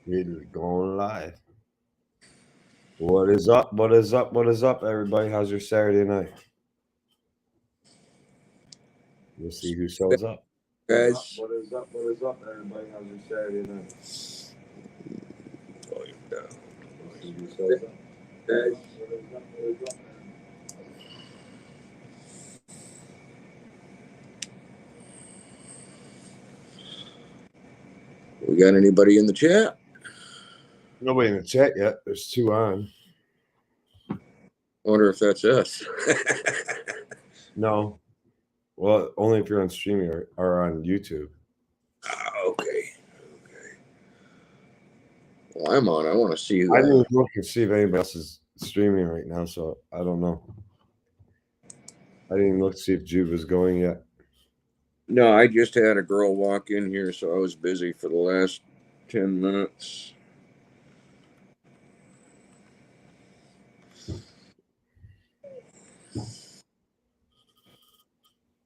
We're going live. What is up? What is up? What is up, everybody? How's your Saturday night? We'll see who shows up. Guys, What is up? What is up, everybody? How's your Saturday night? volume down. We'll see who shows up. Guys, What is up? What is up? we got anybody in the chat? Nobody in the chat yet. There's two on. I wonder if that's us. No. Well, only if you're on streaming or on YouTube. Okay. Well, I'm on. I want to see who. I didn't look and see if anybody else is streaming right now, so I don't know. I didn't even look to see if Jude was going yet. No, I just had a girl walk in here, so I was busy for the last 10 minutes.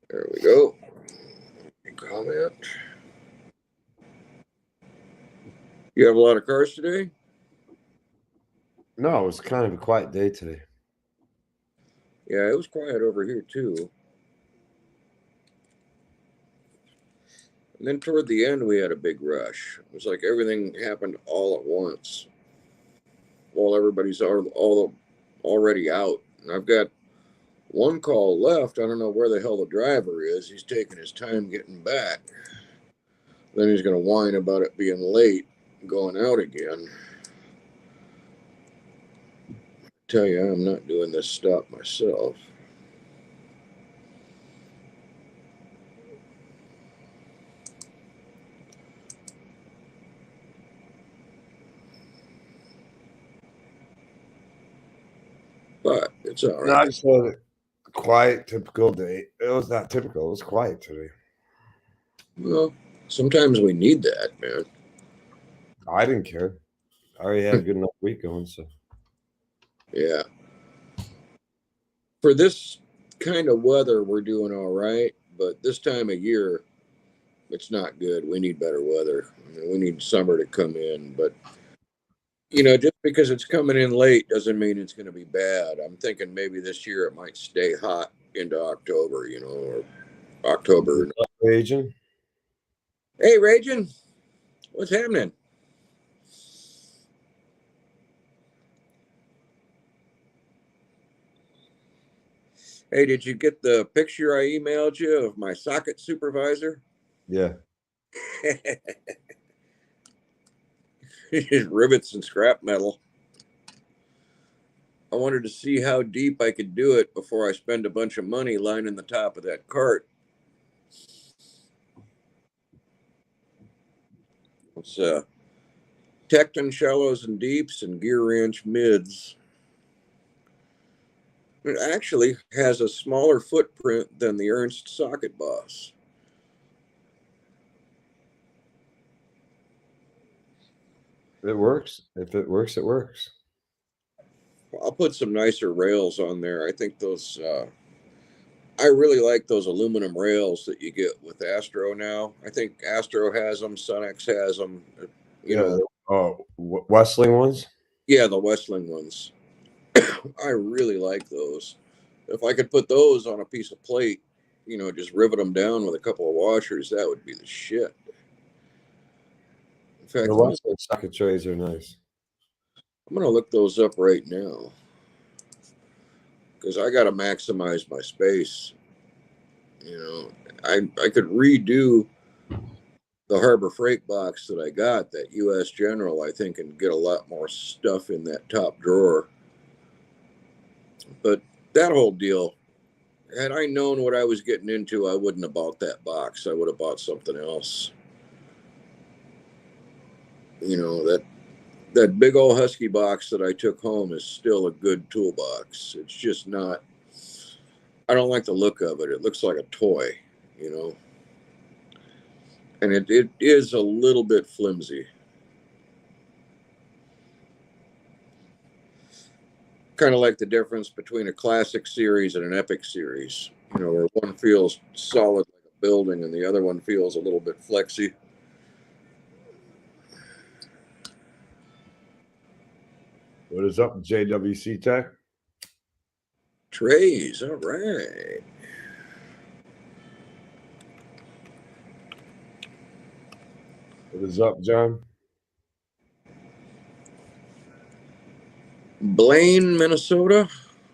There we go. Comment. You have a lot of cars today? No, it was kind of a quiet day today. Yeah, it was quiet over here too. And then toward the end, we had a big rush. It was like everything happened all at once. While everybody's all already out. And I've got one call left. I don't know where the hell the driver is. He's taking his time getting back. Then he's going to whine about it being late, going out again. I tell you, I'm not doing this stop myself. But it's all right. No, I just had a quiet, typical day. It was not typical. It was quiet today. Well, sometimes we need that, man. I didn't care. I already had a good enough week going, so. Yeah. For this kind of weather, we're doing all right. But this time of year, it's not good. We need better weather. I mean, we need summer to come in. But, just because it's coming in late doesn't mean it's going to be bad. I'm thinking maybe this year it might stay hot into October, or October. Raging. Hey, Raging, what's happening? Hey, did you get the picture I emailed you of my socket supervisor? Yeah. Just rivets and scrap metal. I wanted to see how deep I could do it before I spend a bunch of money lining the top of that cart. It's Tecton shallows and deeps and Gear Ranch mids. It actually has a smaller footprint than the Ernst Socket Boss. It works. If it works, it works. I'll put some nicer rails on there. I think those, I really like those aluminum rails that you get with Astro now. I think Astro has them, Sunex has them, Oh, Westling ones? Yeah, the Westling ones. I really like those. If I could put those on a piece of plate, just rivet them down with a couple of washers, that would be the shit. In fact, The Westling socket trays are nice. I'm going to look those up right now because I got to maximize my space. I could redo the Harbor Freight box that I got, that U.S. General, I think, and get a lot more stuff in that top drawer. But that whole deal, had I known what I was getting into, I wouldn't have bought that box. I would have bought something else. That big old Husky box that I took home is still a good toolbox. It's just not, I don't like the look of it. It looks like a toy, and it is a little bit flimsy. Kind of like the difference between a classic series and an epic series, where one feels solid like a building and the other one feels a little bit flexy. What is up, JWC Tech? Trays, all right. What is up, John? Blaine, Minnesota,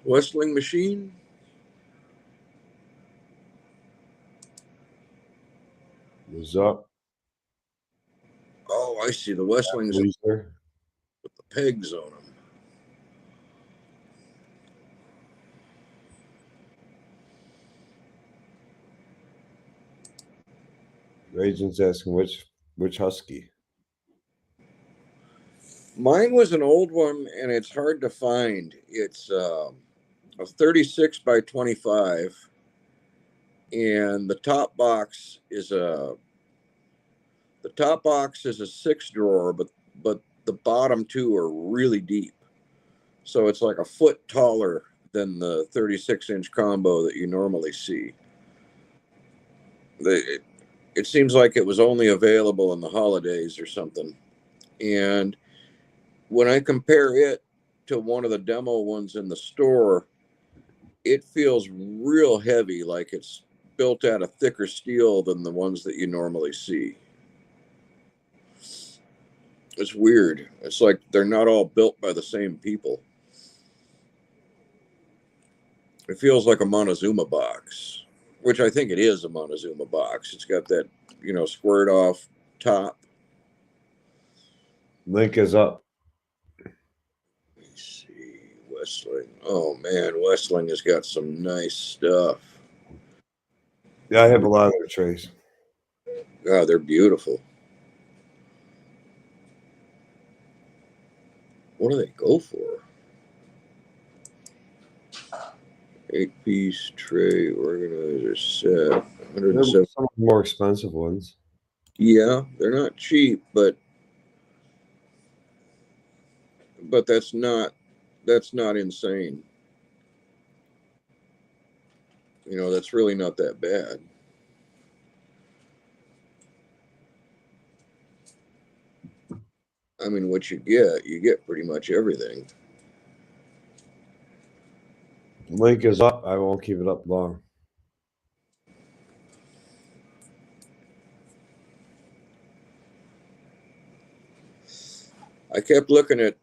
Westling Machine. What's up? Oh, I see the Westlings with Leisure. the pegs on them. Agent's asking which Husky. Mine was an old one, and it's hard to find. It's a 36 by 25, and the top box is a 6 drawer, but the bottom two are really deep, so it's like a foot taller than the 36-inch combo that you normally see. It seems like it was only available in the holidays or something, and when I compare it to one of the demo ones in the store, it feels real heavy, like it's built out of thicker steel than the ones that you normally see. It's weird. It's like they're not all built by the same people. It feels like a Montezuma box, which I think it is a Montezuma box. It's got that, squared off top. Link is up. Let me see. Westling. Oh, man. Westling has got some nice stuff. Yeah, I have a lot of their trays. God, they're beautiful. What do they go for? 8-piece tray organizer set. They're 107. some of the more expensive ones. Yeah, they're not cheap, but that's not insane. That's really not that bad. I mean, what you get pretty much everything. Link is up. I won't keep it up long. I kept looking at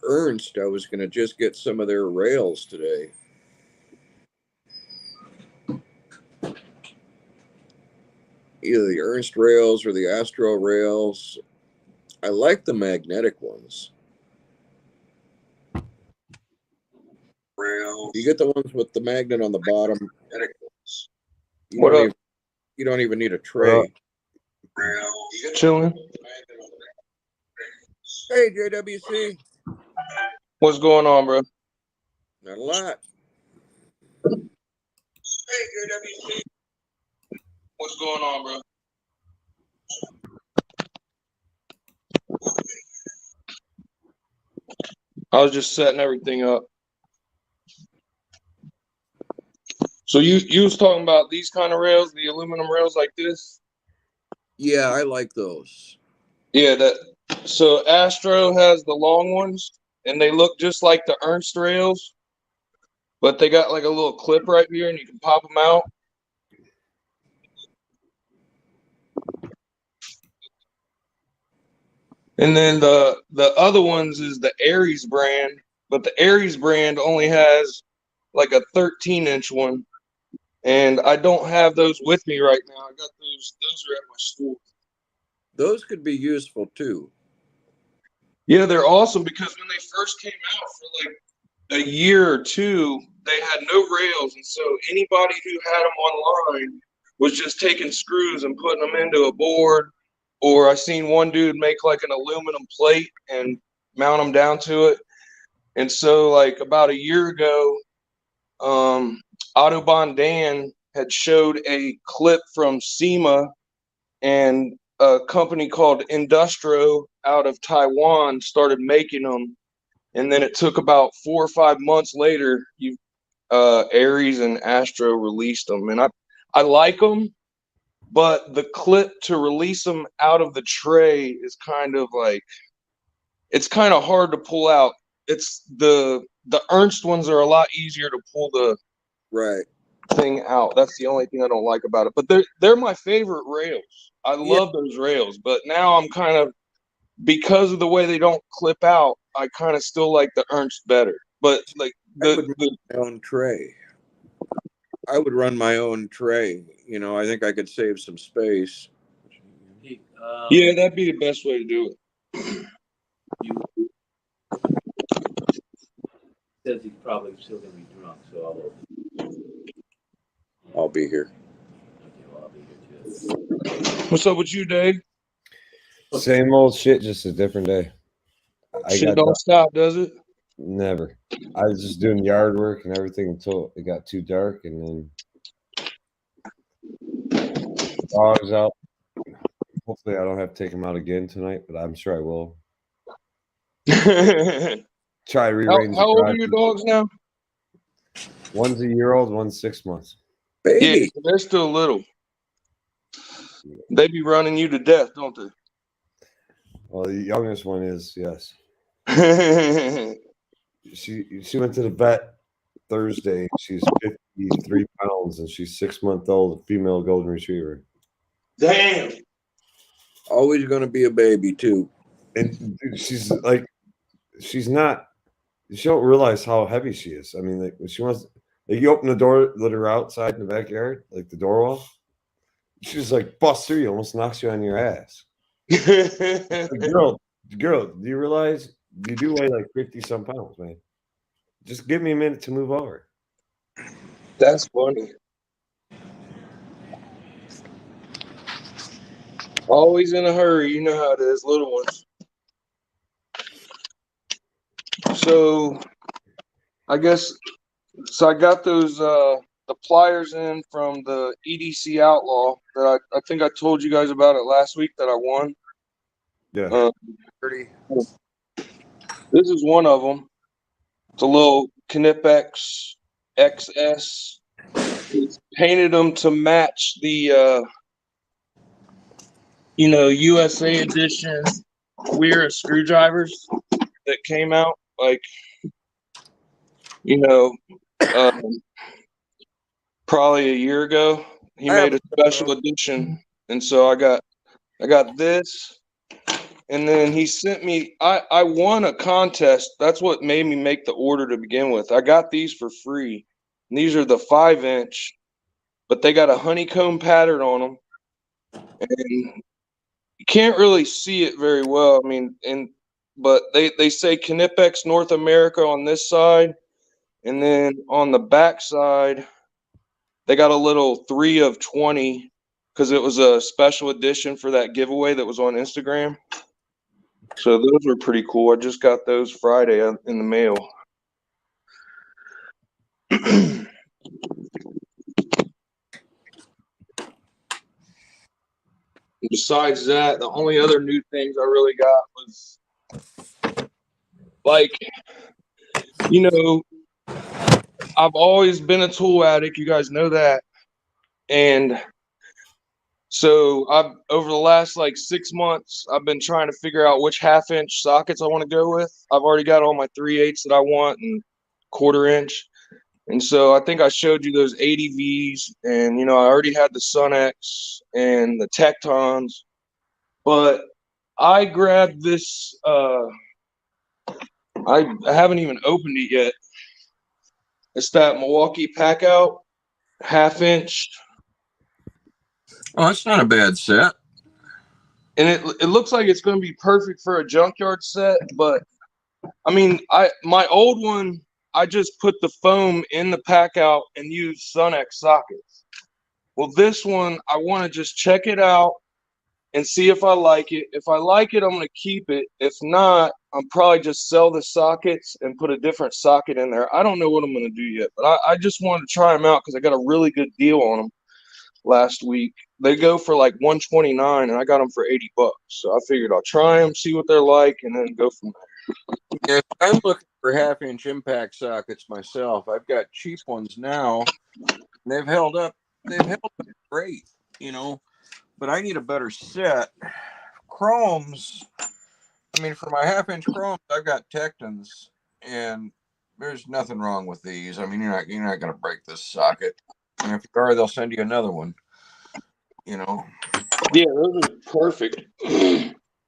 Ernst. I was going to just get some of their rails today. Either the Ernst rails or the Astro rails. I like the magnetic ones. Rails. You get the ones with the magnet on the bottom. You don't even need a tray. Chilling. Hey, JWC. What's going on, bro? Not a lot. Hey, JWC. What's going on, bro? I was just setting everything up. So you was talking about these kind of rails, the aluminum rails like this? Yeah, I like those. Yeah, so Astro has the long ones, and they look just like the Ernst rails, but they got like a little clip right here, and you can pop them out. And then the other ones is the Aries brand, but the Aries brand only has like a 13-inch one, and I don't have those with me right now. I got those. Those are at my store. Those could be useful too. Yeah, they're awesome because when they first came out for like a year or two, they had no rails, and so anybody who had them online was just taking screws and putting them into a board. Or I seen one dude make like an aluminum plate and mount them down to it. And so like about a year ago, Autobahn Dan had showed a clip from SEMA, and a company called Industro out of Taiwan started making them. And then it took about 4 or 5 months later, Aries and Astro released them. And I like them. But the clip to release them out of the tray is kind of like, it's kind of hard to pull out. it's the Ernst ones are a lot easier to pull the Right. thing out. That's the only thing I don't like about it. But they're my favorite rails. I love those rails. But now I'm kind of, because of the way they don't clip out, I kind of still like the Ernst better. But like I would run my own tray. I would run my own tray. You know, I think I could save some space. Yeah, that'd be the best way to do it. Says he's probably still gonna be drunk, so I'll be here. I'll be here too. What's up with you, Dave? Same old shit, just a different day. Shit don't stop, does it? Never. I was just doing yard work and everything until it got too dark, and then dogs out. Hopefully, I don't have to take them out again tonight, but I'm sure I will. Try to rearrange. How old are your dogs now? One's a year old, one's 6 months. Baby. Yeah, they're still little. They be running you to death, don't they? Well, the youngest one is, yes. She went to the vet Thursday. She's 53 pounds, and she's 6 month old, female golden retriever. Damn. Always going to be a baby too. And she's like, she's not. She don't realize how heavy she is. I mean, like when she wants, like you open the door, let her outside in the backyard, like the door wall. She's like busts through you, almost knocks you on your ass. Girl, do you realize you do weigh like 50 some pounds, man? Just give me a minute to move over. That's funny. Always in a hurry, you know how it is, little ones. So, I guess, I got those the pliers in from the EDC Outlaw that I think I told you guys about it last week that I won. Yeah. 30. This is one of them. It's a little Knipex XS. He's painted them to match the USA edition Weir screwdrivers that came out, like, probably a year ago. He made a special edition, and so I got this, and then he sent me. I won a contest. That's what made me make the order to begin with. I got these for free. And these are the 5-inch, but they got a honeycomb pattern on them, and you can't really see it very well. I mean, but they say Knipex North America on this side, and then on the back side, they got a little 3 of 20 because it was a special edition for that giveaway that was on Instagram. So those were pretty cool. I just got those Friday in the mail. Besides that, the only other new things I really got was, like, I've always been a tool addict. You guys know that. And so over the last like 6 months, I've been trying to figure out which 1/2-inch sockets I want to go with. I've already got all my 3/8 that I want and 1/4 inch. And so I think I showed you those 80Vs, and I already had the Sunex and the Tectons, but I grabbed this. I haven't even opened it yet. It's that Milwaukee Packout 1/2-inch. Oh, that's not a bad set. And it looks like it's going to be perfect for a junkyard set, but I mean, my old one, I just put the foam in the pack out and used Sunex sockets. Well, this one, I want to just check it out and see if I like it. If I like it, I'm going to keep it. If not, I'm probably just sell the sockets and put a different socket in there. I don't know what I'm going to do yet, but I just wanted to try them out because I got a really good deal on them last week. They go for like $129, and I got them for $80. So I figured I'll try them, see what they're like, and then go from there. Yeah, I'm looking for 1/2-inch impact sockets myself. I've got cheap ones now. They've held up. They've held up great, but I need a better set. Chromes. I mean, for my 1/2-inch chromes, I've got Tectons. and there's nothing wrong with these. I mean, you're not going to break this socket, and if you are, they'll send you another one. You know, Yeah, those are perfect.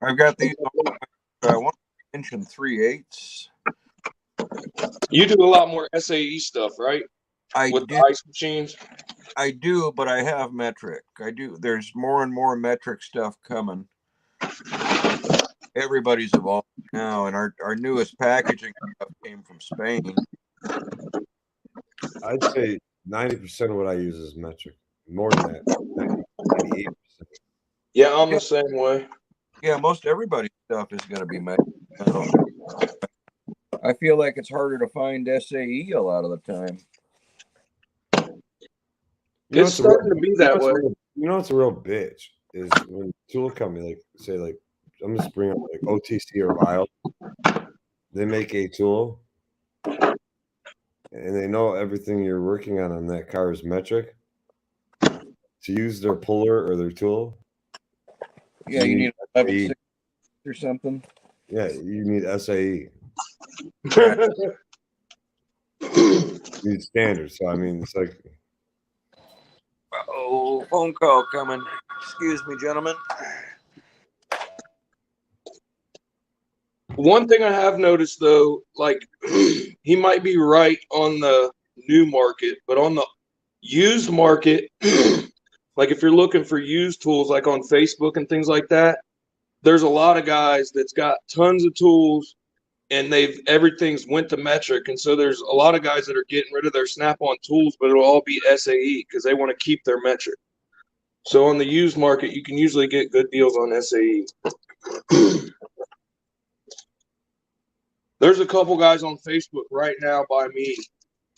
I've got these 1 inch and 3/8. You do a lot more SAE stuff, right? I With do, the ice machines. I do, but I have metric. I do. There's more and more metric stuff coming. Everybody's evolving now, and our newest packaging stuff came from Spain. I'd say 90% of what I use is metric. More than that, 98%. Yeah, I'm the same way. Yeah, most everybody's stuff is going to be metric now. I feel like it's harder to find SAE a lot of the time. You know, It's starting to be that way. You know what's a real bitch is when tool company like say like I'm just bringing up like OTC or Vile, they make a tool and they know everything you're working on that car is metric. To use their puller or their tool, Yeah, you need a level SAE. 6 or something. Yeah, you need SAE. You need standard. So I mean, it's like Oh, phone call coming. Excuse me, gentlemen. One thing I have noticed though, like he might be right on the new market, but on the used market, like if you're looking for used tools like on Facebook and things like that, there's a lot of guys that's got tons of tools and everything's went to metric. And so there's a lot of guys that are getting rid of their Snap-on tools, but it'll all be SAE because they want to keep their metric. So on the used market, you can usually get good deals on SAE. There's a couple guys on Facebook right now by me,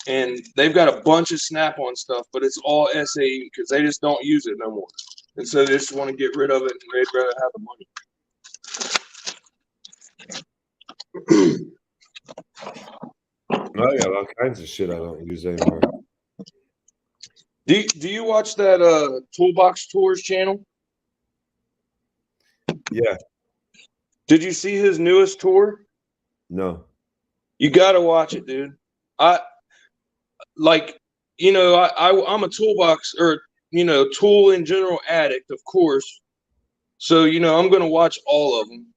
and they've got a bunch of Snap-on stuff, but it's all SAE because they just don't use it no more. And so they just want to get rid of it, and they'd rather have the money. I got all kinds of shit I don't use anymore. Do you watch that Toolbox Tours channel? Yeah, Did you see his newest tour? no. You got to watch it, dude. I'm a toolbox or tool in general addict, of course. So I'm gonna watch all of them.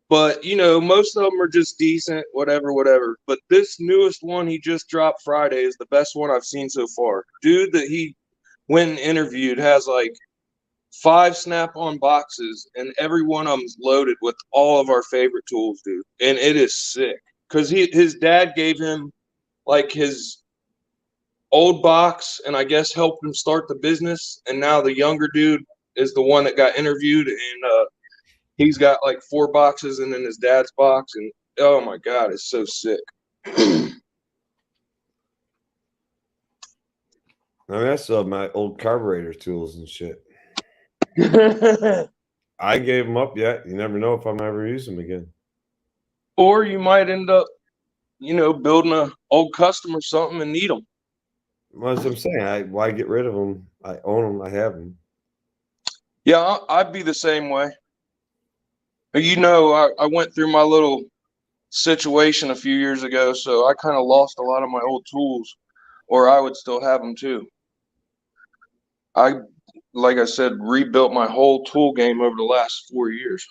But most of them are just decent, whatever. But this newest one he just dropped Friday is the best one I've seen so far. Dude that he went and interviewed has like 5 Snap-on boxes, and every one of them's loaded with all of our favorite tools, dude. And it is sick because his dad gave him like his old box, and I guess helped him start the business. And now the younger dude is the one that got interviewed, and he's got like 4 boxes and then his dad's box, and oh my god, it's so sick. I mean, I still have my old carburetor tools and shit. I gave them up yet. You never know if I'm ever use them again. Or you might end up, building a old custom or something and need them. Well, as I'm saying, why get rid of them? I own them. I have them. Yeah, I'd be the same way. I went through my little situation a few years ago, so I kind of lost a lot of my old tools, or I would still have them too. Like I said, rebuilt my whole tool game over the last 4 years.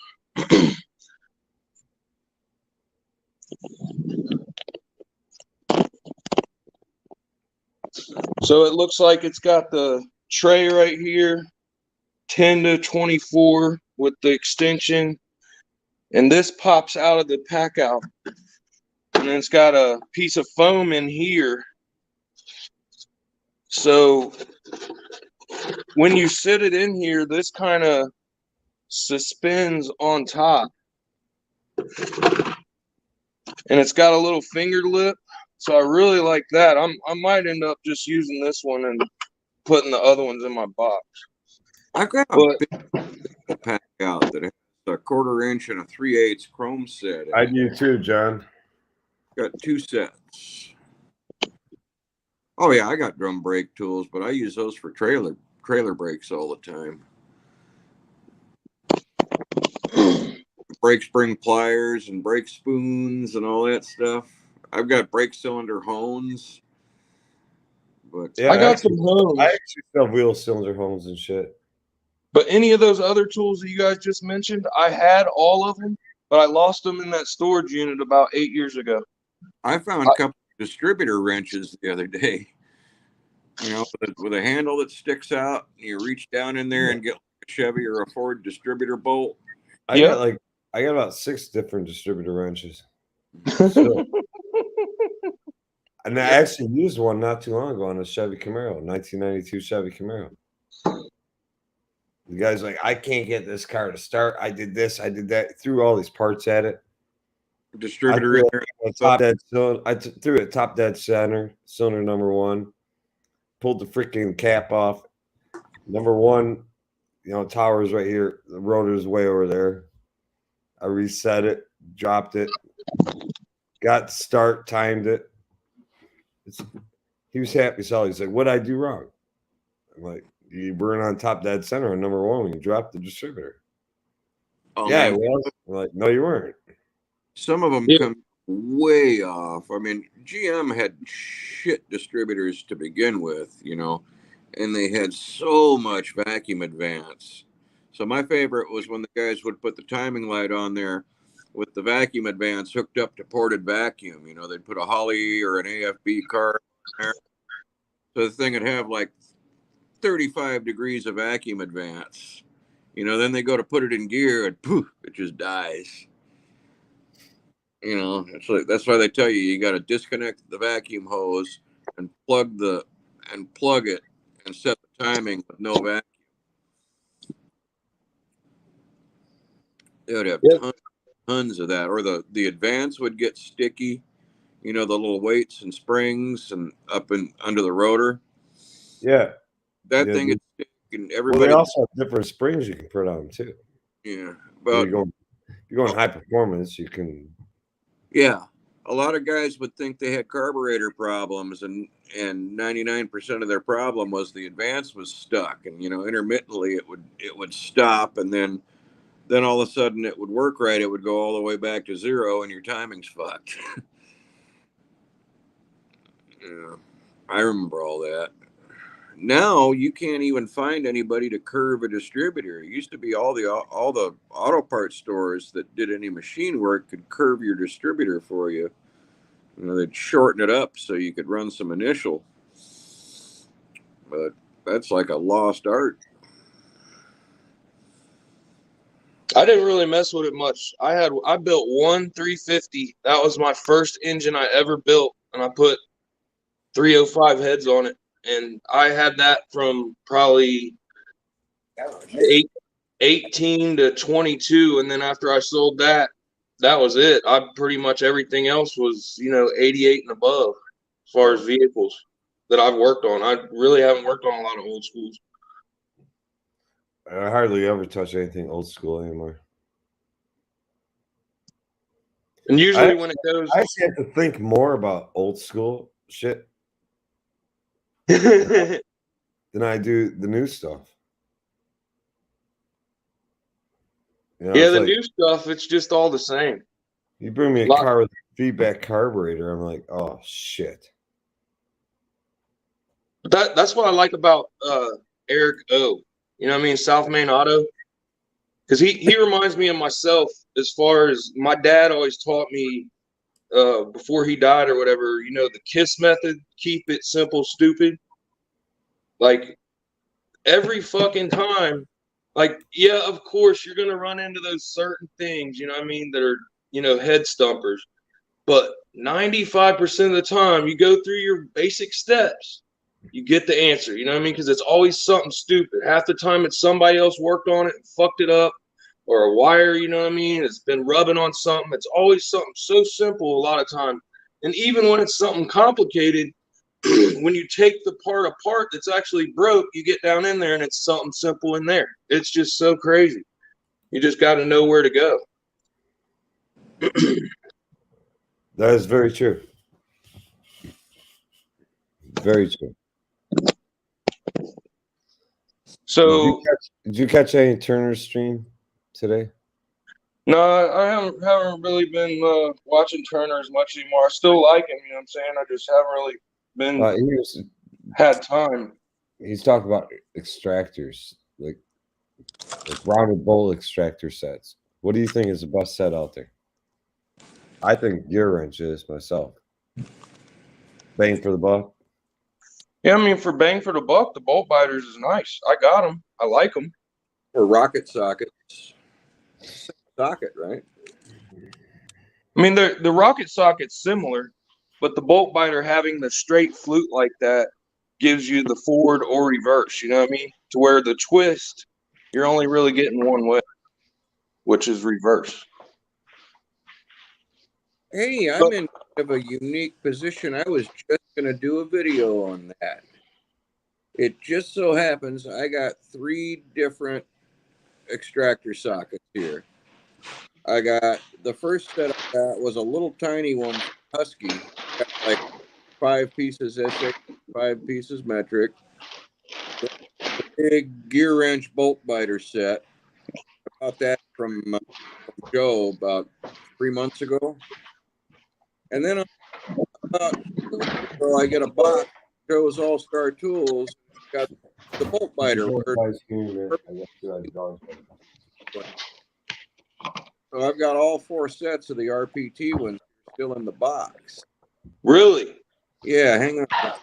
So it looks like it's got the tray right here, 10 to 24 with the extension, and this pops out of the pack out, and then it's got a piece of foam in here. So when you sit it in here, this kind of suspends on top, and it's got a little finger lip. So I really like that. I might end up just using this one and putting the other ones in my box. I've got a big pack out that has a 1/4 inch and a 3/8 chrome set. I do too, John. Got 2 sets. Oh yeah, I got drum brake tools, but I use those for trailer brakes all the time. Brake spring pliers and brake spoons and all that stuff. I've got brake cylinder hones, but Yeah, I got some homes, I actually sell wheel cylinder homes and shit. but any of those other tools that you guys just mentioned, I had all of them, but I lost them in that storage unit about 8 years ago. I found a couple of distributor wrenches the other day. You know, with a handle that sticks out. You reach down in there and get like a Chevy or a Ford distributor bolt. I Yeah. got about 6 different distributor wrenches. So, and I actually used one not too long ago on a Chevy Camaro, 1992 Chevy Camaro. The guy's like, I can't get this car to start. I did this, I did that, threw all these parts at it. Distributor in there. I threw it top dead center, cylinder number 1, pulled the freaking cap off. Number 1, tower's right here. The rotor's way over there. I reset it, dropped it, got start, timed it. He was happy. So he's like, "What'd I do wrong?" I'm like, "You weren't on top dead center on number 1 when you dropped the distributor." Oh, Yeah, man. it was. I'm like, "No, you weren't." Some of them Yeah. come way off. I mean, GM had shit distributors to begin with, and they had so much vacuum advance. So my favorite was when the guys would put the timing light on there with the vacuum advance hooked up to ported vacuum. They'd put a Holley or an AFB card in there. So the thing would have like 35 degrees of vacuum advance. Then they go to put it in gear and poof, it just dies. That's why they tell you got to disconnect the vacuum hose and plug it and set the timing with no vacuum. They would have tons of that, or the advance would get sticky. The little weights and springs and up and under the rotor. Yeah, That yeah, thing is stick, and well, everybody. they also have different springs you can put on them too. Yeah, If but you're going high performance, you can. yeah, a lot of guys would think they had carburetor problems, and 99% of their problem was the advance was stuck, and intermittently it would stop, and then all of a sudden it would work right. It would go all the way back to 0, and your timing's fucked. Yeah, I remember all that. Now you can't even find anybody to curve a distributor. It used to be all the auto parts stores that did any machine work could curve your distributor for you. They'd shorten it up so you could run some initial, but that's like a lost art. I didn't really mess with it much. I built one 350. That was my first engine I ever built, and I put 305 heads on it. And I had that from probably 18 to 22. And then after I sold that, that was it. Pretty much everything else was, 88 and above as far as vehicles that I've worked on. I really haven't worked on a lot of old schools. I hardly ever touch anything old school anymore. And usually when it goes, I actually have to think more about old school shit yeah, than I do the new stuff. the new stuff, it's just all the same. You bring me a car with a feedback carburetor, I'm like, oh shit. That's what I like about Eric O. You know what I mean? South Main Auto. Because he reminds me of myself as far as my dad always taught me before he died or whatever, the KISS method, keep it simple, stupid. Like every fucking time, like, yeah, of course you're going to run into those certain things, you know what I mean, that are, head stumpers. But 95% of the time you go through your basic steps, you get the answer, you know what I mean? Because it's always something stupid. Half the time it's somebody else worked on it and fucked it up, or a wire, you know what I mean? It's been rubbing on something. It's always something so simple a lot of time. And even when it's something complicated, when you take the part apart that's actually broke, you get down in there and it's something simple in there. It's just so crazy. You just got to know where to go. That is very true. Very true. So did you catch any Turner stream today? No, I haven't really been watching Turner as much anymore. I still like him, you know what I'm saying? I just haven't really been had time. He's talking about extractors, like rounded bowl extractor sets. What do you think is the best set out there? I think Gear Wrench is myself. Bang for the buck. Yeah, I mean, for bang for the buck, the bolt biters is nice. I got them. I like them. Or rocket sockets. Socket, right? I mean, the rocket socket's similar, but the bolt biter having the straight flute like that gives you the forward or reverse, you know what I mean? To where the twist, you're only really getting one way, which is reverse. Hey, I'm in kind of a unique position. I was just going to do a video on that. It just so happens I got 3 different extractor sockets here. I got the first set I got was a little tiny one from Husky. Got like 5 pieces SA, 5 pieces metric. The big Gear Wrench bolt biter set. I bought that from Joe about 3 months ago. And then about 2 weeks ago, I get a box Joe's All Star Tools. Got the bolt biter. So I've got all 4 sets of the RPT ones still in the box. Really? Yeah, hang on.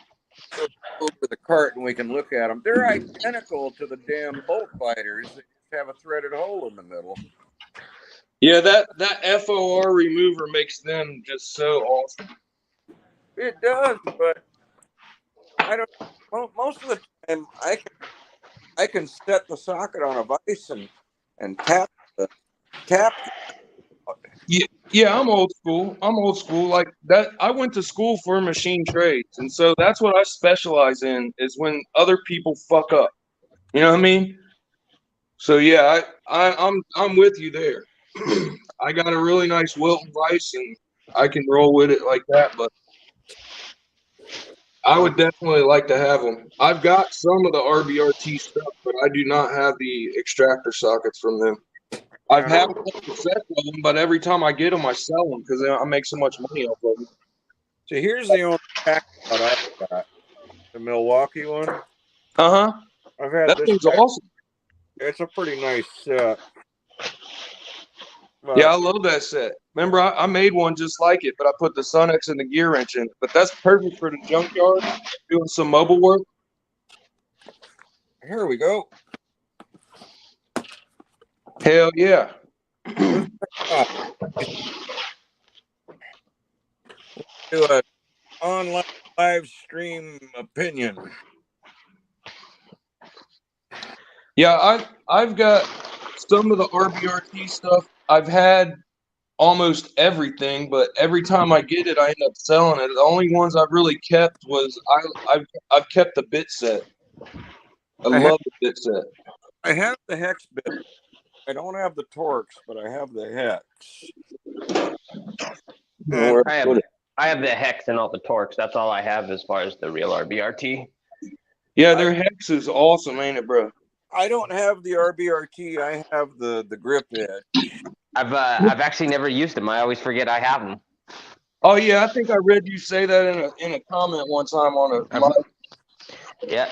Over the cart and we can look at them. They're identical to the damn bolt biters. They just have a threaded hole in the middle. Yeah, that FOR remover makes them just so awesome. It does, but I don't. Most of the time, I can set the socket on a vise and tap. Yeah, I'm old school. Like that. I went to school for machine trades, and so that's what I specialize in is when other people fuck up. You know what I mean? So yeah, I'm with you there. I got a really nice Wilton vise, and I can roll with it like that. But I would definitely like to have them. I've got some of the RBRT stuff, but I do not have the extractor sockets from them. I've had a couple sets of them, but every time I get them, I sell them because I make so much money off of them. So here's the only pack that I've got. The Milwaukee one. Uh-huh. I've had that this thing's pack. awesome. It's a pretty nice set. Yeah, I love that set. Remember, I made one just like it, but I put the Sunex and the Gear Wrench in it. But that's perfect for the junkyard, doing some mobile work. Here we go. Hell yeah. Do an online live stream opinion. Yeah, I've got some of the RBRT stuff. I've had almost everything, but every time I get it, I end up selling it. The only ones I've really kept was I've kept the bit set. I love the bit set. I have the hex bit. I don't have the Torx, but I have the hex. I have the hex and all the Torx. That's all I have as far as the real RBRT. Yeah, their hex is awesome, ain't it, bro? I don't have the RBRT. I have the grip edge. I've actually never used them. I always forget I have them. Oh yeah, I think I read you say that in a comment one time on a live. Yeah,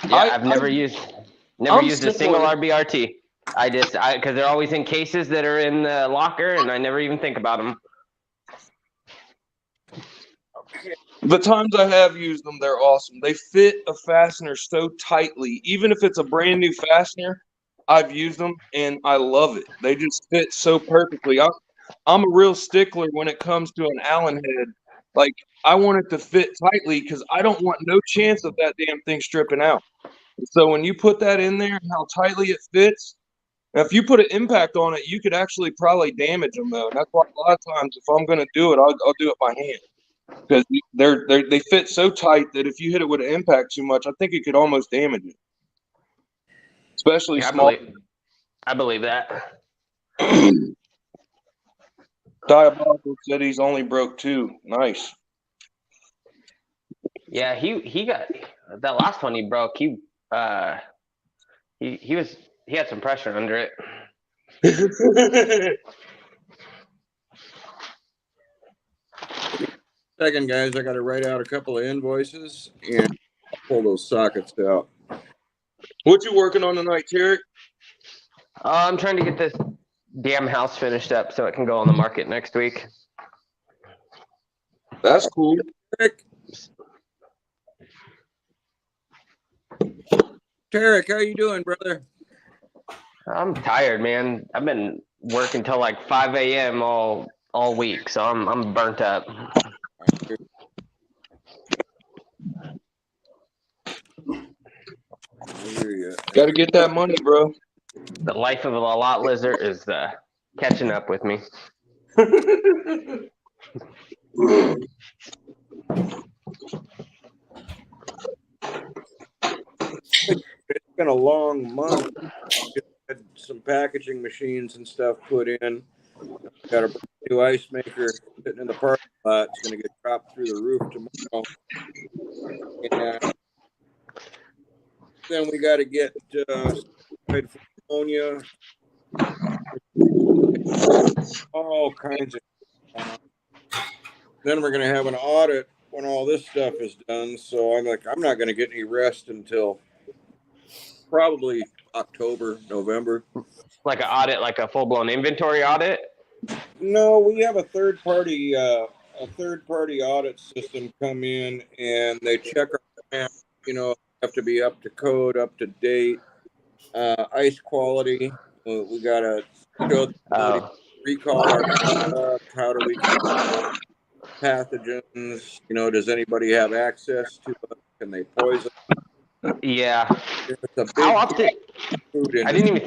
I've never used a single RBRT. Because they're always in cases that are in the locker, and I never even think about them. The times I have used them, they're awesome. They fit a fastener so tightly. Even if it's a brand new fastener, I've used them and I love it. They just fit so perfectly. I'm a real stickler when it comes to an Allen head. Like, I want it to fit tightly because I don't want no chance of that damn thing stripping out. So when you put that in there and how tightly it fits, now if you put an impact on it, you could actually probably damage them though. And that's why a lot of times if I'm going to do it, I'll do it by hand. Because they fit so tight that if you hit it with an impact too much, I think it could almost damage it. Especially small. I believe that. Diabolical said he's only broke 2. Nice. Yeah, he got that last one he broke. He had some pressure under it. Second, guys, I got to write out a couple of invoices and pull those sockets out. What you working on tonight, Tarek? I'm trying to get this damn house finished up so it can go on the market next week. That's cool. Tarek, how you doing, brother? I'm tired, man. I've been working till like 5 a.m. all week, so I'm burnt up. I hear you. Got to get that money, bro. The life of a lot lizard is catching up with me. It's been a long month. Just had some packaging machines and stuff put in. Got a new ice maker sitting in the parking lot. It's going to get dropped through the roof tomorrow. And then we got to get ammonia, all kinds of. Then we're going to have an audit when all this stuff is done. So I'm like, I'm not going to get any rest until probably October, November. Like an audit, like a full-blown inventory audit? No, we have a third party audit system come in and they check our plant, have to be up to code, up to date, ice quality. We gotta show the ability to recall our product. How do we control pathogens? Does anybody have access to it? Can they poison? Yeah. It's a How often? food I didn't even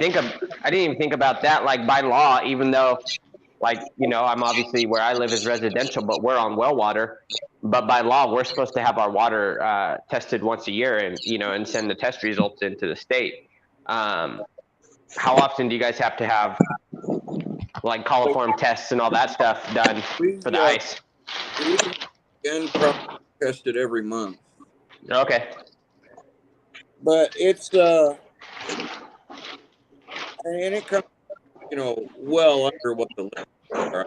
think about that. Like by law, even though, like I'm obviously where I live is residential, but we're on well water. But by law, we're supposed to have our water tested once a year, and and send the test results into the state. How often do you guys have to have like coliform tests and all that stuff done for the ice? We probably test it every month. Okay. But it's and it comes well under what the limits are.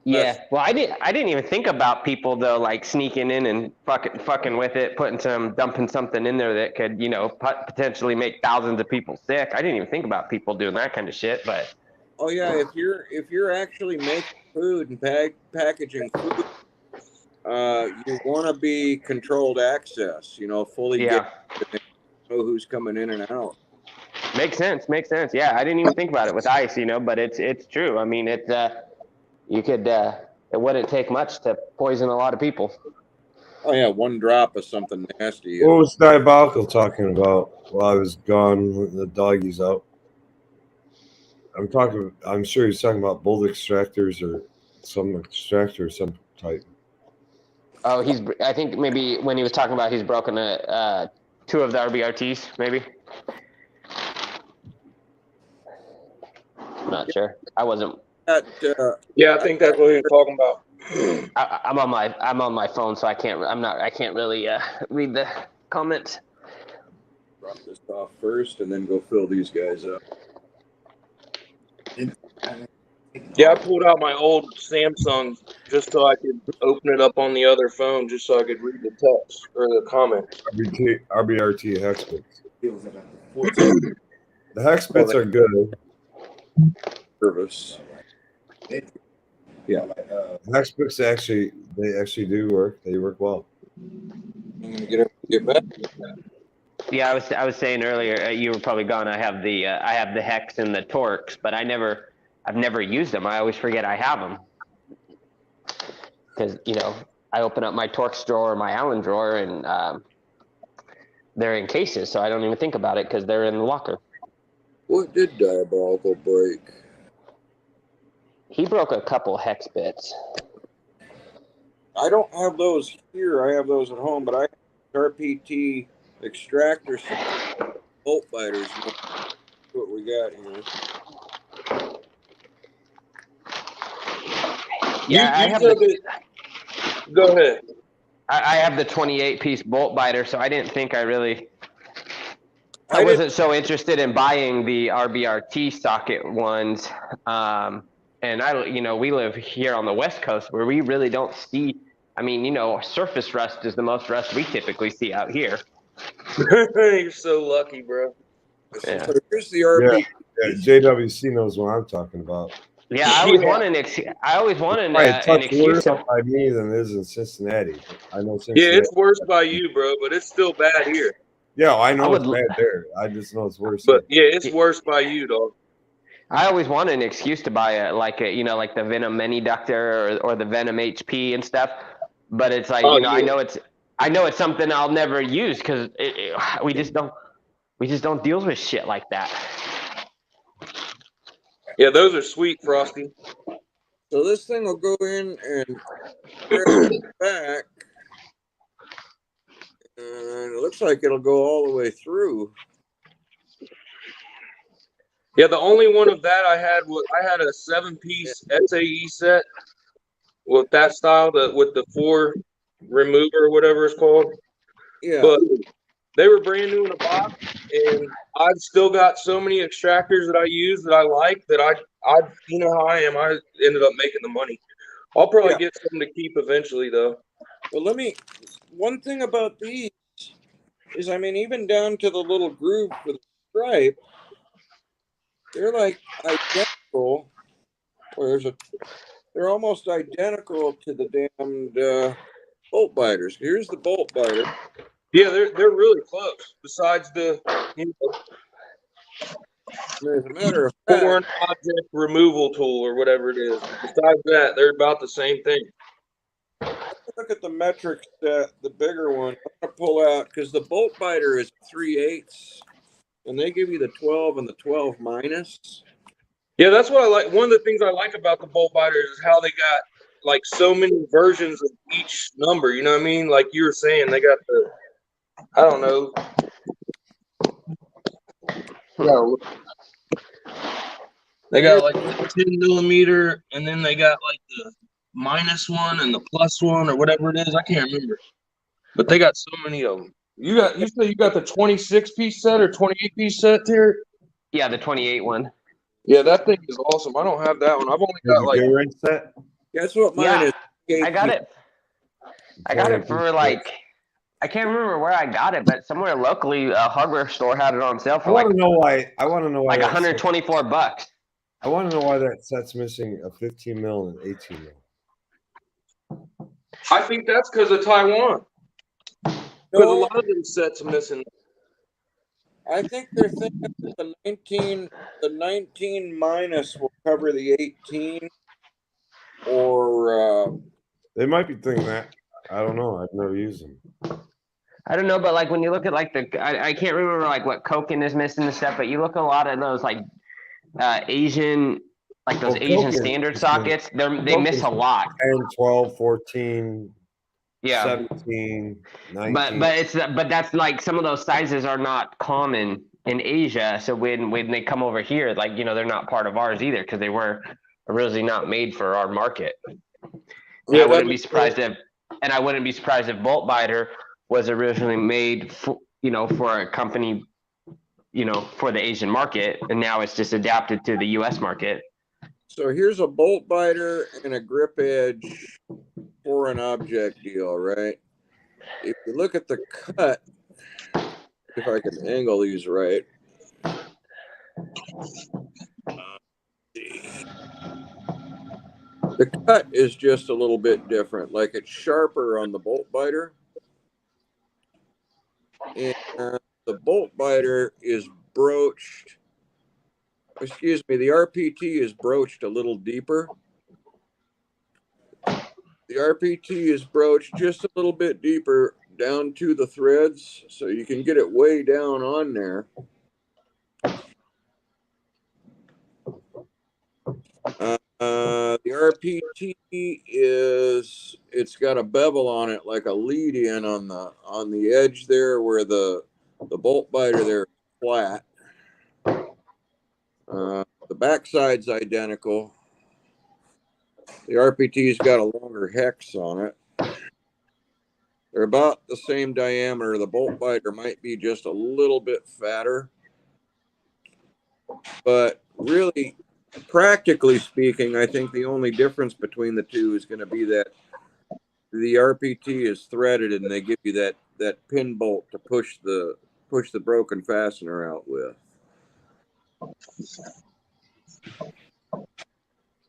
Yeah, well, I didn't even think about people though, like sneaking in and fucking with it, dumping something in there that could, potentially make thousands of people sick. I didn't even think about people doing that kind of shit, but. Oh yeah, if you're actually making food and packaging food, you want to be controlled access. Fully get know who's coming in and out. Makes sense. Yeah, I didn't even think about it with ice, but it's true. I mean, it wouldn't take much to poison a lot of people. Oh yeah, one drop of something nasty. What was Diabolical talking about while I was gone when the doggies out? I'm sure he's talking about bolt extractors or some extractor of some type. Oh, I think maybe when he was talking about he's broken 2 of the RBRTs, maybe. I'm not sure. I wasn't. Yeah, I think that's what he was talking about. I'm on my phone, so I can't really read the comments. Drop this off first, and then go fill these guys up. Yeah, I pulled out my old Samsung just so I could open it up on the other phone, just so I could read the text or the comments. RBRT hex bits. The hex bits are good. Service. Yeah. Hex bits actually do work. They work well. I'm gonna get back. Yeah, I was saying earlier, you were probably gone. I have the hex and the Torx, but I've never used them. I always forget I have them because I open up my Torx drawer or my Allen drawer and they're in cases, so I don't even think about it because they're in the locker. What did Diabolical break? He broke a couple hex bits. I don't have those here. I have those at home, but I have RPT extractor bolt biters. That's what we got here. Yeah, Go ahead. I have the 28-piece bolt biter, so I didn't think I I wasn't so interested in buying the RBRT socket ones. And we live here on the West Coast where we really don't see, surface rust is the most rust we typically see out here. You're so lucky, bro. Yeah. So here's the RP. Yeah, JWC knows what I'm talking about. Yeah, I always Yeah. want an excuse. I always want an Probably a touch excuse. worse up by me than it is in Cincinnati. I know Yeah, Cincinnati. it's worse by you, bro, but it's still bad here. Yeah, I know I it's would- bad there. I just know it's worse. But yeah, it's worse by you, dog. I always want an excuse to buy like the Venom Mini Ductor or the Venom HP and stuff. But it's like, Oh, I yeah. know it's something I'll never use because we just don't deal with shit like that. Yeah, those are sweet, Frosty. So this thing will go in and press it back. And it looks like it'll go all the way through. Yeah, the only one of that I had a 7-piece SAE set with that style, with the 4 remover or whatever it's called. Yeah. But they were brand new in a box, and I've still got so many extractors that I use that I like that I you know how I am. I ended up making the money. I'll probably get some to keep eventually, though. Well, one thing about these is, even down to the little groove for the stripe, they're like identical. They're almost identical to the damned bolt biters. Here's the bolt biter. Yeah, they're really close. Besides the As a matter of fact, foreign object removal tool or whatever it is. Besides that, they're about the same thing. look at the metric set, the bigger one. I'm gonna pull out because the bolt biter is 3/8, and they give you the 12 and the 12 minus. Yeah, that's what I like. One of the things I like about the bolt biters is how they got like so many versions of each number. You know what I mean? Like you were saying, they got the, I don't know. They got like the 10 millimeter, and then they got like the -1 and the +1 or whatever it is. I can't remember, but they got so many of them. You said you got the 26-piece set or 28-piece set here? Yeah, the 28 one. Yeah, that thing is awesome. I don't have that one. I've only got like. Gatorade set. That's what mine Yeah, is. I got it. I got it for like, I can't remember where I got it, but somewhere locally, a hardware store had it on sale I for want like to know why. I want to know why. like that set- $124. I want to know why that set's missing a 15 mil and 18 mil. I think that's because of Taiwan. Because a No, lot of them sets are missing. I think they're thinking that the 19 minus will cover the 18, or They might be thinking that. I don't know. I've never used them. I don't know, but like when you look at like I can't remember like what Koken is missing and stuff, but you look at a lot of those like Asian, like those Asian Koken standard is sockets, they miss a lot. 10, 12, 14, Yeah. 17, 19. But that's like some of those sizes are not common in Asia. So when they come over here, like they're not part of ours either because they were originally not made for our market. And I wouldn't be surprised if Bolt Biter was originally made for a company, for the Asian market, and now it's just adapted to the U.S. market. so here's a bolt biter and a grip edge for an object deal, right? If you look at the cut, if I can angle these right. The cut is just a little bit different, like it's sharper on the bolt biter. And the bolt biter is broached, the RPT is broached a little deeper. The RPT is broached just a little bit deeper down to the threads, so you can get it way down on there. The RPT it's got a bevel on it, like a lead in on the edge there where the bolt biter there is flat. The backside's identical. The RPT's got a longer hex on it. They're about the same diameter. The bolt biter might be just a little bit fatter, but really, practically speaking, I think the only difference between the two is going to be that the RPT is threaded and they give you that pin bolt to push the broken fastener out with.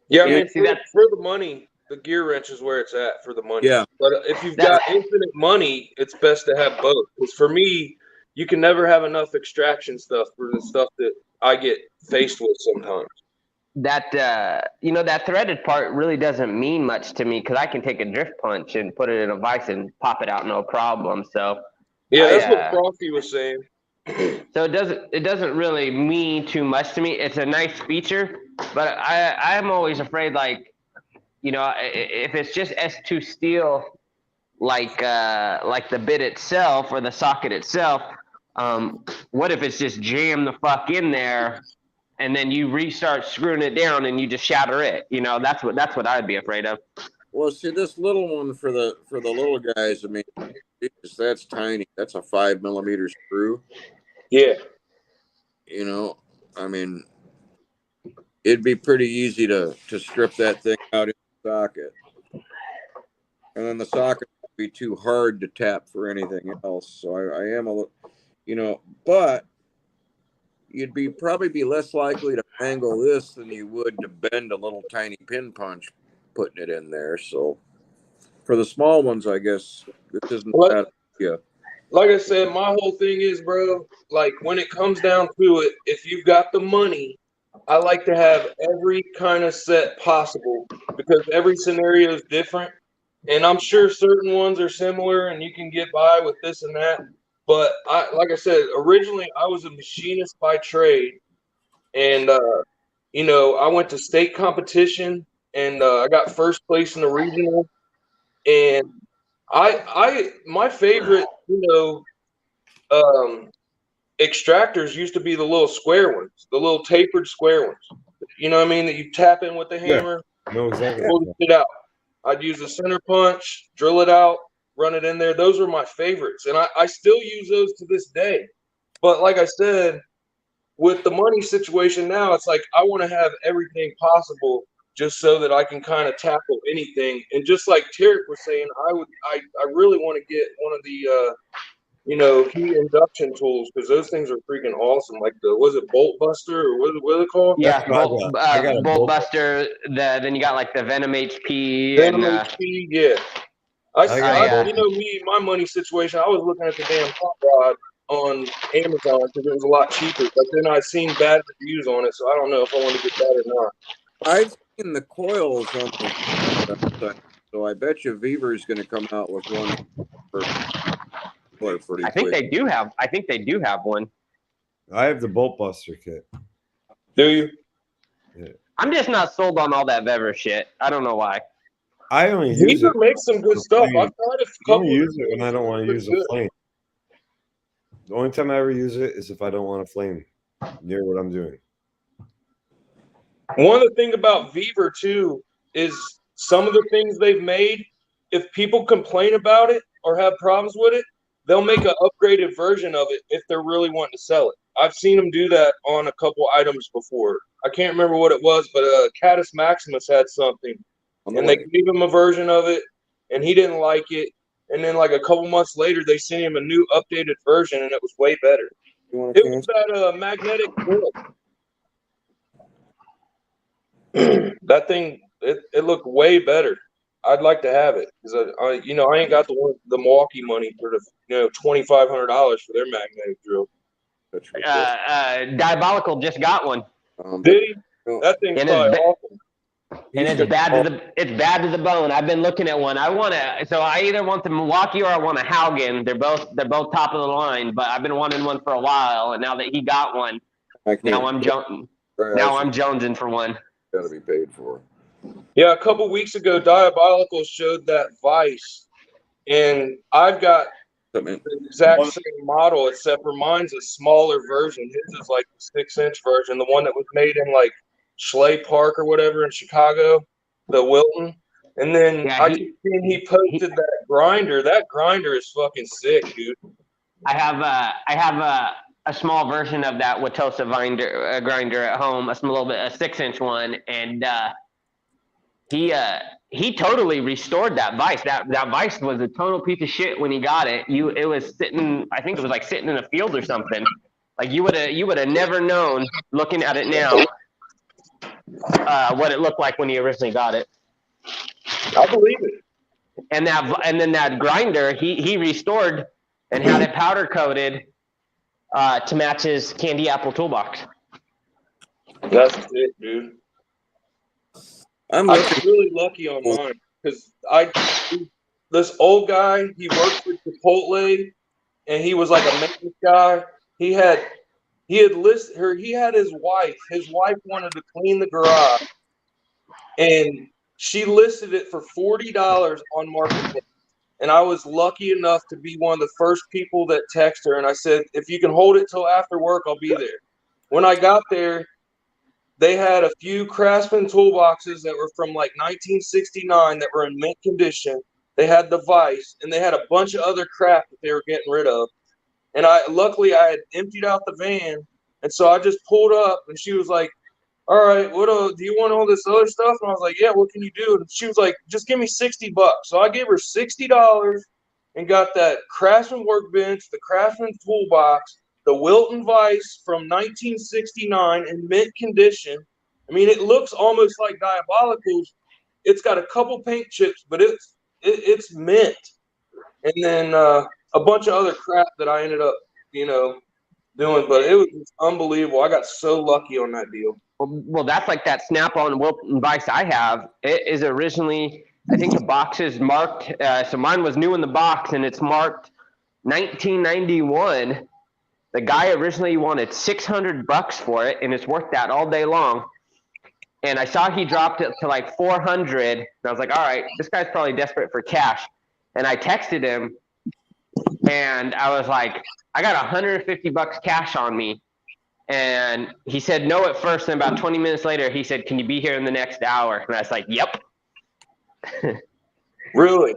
Yeah, I Yeah. mean, for the money, the gear wrench is where it's at for the money. Yeah. But if you've got infinite money, it's best to have both. Because for me, you can never have enough extraction stuff for the stuff that I get faced with sometimes. That that threaded part really doesn't mean much to me because I can take a drift punch and put it in a vise and pop it out no problem. So Yeah, that's what Frosty was saying. So it doesn't really mean too much to me. It's a nice feature, but I'm always afraid, like, if it's just S2 steel, like the bit itself or the socket itself, what if it's just jammed the fuck in there, and then you restart screwing it down and you just shatter it? That's what I'd be afraid of. Well, see, this little one for the little guys, I mean, that's tiny. That's a 5 millimeter screw. Yeah. I mean, it'd be pretty easy to strip that thing out in the socket. And then the socket would be too hard to tap for anything else. So I am a little, but you'd probably be less likely to angle this than you would to bend a little tiny pin punch putting it in there. So for the small ones, I guess this isn't bad. Yeah. Like I said, my whole thing is, bro, like when it comes down to it, if you've got the money, I like to have every kind of set possible because every scenario is different. And I'm sure certain ones are similar and you can get by with this and that. But like I said, originally I was a machinist by trade. And, I went to state competition and I got first place in the regional. And my favorite, extractors used to be the little square ones, the little tapered square ones. You know what I mean? That you tap in with the hammer, No, exactly. pull it out. I'd use a center punch, drill it out, run it in there. Those were my favorites. And I still use those to this day. But like I said, with the money situation now, it's like I want to have everything possible just so that I can kind of tackle anything. And just like Tarek was saying, I really want to get one of the heat induction tools because those things are freaking awesome. Like was it Bolt Buster or what are they called? Yeah, I got a Bolt Buster. Then you got like the Venom HP. Venom HP, yeah. My money situation, I was looking at the damn hot rod on Amazon because it was a lot cheaper. But then I've seen bad reviews on it, so I don't know if I want to get that or not. I've seen the coils on the website, so I bet you Viver is going to come out with one pretty I think quick. they do have one. I have the Bolt Buster kit. Do you? Yeah. I'm just not sold on all that Vever shit. I don't know why. I only use Viver it. makes some good stuff. I've tried a I couple. only use it when I don't want to use a good. flame. The only time I ever use it is if I don't want a flame near what I'm doing. One of the things about Viver too is some of the things they've made, if people complain about it or have problems with it, they'll make an upgraded version of it if they're really wanting to sell it. I've seen them do that on a couple items before. I can't remember what it was, but Catus Maximus had something, and they gave him a version of it, and he didn't like it. And then like a couple months later, they sent him a new updated version, and it was way better. It was that magnetic grill. That thing, it looked way better. I'd like to have it because I ain't got the Milwaukee money for the $2,500 for their magnetic drill. Diabolical just got one. Did he? That thing's probably awesome. And it's bad to the bone. I've been looking at one. So I either want the Milwaukee or I want a Haugen. They're both top of the line, but I've been wanting one for a while. And now that he got one, now I'm jonesing for one. Got to be paid for. Yeah, a couple weeks ago, Diabolical showed that Vice, and I've got the exact same model, except for mine's a smaller version. His is like the 6-inch version, the one that was made in like Schley Park or whatever in Chicago, the Wilton. And then I keep seeing he posted that grinder. That grinder is fucking sick, dude. I have a small version of that Watosa grinder at home, a 6-inch one, and he totally restored that vise. That vise was a total piece of shit when he got it. It was sitting, I think it was like sitting in a field or something. Like you would have never known looking at it now what it looked like when he originally got it. I believe it. And then that grinder he restored and had it powder coated to match his candy apple toolbox. That's it, dude. I'm I looking. was really lucky on mine because this old guy, he worked for Chipotle, and he was like a maintenance guy. He had listed her. He had his wife. His wife wanted to clean the garage, and she listed it for $40 on Marketplace. And I was lucky enough to be one of the first people that texted her, and I said, "If you can hold it till after work, I'll be there." When I got there, they had a few Craftsman toolboxes that were from like 1969 that were in mint condition. They had the vise, and they had a bunch of other crap that they were getting rid of. And luckily I had emptied out the van, and so I just pulled up, and she was like, "All right, what do you want all this other stuff?" And I was like, "Yeah, what can you do?" And she was like, "Just give me $60." So I gave her $60 and got that Craftsman workbench, the Craftsman toolbox, the Wilton vise from 1969 in mint condition. I mean, it looks almost like Diabolical's. It's got a couple paint chips, but it's mint. And then a bunch of other crap that I ended up, doing. But it was just unbelievable. I got so lucky on that deal. Well, that's like that Snap-on Wilton vise I have. It is originally, I think the box is marked. So mine was new in the box, and it's marked 1991. The guy originally wanted $600 for it, and it's worth that all day long. And I saw he dropped it to like 400, and I was like, all right, this guy's probably desperate for cash. And I texted him, and I was like, I got $150 cash on me. And he said no at first, and about 20 minutes later, he said, "Can you be here in the next hour?" And I was like, "Yep." Really?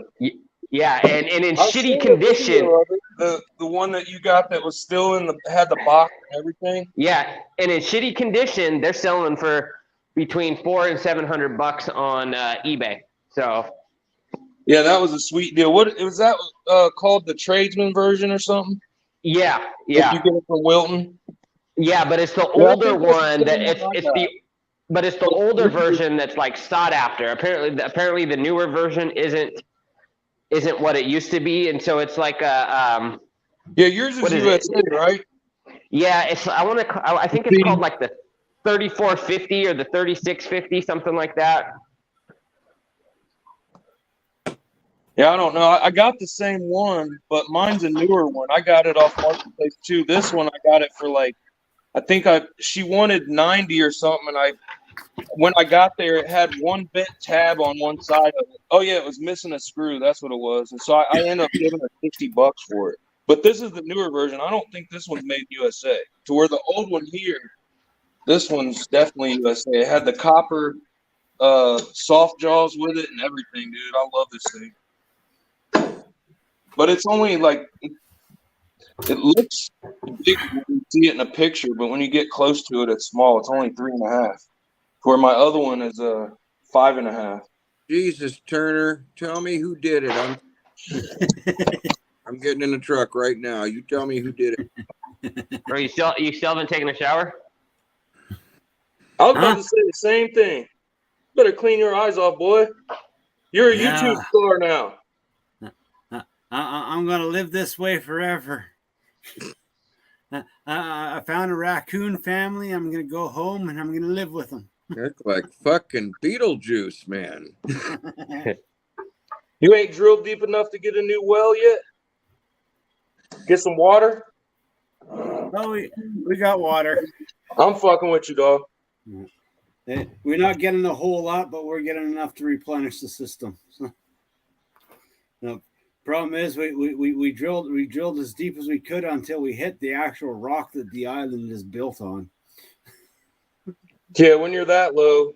Yeah, and in I've shitty seen condition. the one that you got that was still had the box and everything. Yeah, and in shitty condition, they're selling for between $400 and $700 on eBay. So Yeah, that was a sweet deal. What was that called? The tradesman version or something? yeah, Did you yeah, get it from Wilton? yeah. But it's the Yeah, I older think that's one the that same one I got. but it's the older version that's like sought after. Apparently the newer version isn't what it used to be, and so it's like a Yeah, yours is what is USA, right? Yeah, I think it's called like the 3450 or the 3650, something like that. Yeah, I don't know. I got the same one, but mine's a newer one. I got it off Marketplace too. This one I got it for like, I think she wanted 90 or something, and when I got there, it had one bent tab on one side of it. Oh yeah, it was missing a screw. That's what it was. And so I ended up giving her $60 for it. But this is the newer version. I don't think this one's made USA. To where the old one here, this one's definitely USA. It had the copper soft jaws with it and everything, dude. I love this thing. But it's only like, it looks big when you see it in a picture, but when you get close to it, it's small. It's only 3.5. Where my other one is 5.5. Jesus, Turner, tell me who did it. I'm getting in the truck right now. You tell me who did it. Bro, you still haven't taken a shower? I was about to say the same thing. Better clean your eyes off, boy. You're a YouTube star now. I'm going to live this way forever. I found a raccoon family. I'm going to go home and I'm going to live with them. That's like fucking Beetlejuice, man. You ain't drilled deep enough to get a new well yet? Get some water? Oh, we got water. I'm fucking with you, dog. We're not getting a whole lot, but we're getting enough to replenish the system. So, the problem is we drilled as deep as we could until we hit the actual rock that the island is built on. Yeah, when you're that low,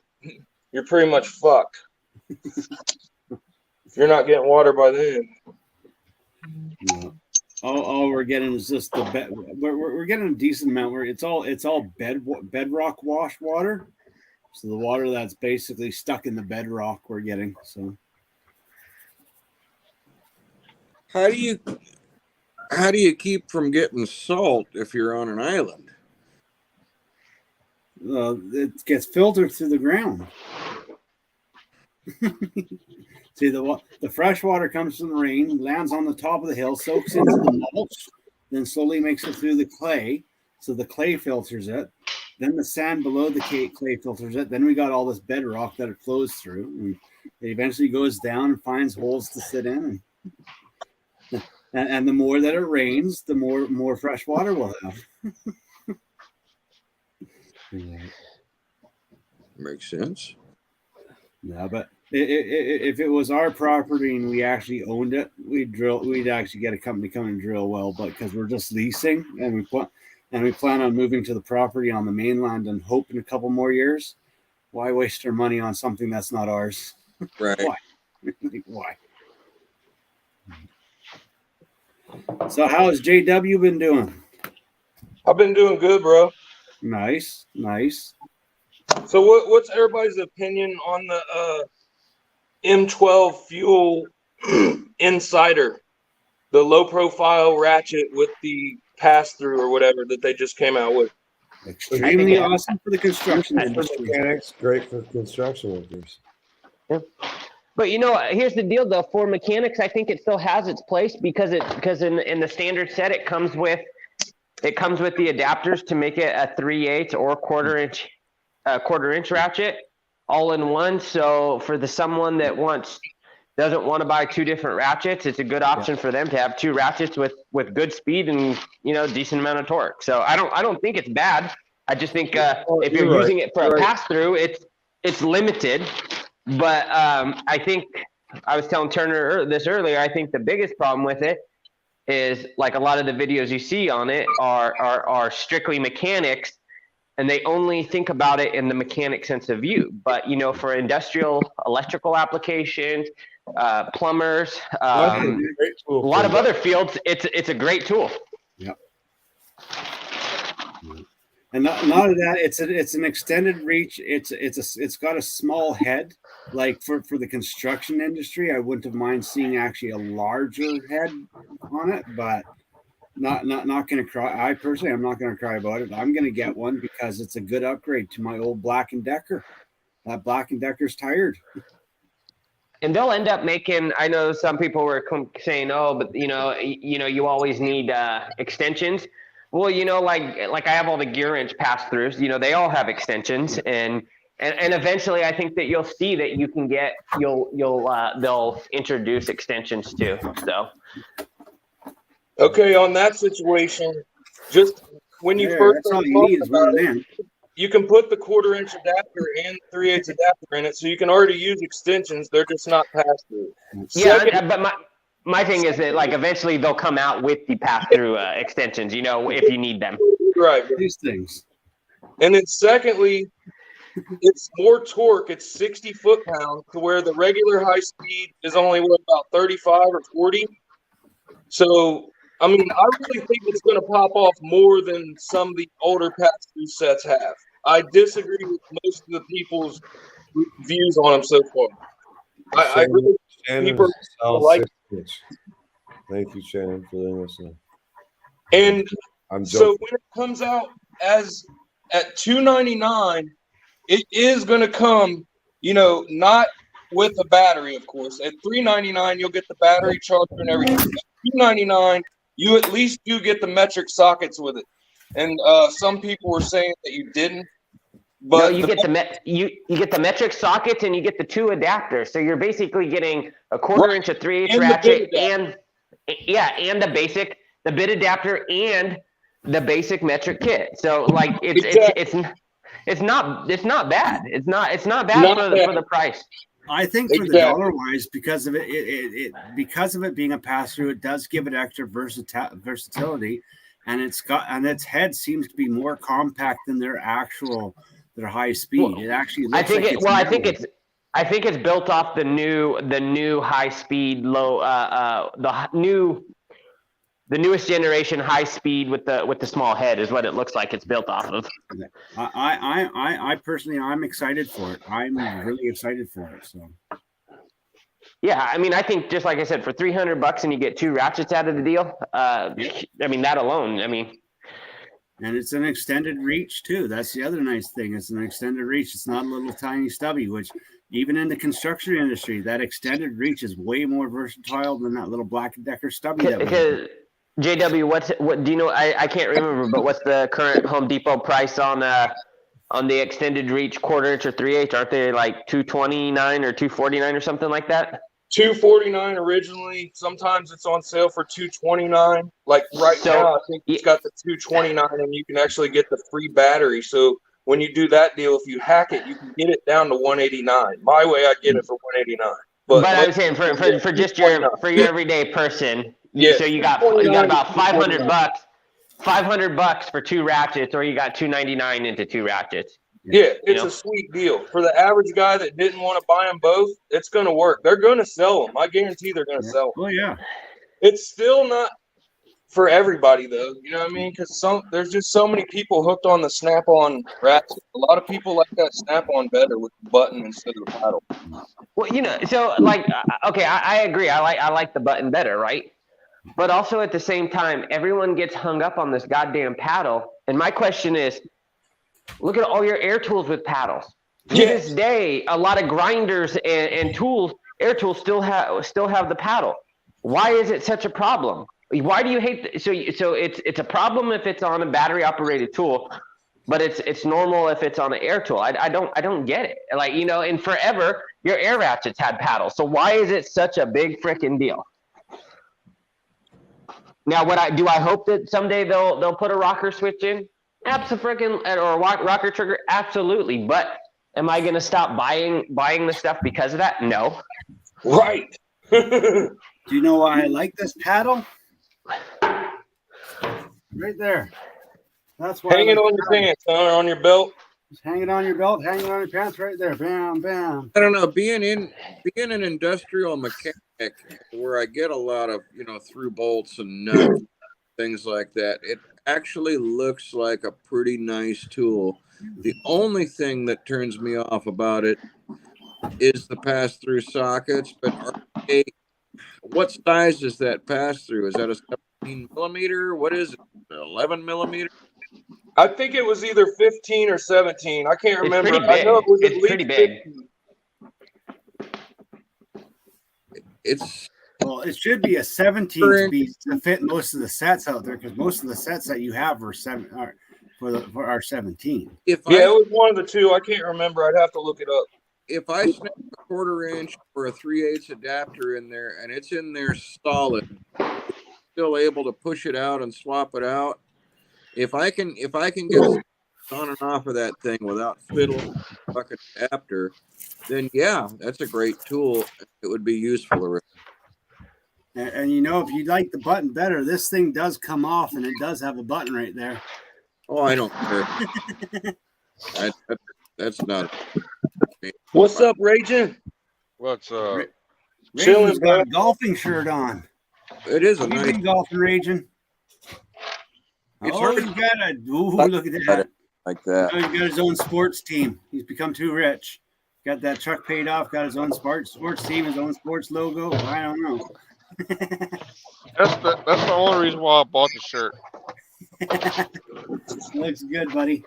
you're pretty much fucked. If you're not getting water by then. all we're getting is just the bed. We're getting a decent amount where it's all bedrock wash water. So the water that's basically stuck in the bedrock we're getting. So How do you keep from getting salt if you're on an island? it gets filtered through the ground. See, the fresh water comes from the rain, lands on the top of the hill, soaks into the mulch, then slowly makes it through the clay. So the clay filters it. Then the sand below the clay filters it. Then we got all this bedrock that it flows through. And it eventually goes down and finds holes to sit in. And the more that it rains, the more fresh water we'll have. Makes sense. Yeah, but if it was our property and we actually owned it, we'd actually get a company come and drill well. But because we're just leasing and we plan on moving to the property on the mainland and hope in a couple more years, why waste our money on something that's not ours? Right. Why? Why? So how has JW been doing? I've been doing good, bro. Nice. So what's everybody's opinion on the M12 Fuel Insider, the low profile ratchet with the pass through or whatever that they just came out with? Extremely awesome for the construction Good for industry. mechanics, great for construction workers. But here's the deal though. For mechanics, I think it still has its place because in the standard set it comes with the adapters to make it a 3/8 or quarter inch ratchet all in one. So for someone that doesn't want to buy two different ratchets, it's a good option for them to have two ratchets with good speed and decent amount of torque. So I don't think it's bad. I just think if you're using it for a pass through, it's limited. But I think I was telling Turner this earlier. I think the biggest problem with it is like a lot of the videos you see on it are strictly mechanics, and they only think about it in the mechanic sense of view. But for industrial electrical applications, plumbers, a lot of other fields, it's a great tool. Yep. And not only that, it's an extended reach. It's got a small head. Like for the construction industry, I wouldn't have mind seeing actually a larger head on it, but not going to cry. I personally, I'm not going to cry about it. I'm going to get one because it's a good upgrade to my old Black & Decker. That Black & Decker's tired. And they'll end up making. I know some people were saying, "Oh, but you always need extensions." Well, like I have all the gear inch pass throughs. They all have extensions, and eventually, I think that you'll see that you can get they'll introduce extensions too. So. Okay, on that situation, just when you first that's all you need is one man. You can put the quarter inch adapter and 3/8 adapter in it, so you can already use extensions. They're just not pass through. Yeah, but my thing is that like eventually they'll come out with the pass through extensions. If you need them. Right. These things. And then secondly, it's more torque. It's 60 foot-pounds to where the regular high speed is only about 35 or 40. So. I mean, I really think it's going to pop off more than some of the older pass-through sets have. I disagree with most of the people's views on them so far. I really people like. Thank you, Shannon, for letting us know. And I'm so when it comes out as at $299, it is going to come, not with a battery, of course. At $399, you'll get the battery charger and everything. At $299. You at least do get the metric sockets with it, and some people were saying that you didn't. But no, you get the metric sockets and you get the two adapters. So you're basically getting a quarter inch of 3/8 ratchet and the bit adapter and the basic metric kit. So like it's not bad. It's not bad for the price. I think for the dollar wise, because of it being a pass through, it does give it extra versatility, and its head seems to be more compact than their high speed. It actually looks I think it's built off the new high speed low the newest generation high speed with the small head is what it looks like it's built off of. I personally, I'm excited for it. I'm really excited for it. So Yeah, I mean, I think just like I said, for $300 and you get 2 ratchets out of the deal. I mean, that alone. I mean, and it's an extended reach too. That's the other nice thing. It's an extended reach. It's not a little tiny stubby, which even in the construction industry, that extended reach is way more versatile than that little Black & Decker stubby. because JW, what do you know? I can't remember, but what's the current Home Depot price on the extended reach 1/4 inch or 3/8? Aren't they like $229 or $249 or something like that? $249 originally. Sometimes it's on sale for $229. Like right now, I think it's got the $229, and you can actually get the free battery. So when you do that deal, if you hack it, you can get it down to $189. My way, I get it for $189. But I'm saying for just your everyday person. Yeah. So you got about $500, $500 for 2 ratchets, or you got $299 into 2 ratchets. Yeah, it's a sweet deal. For the average guy that didn't want to buy them both, it's going to work. They're going to sell them. I guarantee they're going to sell them. Oh, yeah. It's still not for everybody, though. You know what I mean? Because there's just so many people hooked on the Snap-on ratchet. A lot of people like that Snap-on better with the button instead of the paddle. Well, so like, okay, I agree. I like the button better, right? But also at the same time, everyone gets hung up on this goddamn paddle. And my question is, look at all your air tools with paddles. To this day, a lot of grinders and tools, air tools, still have the paddle. Why is it such a problem? Why do you hate? So it's a problem if it's on a battery operated tool, but it's normal if it's on an air tool. I don't get it. Like, and forever your air ratchets had paddles. So why is it such a big freaking deal? Now, I hope that someday they'll put a rocker switch in? Absolutely, or a rocker trigger? Absolutely. But am I going to stop buying the stuff because of that? No. Right. Do you know why I like this paddle? Right there. That's why. Hang it on your pants, huh? Or on your belt. Just hang it on your belt, hang it on your pants right there. Bam, bam. I don't know. Being an industrial mechanic, where I get a lot of through bolts and nuts, things like that, it actually looks like a pretty nice tool. The only thing that turns me off about it is the pass-through sockets. But what size is that pass-through? Is that a 17 millimeter? What is it? 11 millimeter? I think it was either 15 or 17. I can't remember. It's pretty big. I know it was at least pretty big. 15. Well, it should be a 17 to fit most of the sets out there, because most of the sets that you have are 17. It was one of the two. I can't remember. I'd have to look it up. If I snap a 1/4 inch or a 3/8 adapter in there and it's in there solid, still able to push it out and swap it out. If I can get on and off of that thing without fiddling a fucking adapter, then yeah, that's a great tool. It would be useful already. And if you like the button better, this thing does come off, and it does have a button right there. Oh, I don't care. That's not. What's up, Raging? What's up? Raging's got a golfing shirt on. It is a You've nice. been golfing, Raging. It's Oh, hard to- he's got look at that. Like that. Oh, he's got his own sports team. He's become too rich. Got that truck paid off. Got his own sports team, his own sports logo. I don't know. That's the only reason why I bought the shirt. Looks good, buddy.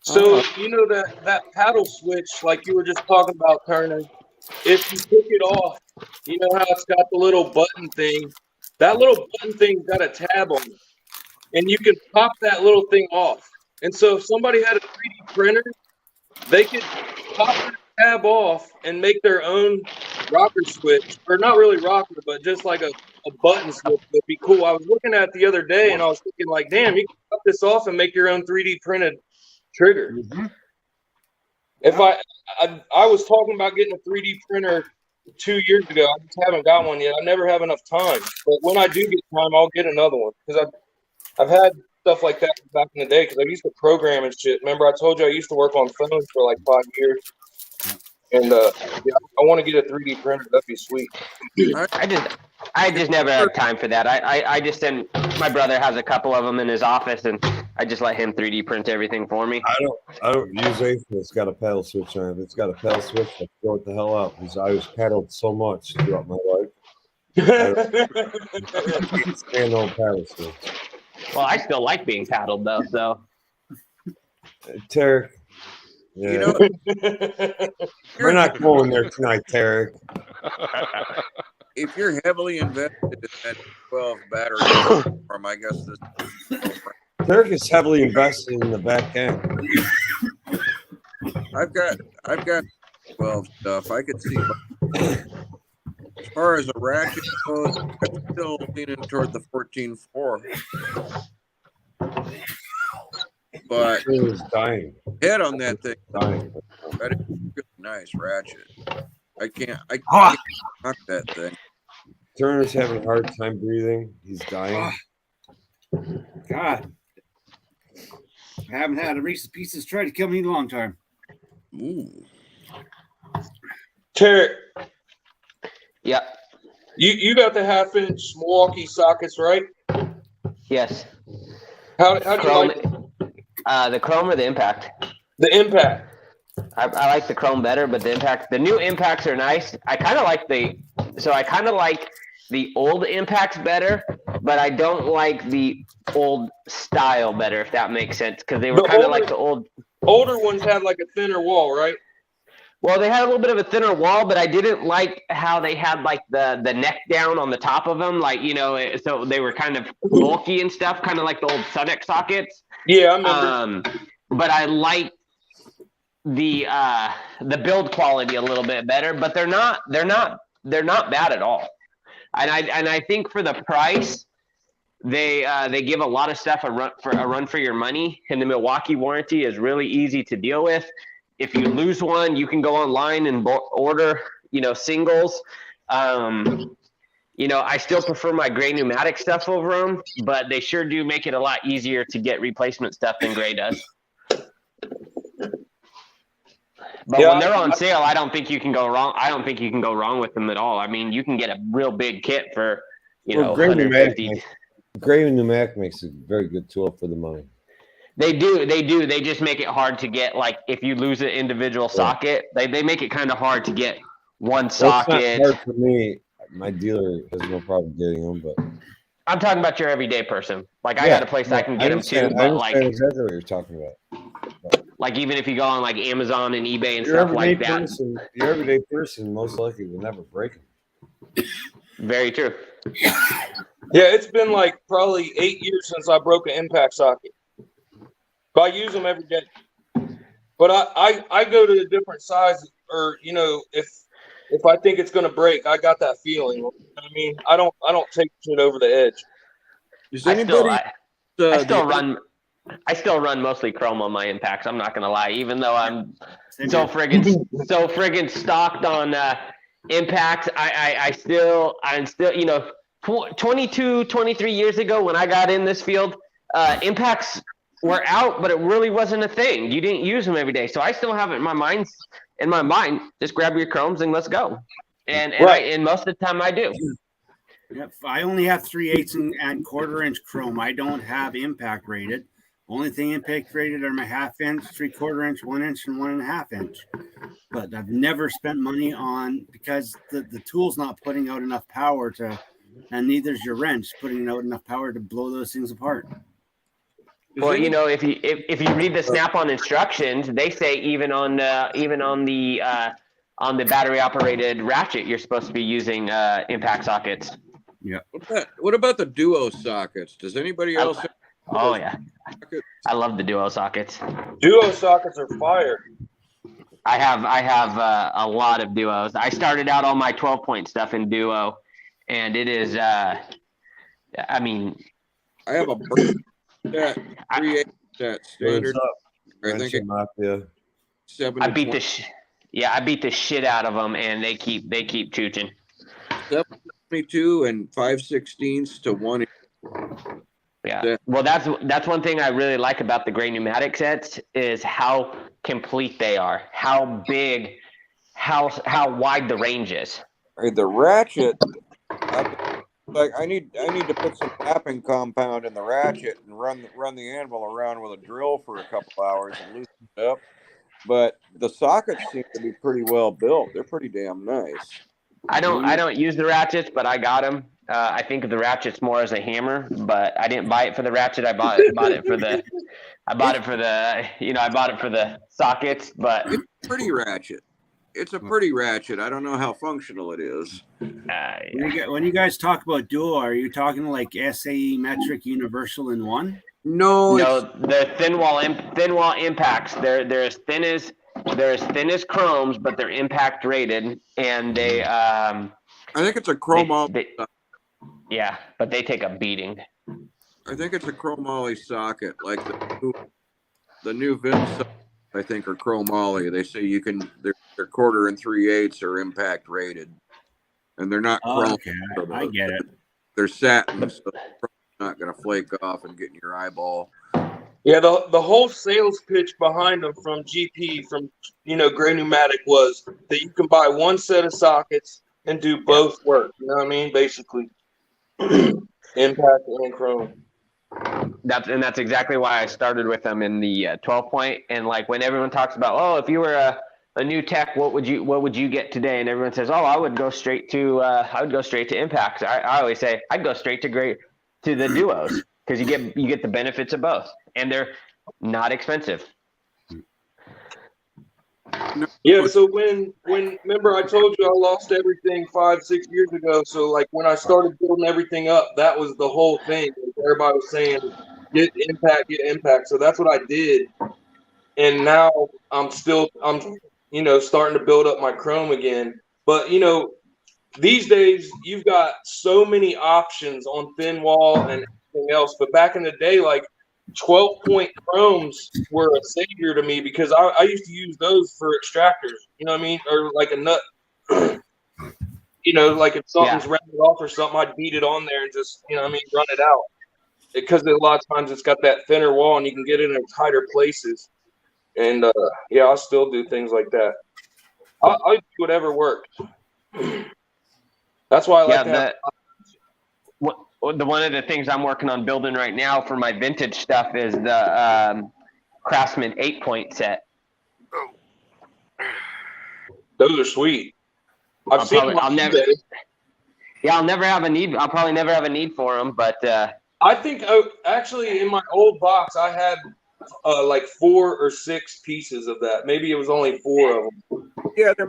So that paddle switch, like you were just talking about, Turner. If you took it off, you know how it's got the little button thing. That little button thing's got a tab on it, and you can pop that little thing off. And so if somebody had a 3D printer, they could pop that tab off and make their own rocker switch, or not really rocker, but just like a button switch would be cool. I was looking at it the other day, and I was thinking, like, damn, you can pop this off and make your own 3D printed trigger. Mm-hmm. If I was talking about getting a 3D printer 2 years ago. I just haven't got one yet. I never have enough time. But when I do get time, I'll get another one, because I've had stuff like that back in the day, because I used to program and shit. Remember I told you I used to work on phones for like 5 years? And yeah, I want to get a 3D printer. That'd be sweet. I just never had time for that. I just send, my brother has a couple of them in his office, and I just let him 3D print everything for me. I don't use anything that's got a paddle switch on it. If it's got a paddle switch, I throw it the hell out because I was paddled so much throughout my life. I can't stand no paddle switch. Well, I still like being paddled though, so. Tarek. Yeah. You know, We're not going there tonight, Tarek. if you're heavily invested in that 12 battery farm, I guess this. Tarek is heavily invested in the back end. I've got 12 stuff. I could see. As far as a ratchet goes, I'm still leaning toward the 14.4. But He was dying. head on that thing, Dying. that is a really nice ratchet. I can't knock that thing. Turner's having a hard time breathing. He's dying. God. I haven't had a Reese's Pieces try to kill me in a long time. Ooh. Tarek, Yep. you got the 1/2-inch Milwaukee sockets, right? Yes. How do you Chrome, like the Chrome or the Impact? the impact? I like the Chrome better, but the Impact, the new Impacts are nice. I kind of like the old Impacts better, but I don't like the old style better, if that makes sense, because they were The kind of older- like the old. Older ones had like a thinner wall, right? Well, they had a little bit of a thinner wall, but I didn't like how they had like the neck down on the top of them, like, you know, so they were kind of bulky and stuff, kind of like the old Sunex sockets. Yeah, I remember. But I like the build quality a little bit better, but they're not bad at all. And I think for the price, they give a lot of stuff a run for your money, and the Milwaukee warranty is really easy to deal with. If you lose one, you can go online and order, you know, singles. You know, I still prefer my Gray Pneumatic stuff over them, but they sure do make it a lot easier to get replacement stuff than Gray does. But Yeah, when they're on sale, I don't think you can go wrong. I don't think you can go wrong with them at all. I mean, you can get a real big kit for, you know, Gray Pneumatic 150. Gray Pneumatic makes a very good tool for the money. They do. They just make it hard to get, like, if you lose an individual socket, they make it kind of hard to get one socket. It's not hard for me. My dealer has no problem getting them, but I'm talking about your everyday person. Like, I got a place I can get them too, I but like, understand exactly what you're talking about. like even if you go on like Amazon and eBay and Your stuff everyday like that. person, your everyday person most likely will never break them. Very true. Yeah, it's been like probably 8 years since I broke an impact socket. But I use them every day. But I go to a different size, or, you know, if I think it's gonna break, I got that feeling. You know what I mean, I don't take shit over the edge. Does I anybody? still run mostly Chrome on my Impacts. I'm not gonna lie, even though I'm so friggin' stocked on Impacts. I'm still, you know, 22, 23 years ago when I got in this field, Impacts were out, but it really wasn't a thing. You didn't use them every day, so I still have it in my mind. Just grab your Chromes and let's go. And Right. most of the time I do. Yep, I only have 3/8 and 1/4-inch Chrome. I don't have Impact rated. Only thing Impact rated are my 1/2-inch, 3/4-inch, 1-inch, and 1.5-inch. But I've never spent money on, because the tool's not putting out enough power to, and neither's your wrench putting out enough power to blow those things apart. Well, you know, if you read the Snap-on instructions, they say even on the battery operated ratchet, you're supposed to be using Impact sockets. What about the Duo sockets? Does anybody else? have Oh yeah, sockets? I love the Duo sockets. Duo sockets are fire. I have a lot of Duos. I started out all my 12-point stuff in Duo, and it is I mean, I have a that 3/8 that standard. I think Wrench Mafia. 7 I to beat 20 I beat the shit out of them, and they keep chooching. 7/22 and 5/16 to 1. Yeah. Well, that's one thing I really like about the Gray Pneumatic sets is how complete they are, how big how wide the range is. Hey, the ratchet, like I need to put some tapping compound in the ratchet and run the anvil around with a drill for a couple hours and loosen it up. But the sockets seem to be pretty well built. They're pretty damn nice. I don't use the ratchets, but I got them. I think of the ratchets more as a hammer, but I didn't buy it for the ratchet. I bought it for the sockets. But It's a pretty ratchet. It's a pretty ratchet. I don't know how functional it is. When you guys talk about dual, are you talking like SAE metric universal in one? No, the thin wall impacts. They're as thin as chromes, but they're impact rated, and they I think it's a chromoly. Yeah, but they take a beating. I think it's a chromoly socket, like the new Vim sockets, I think, are chromoly. They say you can. They're 1/4 and 3/8 are impact rated, and they're not chrome. Okay, I get it. They're satin, so they're not going to flake off and get in your eyeball. Yeah, the whole sales pitch behind them from GP, from Gray Pneumatic, was that you can buy one set of sockets and do both work. You know what I mean? Basically, impact and chrome. That's exactly why I started with them in the 12 point. And like when everyone talks about, oh, if you were a new tech, what would you get today? And everyone says, oh, I would go straight to impacts. I always say I'd go straight to the duos, because you get the benefits of both, and they're not expensive. Yeah, so when remember I told you I lost everything 5-6 years ago. So like when I started building everything up, that was the whole thing. Everybody was saying get impact. So that's what I did, and now I'm starting to build up my chrome again. But these days you've got so many options on thin wall and everything else. But back in the day, like 12-point chromes were a savior to me, because I used to use those for extractors, you know what I mean? Or like a nut, like if something's rounded off or something, I'd beat it on there and just, run it out. Because a lot of times it's got that thinner wall and you can get it in tighter places. And I'll still do things like that. I'll do whatever works. That's why I like that. One of the things I'm working on building right now for my vintage stuff is the Craftsman 8-point set. Those are sweet. I'll never have a need. I'll probably never have a need for them, but I think actually in my old box I had like 4 or 6 pieces of that. Maybe it was only 4 of them. Yeah, they're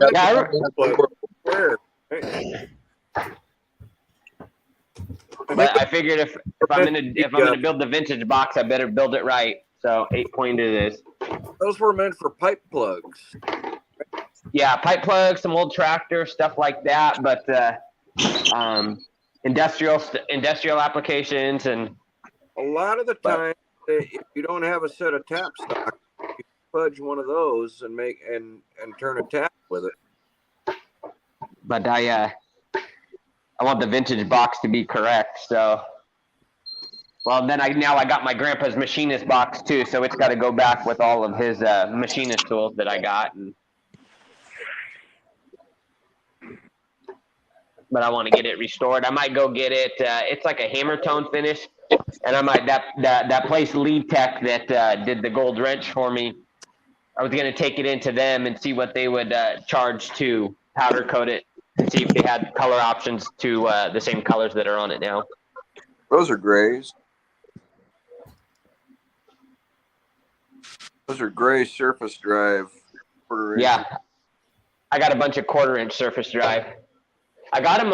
But I figured if I'm gonna build the vintage box, I better build it right. So 8-point it is. Those were meant for pipe plugs. Yeah, pipe plugs, some old tractor stuff like that. But industrial applications, and a lot of the time, if you don't have a set of tap stock, you fudge one of those and make and turn a tap with it. But I want the vintage box to be correct, so. Well, then I got my grandpa's machinist box too, so it's got to go back with all of his machinist tools that I got. But I want to get it restored. I might go get it. It's like a hammer tone finish, and I might that place Lead Tech that did the gold wrench for me. I was gonna take it into them and see what they would charge to powder coat it, and see if they had color options to the same colors that are on it now. Those are grays. Those are gray surface drive. Yeah, I got a bunch of 1/4-inch surface drive. I got them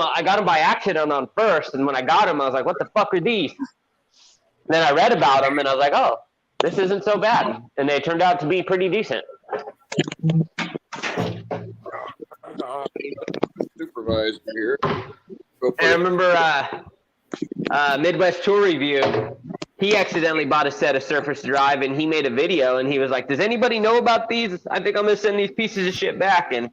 by accident on first, and when I got them, I was like, "What the fuck are these?" And then I read about them, and I was like, "Oh, this isn't so bad," and they turned out to be pretty decent. Supervisor here. And I remember Midwest Tool Review, he accidentally bought a set of surface drive, and he made a video, and he was like, "Does anybody know about these? I think I'm gonna send these pieces of shit back." And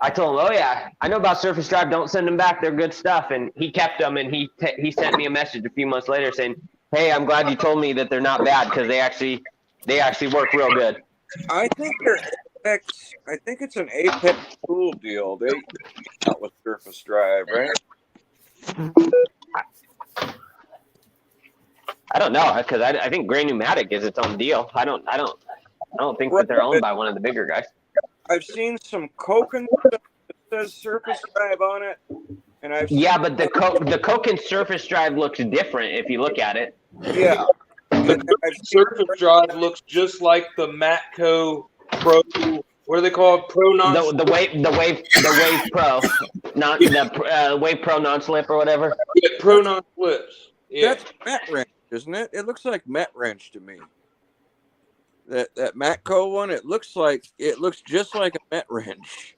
I told him, "Oh yeah, I know about surface drive. Don't send them back. They're good stuff." And he kept them, and he sent me a message a few months later saying, "Hey, I'm glad you told me that they're not bad, because they actually work real good." I think I think it's an Apex tool deal. They out with Surface Drive, right? I don't know because I think Gray Pneumatic is its own deal. I don't think that they're owned by one of the bigger guys. I've seen some Koken that says Surface Drive on it, and I've Yeah, but the Koken Surface Drive looks different if you look at it. yeah. The Surface Drive looks just like the Matco Pro. What are they called? Pro non. The Wave Pro, not the Wave Pro non-slip or whatever. Yeah, Pro non slips. Yeah. That's Met Wrench, isn't it? It looks like Met Wrench to me. That Matco one, it looks just like a Met Wrench.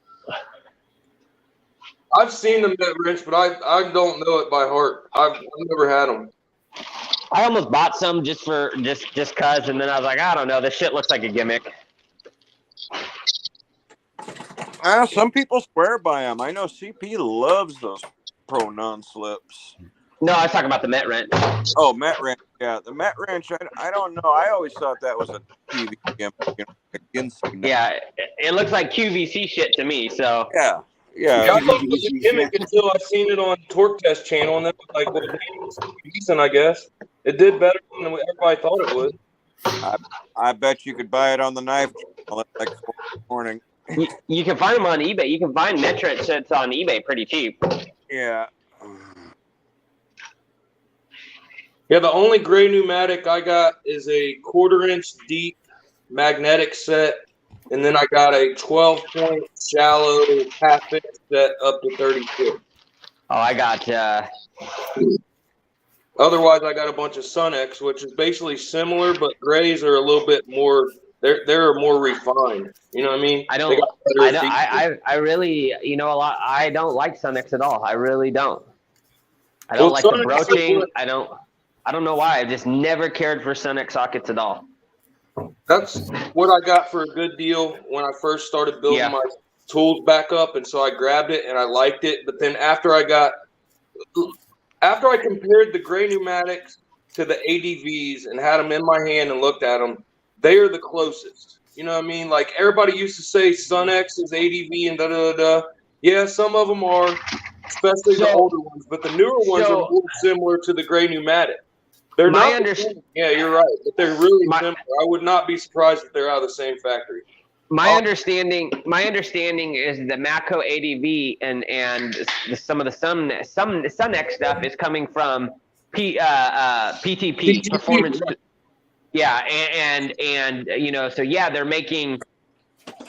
I've seen the Met Wrench, but I don't know it by heart. I've never had them. I almost bought some just cause, and then I was like, I don't know, this shit looks like a gimmick. Some people swear by them. I know CP loves those Pro non-slips. No, I was talking about the Met Wrench. Oh, Met Wrench. Yeah, the Met Wrench. I don't know. I always thought that was a TV gimmick. Yeah, it looks like QVC shit to me. So Yeah. I thought it was a gimmick until I seen it on Torque Test channel, and then like, well, it's decent, I guess. It did better than everybody thought it would. I bet you could buy it on the knife channel at like 4 in the morning. you can find them on eBay. You can find Met Wrench sets on eBay pretty cheap. Yeah. Yeah, the only Gray Pneumatic I got is a 1/4 inch deep magnetic set, and then I got a 12-point shallow half-inch set up to 32. Oh, I got. Otherwise, I got a bunch of Sunex, which is basically similar, but grays are a little bit more. They're more refined. You know what I mean? I They got better I really, a lot. I don't like Sunex at all. I really don't. I don't like the Sunex is broaching. good. I don't know why. I just never cared for Sunex sockets at all. That's what I got for a good deal when I first started building my tools back up, and so I grabbed it and I liked it. But then after I compared the Gray Pneumatics to the ADVs and had them in my hand and looked at them, they are the closest. You know what I mean? Like everybody used to say Sunex is ADV and da-da-da-da. Yeah, some of them are, especially the older ones, but the newer ones are more similar to the Gray Pneumatic. They're not. Yeah, you're right, but they're really similar. I would not be surprised if they're out of the same factory. My understanding is that Matco ADV and some of the Sunex stuff is coming from PTP Performance. Right. Yeah, and so yeah, they're making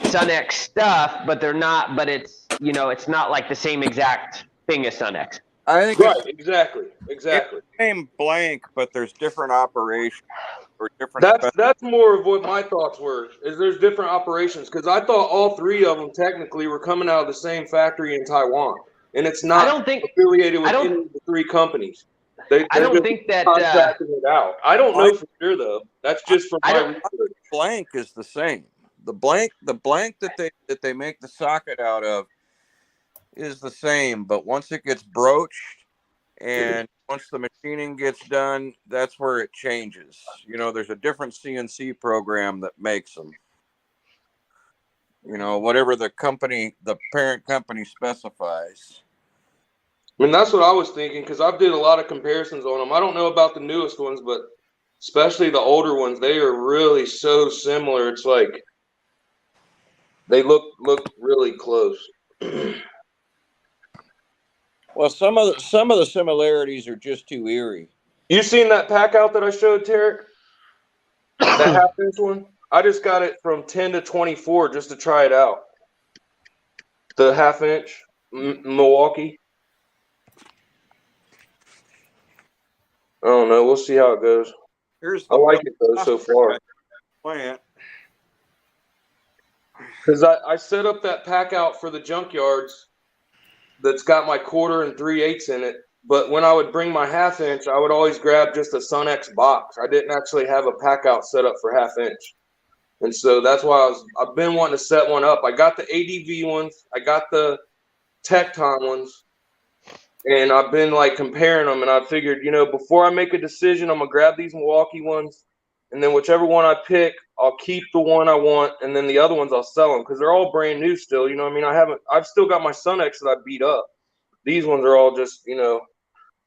Sunex stuff, but they're not. But it's it's not like the same exact thing as Sunex. I think Right, exactly. it's the same blank, but there's different operations or different. That's more of what my thoughts were. Is there's different operations because I thought all three of them technically were coming out of the same factory in Taiwan, and it's not affiliated with any of the three companies. I don't think that contracting it out. I don't know for sure though. That's just from my research. Blank is the same. The blank that they make the socket out of is the same, but once it gets broached and once the machining gets done, that's where it changes. There's a different CNC program that makes them. Whatever the parent company specifies. I mean, that's what I was thinking because I've did a lot of comparisons on them. I don't know about the newest ones, but especially the older ones, they are really so similar. It's like they look really close. Well, some of the similarities are just too eerie. You seen that pack out that I showed, Tarek? That half-inch one? I just got it from 10 to 24 just to try it out. The half-inch Milwaukee. I don't know. We'll see how it goes. I like it though so far. Plant. Because I set up that pack out for the junkyards that's got my 1/4 and 3/8 in it. But when I would bring my half-inch, I would always grab just a Sunex box. I didn't actually have a pack out set up for half-inch. And so that's why I've been wanting to set one up. I got the ADV ones. I got the Tecton ones. And I've been like comparing them. And I figured, before I make a decision, I'm going to grab these Milwaukee ones and then whichever one I pick, I'll keep the one I want, and then the other ones I'll sell them because they're all brand new still. You know what I mean? I've still got my Sun X that I beat up. These ones are all just, you know,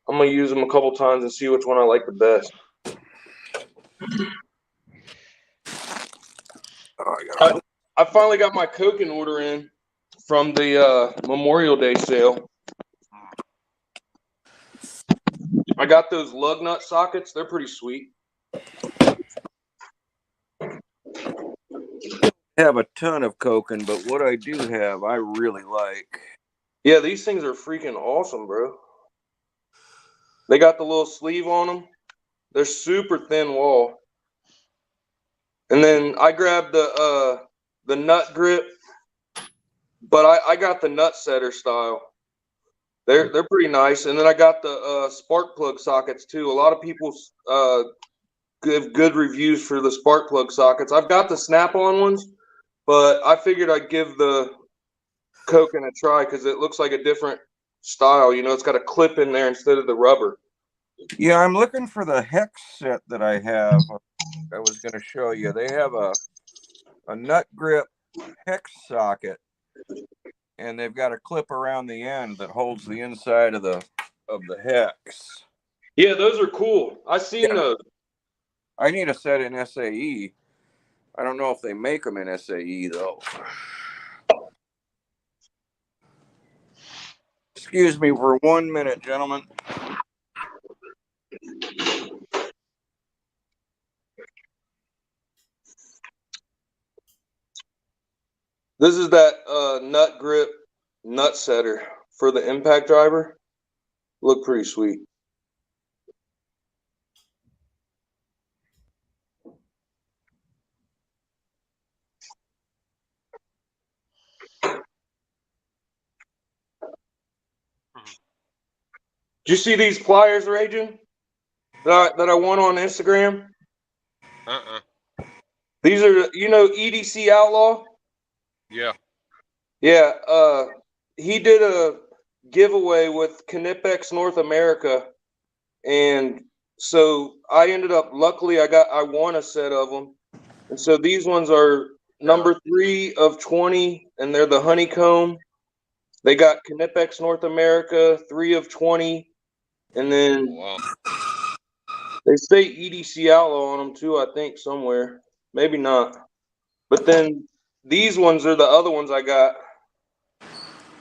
I'm gonna use them a couple times and see which one I like the best. I finally got my Koken order in from the Memorial Day sale. I got those lug nut sockets. They're pretty sweet. Have a ton of Koken, but what I do have, I really like. Yeah, these things are freaking awesome, bro. They got the little sleeve on them. They're super thin wall. And then I grabbed the nut grip, but I got the nut setter style. They're pretty nice. And then I got the spark plug sockets too. A lot of people give good reviews for the spark plug sockets. I've got the snap-on ones, but I figured I'd give the Koken a try because it looks like a different style. You know, it's got a clip in there instead of the rubber. Yeah, I'm looking for the hex set that I have. I was going to show you. They have a nut grip hex socket, and they've got a clip around the end that holds the inside of the hex. Yeah, those are cool. I seen those. I need a set in SAE. I don't know if they make them in SAE though. Excuse me for 1 minute, gentlemen. This is that nut grip nut setter for the impact driver. Look pretty sweet. Did you see these pliers, Raging, that I won on Instagram? These are, you know, EDC Outlaw? Yeah. Yeah, he did a giveaway with Knipex North America, and so I ended up, luckily I won a set of them, and so these ones are number 3 of 20, and they're the honeycomb. They got Knipex North America 3 of 20, and then they say EDC Outlaw on them too, I think, somewhere. Maybe not. But then these ones are the other ones I got.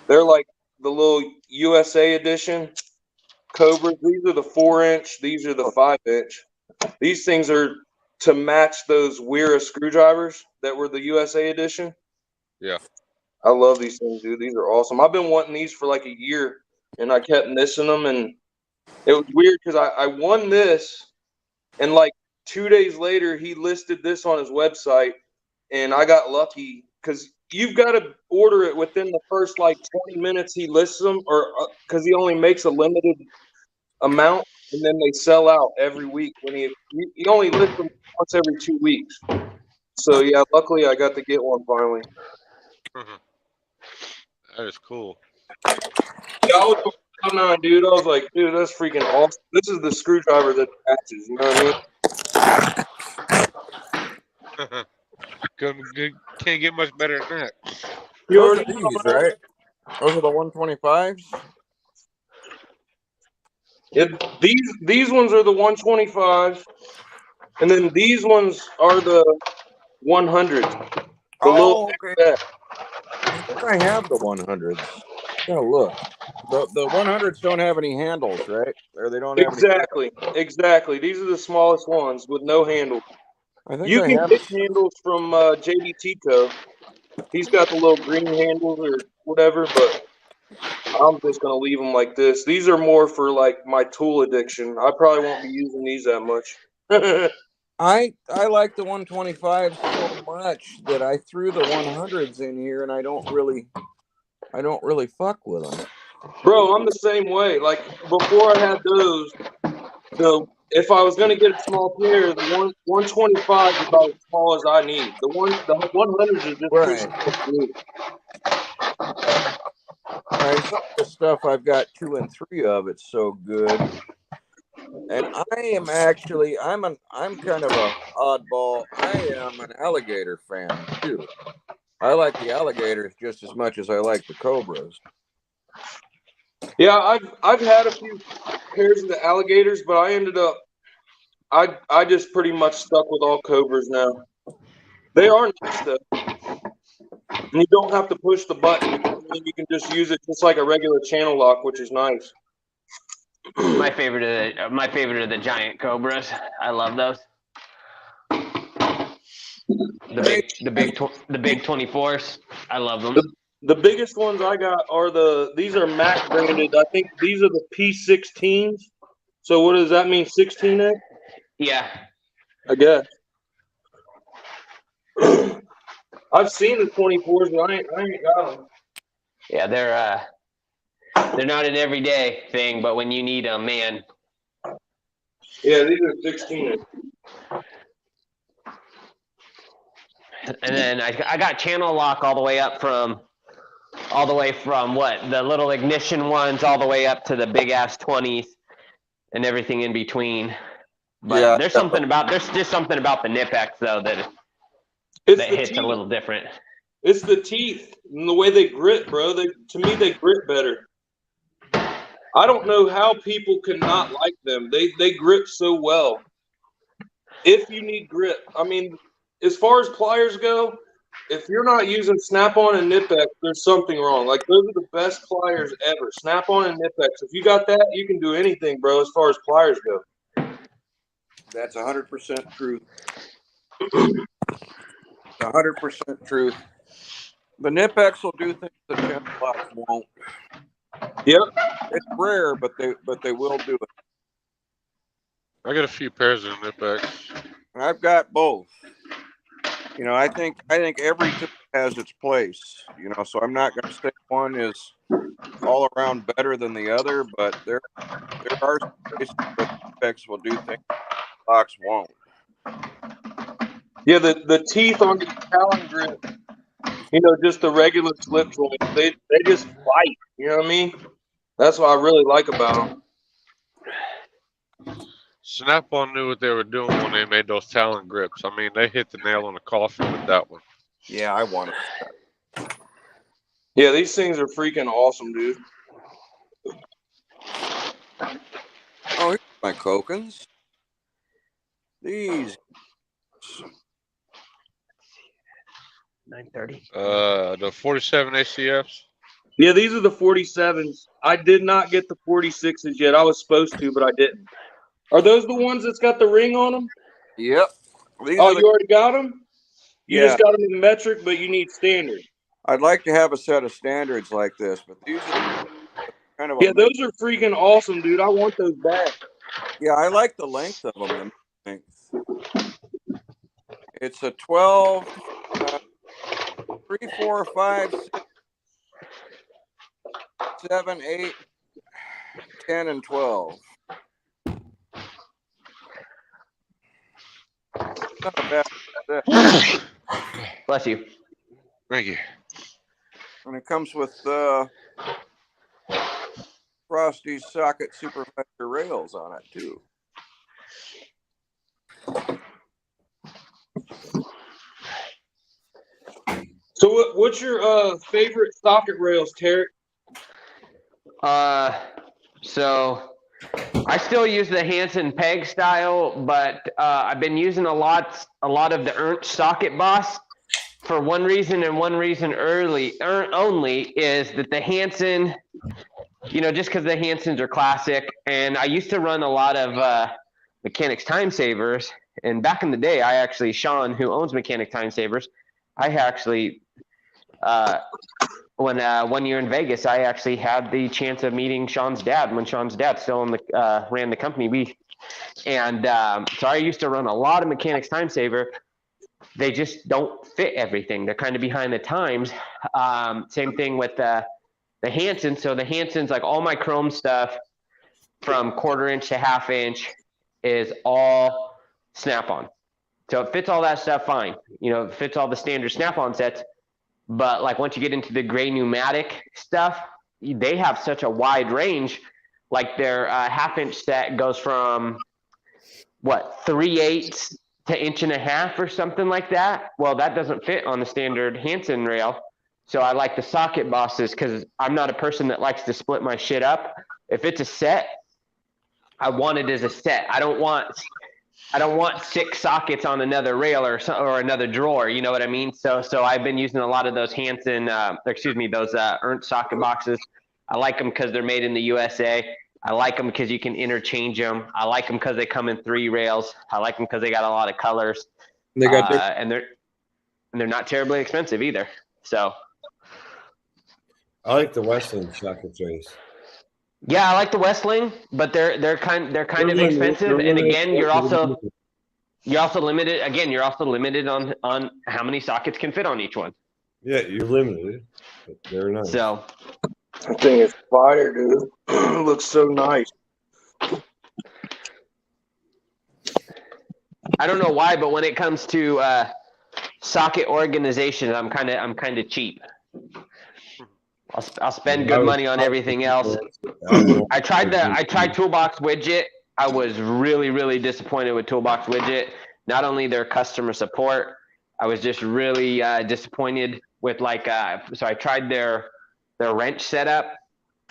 They're like the little USA edition Cobras. These are the 4-inch. These are the 5-inch. These things are to match those Wera screwdrivers that were the USA edition. Yeah. I love these things, dude. These are awesome. I've been wanting these for like a year, and I kept missing them. And it was weird because I won this, and like 2 days later, he listed this on his website, and I got lucky because you've got to order it within the first like 20 minutes he lists them, or because he only makes a limited amount, and then they sell out every week. When he only lists them once every 2 weeks. So yeah, luckily I got to get one finally. That is cool. Yeah, I was going 9, dude. I was like, dude, that's freaking awesome. This is the screwdriver that matches. You know what I mean? Can't get much better than that. Those are these, right? Those are the 125s. These ones are the 125s, and then these ones are the 100s. Okay. I think I have the 100s. Gotta look. The 100s don't have any handles, right? Or they don't have Exactly. These are the smallest ones with no handle. I think You I can have. get handles from JD Tico. He's got the little green handles or whatever, but I'm just gonna leave them like this. These are more for like my tool addiction. I probably won't be using these that much. I like the 125s so much that I threw the 100s in here, and I don't really fuck with them. Bro, I'm the same way. Like before I had those, if I was gonna get a small pair, the 125 is about as small as I need. The 100s is just Right. too small. Right, some of the stuff I've got 2 and 3 of, it's so good. And I'm kind of a oddball. I am an alligator fan too. I like the alligators just as much as I like the cobras. Yeah, I've had a few pairs of the alligators, but I ended up I just pretty much stuck with all cobras now. They are nice though. And you don't have to push the button. You can just use it just like a regular channel lock, which is nice. My favorite are the giant cobras. I love those. The big 24s. I love them. The biggest ones I got are these are Mac branded. I think these are the P16s. So what does that mean? 16X? Yeah. I guess. I've seen the 24s, but I ain't got them. Yeah, they're not an everyday thing, but when you need them, man. Yeah, these are 16X. And then I got channel lock all the way from what, the little ignition ones all the way up to the big ass 20s and everything in between. But Yeah. there's just something about the Knipex though that hits a little different. It's the teeth and the way they grip, bro. To me, they grip better. I don't know how people can not like them. They grip so well. If you need grip, I mean, as far as pliers go, if you're not using Snap-on and Knipex, there's something wrong. Like, those are the best pliers ever. Snap-on and Knipex. If you got that, you can do anything, bro, as far as pliers go. That's 100% truth. 100% truth. The Knipex will do things that channel locks won't. Yep. It's rare, but they will do it. I got a few pairs of Knipex. I've got both. You know, I think every tool has its place. You know, so I'm not going to say one is all around better than the other, but there are places where Knipex will do things locks won't. Yeah, the teeth on the Talon grip, you know, just the regular slip joint, they just fight. You know what I mean? That's what I really like about them. Snap-on knew what they were doing when they made those Talon grips. I mean, they hit the nail on the coffin with that one. Yeah, I want it. Yeah, these things are freaking awesome, dude. Oh, here's my Kokens. These. 930. The 47 ACFs. Yeah, these are the 47s. I did not get the 46s yet. I was supposed to, but I didn't. Are those the ones that's got the ring on them? Yep. These You are the, already got them? You Yeah. just got them in metric, but you need standard. I'd like to have a set of standards like this, but these are kind of Yeah, those are freaking awesome, dude. I want those back. Yeah, I like the length of them. The length. It's a 12, 3, 4, 5, 6, 7, 8, 10, and 12. Not a bad. Bless you. Thank you. And it comes with Frosty socket supervisor rails on it too. So what's your favorite socket rails, Tarek? So I still use the Hansen peg style, but I've been using a lot of the Ernst socket boss for one reason and one reason only is that the Hansen, you know, just because the Hansens are classic, and I used to run a lot of Mechanics Time Savers, and back in the day, I actually, Sean, who owns Mechanic Time Savers, I actually, when 1 year in Vegas, I actually had the chance of meeting Sean's dad when Sean's dad still ran the company. So I used to run a lot of Mechanics Time Saver. They just don't fit everything. They're kind of behind the times. Same thing with the Hansen. So the Hansen's, like, all my chrome stuff from 1/4 inch to 1/2 inch is all Snap-on. So it fits all that stuff fine. You know, it fits all the standard Snap-on sets. But like once you get into the gray pneumatic stuff, they have such a wide range like their half-inch set goes from what 3/8 to 1.5 inch or something like that. Well, that doesn't fit on the standard Hansen rail. So I like the socket bosses because I'm not a person that likes to split my shit up. If it's a set, I want it as a set. I don't want 6 sockets on another rail or another drawer. You know what I mean? So I've been using a lot of those Hansen, those Ernst socket boxes. I like them because they're made in the USA. I like them because you can interchange them. I like them because they come in 3 rails. I like them because they got a lot of colors. They got and they're not terribly expensive either. So I like the Westland socket trays. yeah, I like the Westling, but they're kind of expensive. And again, you're also limited. Again, you're also limited on how many sockets can fit on each one. Yeah, you're limited, but they're nice. So That thing is fire, dude. Looks so nice. I don't know why, but when it comes to socket organization, I'm kind of cheap. I'll spend good money on everything else. I tried Toolbox Widget. I was really, really disappointed with Toolbox Widget. Not only their customer support, I was just really disappointed with so I tried their wrench setup.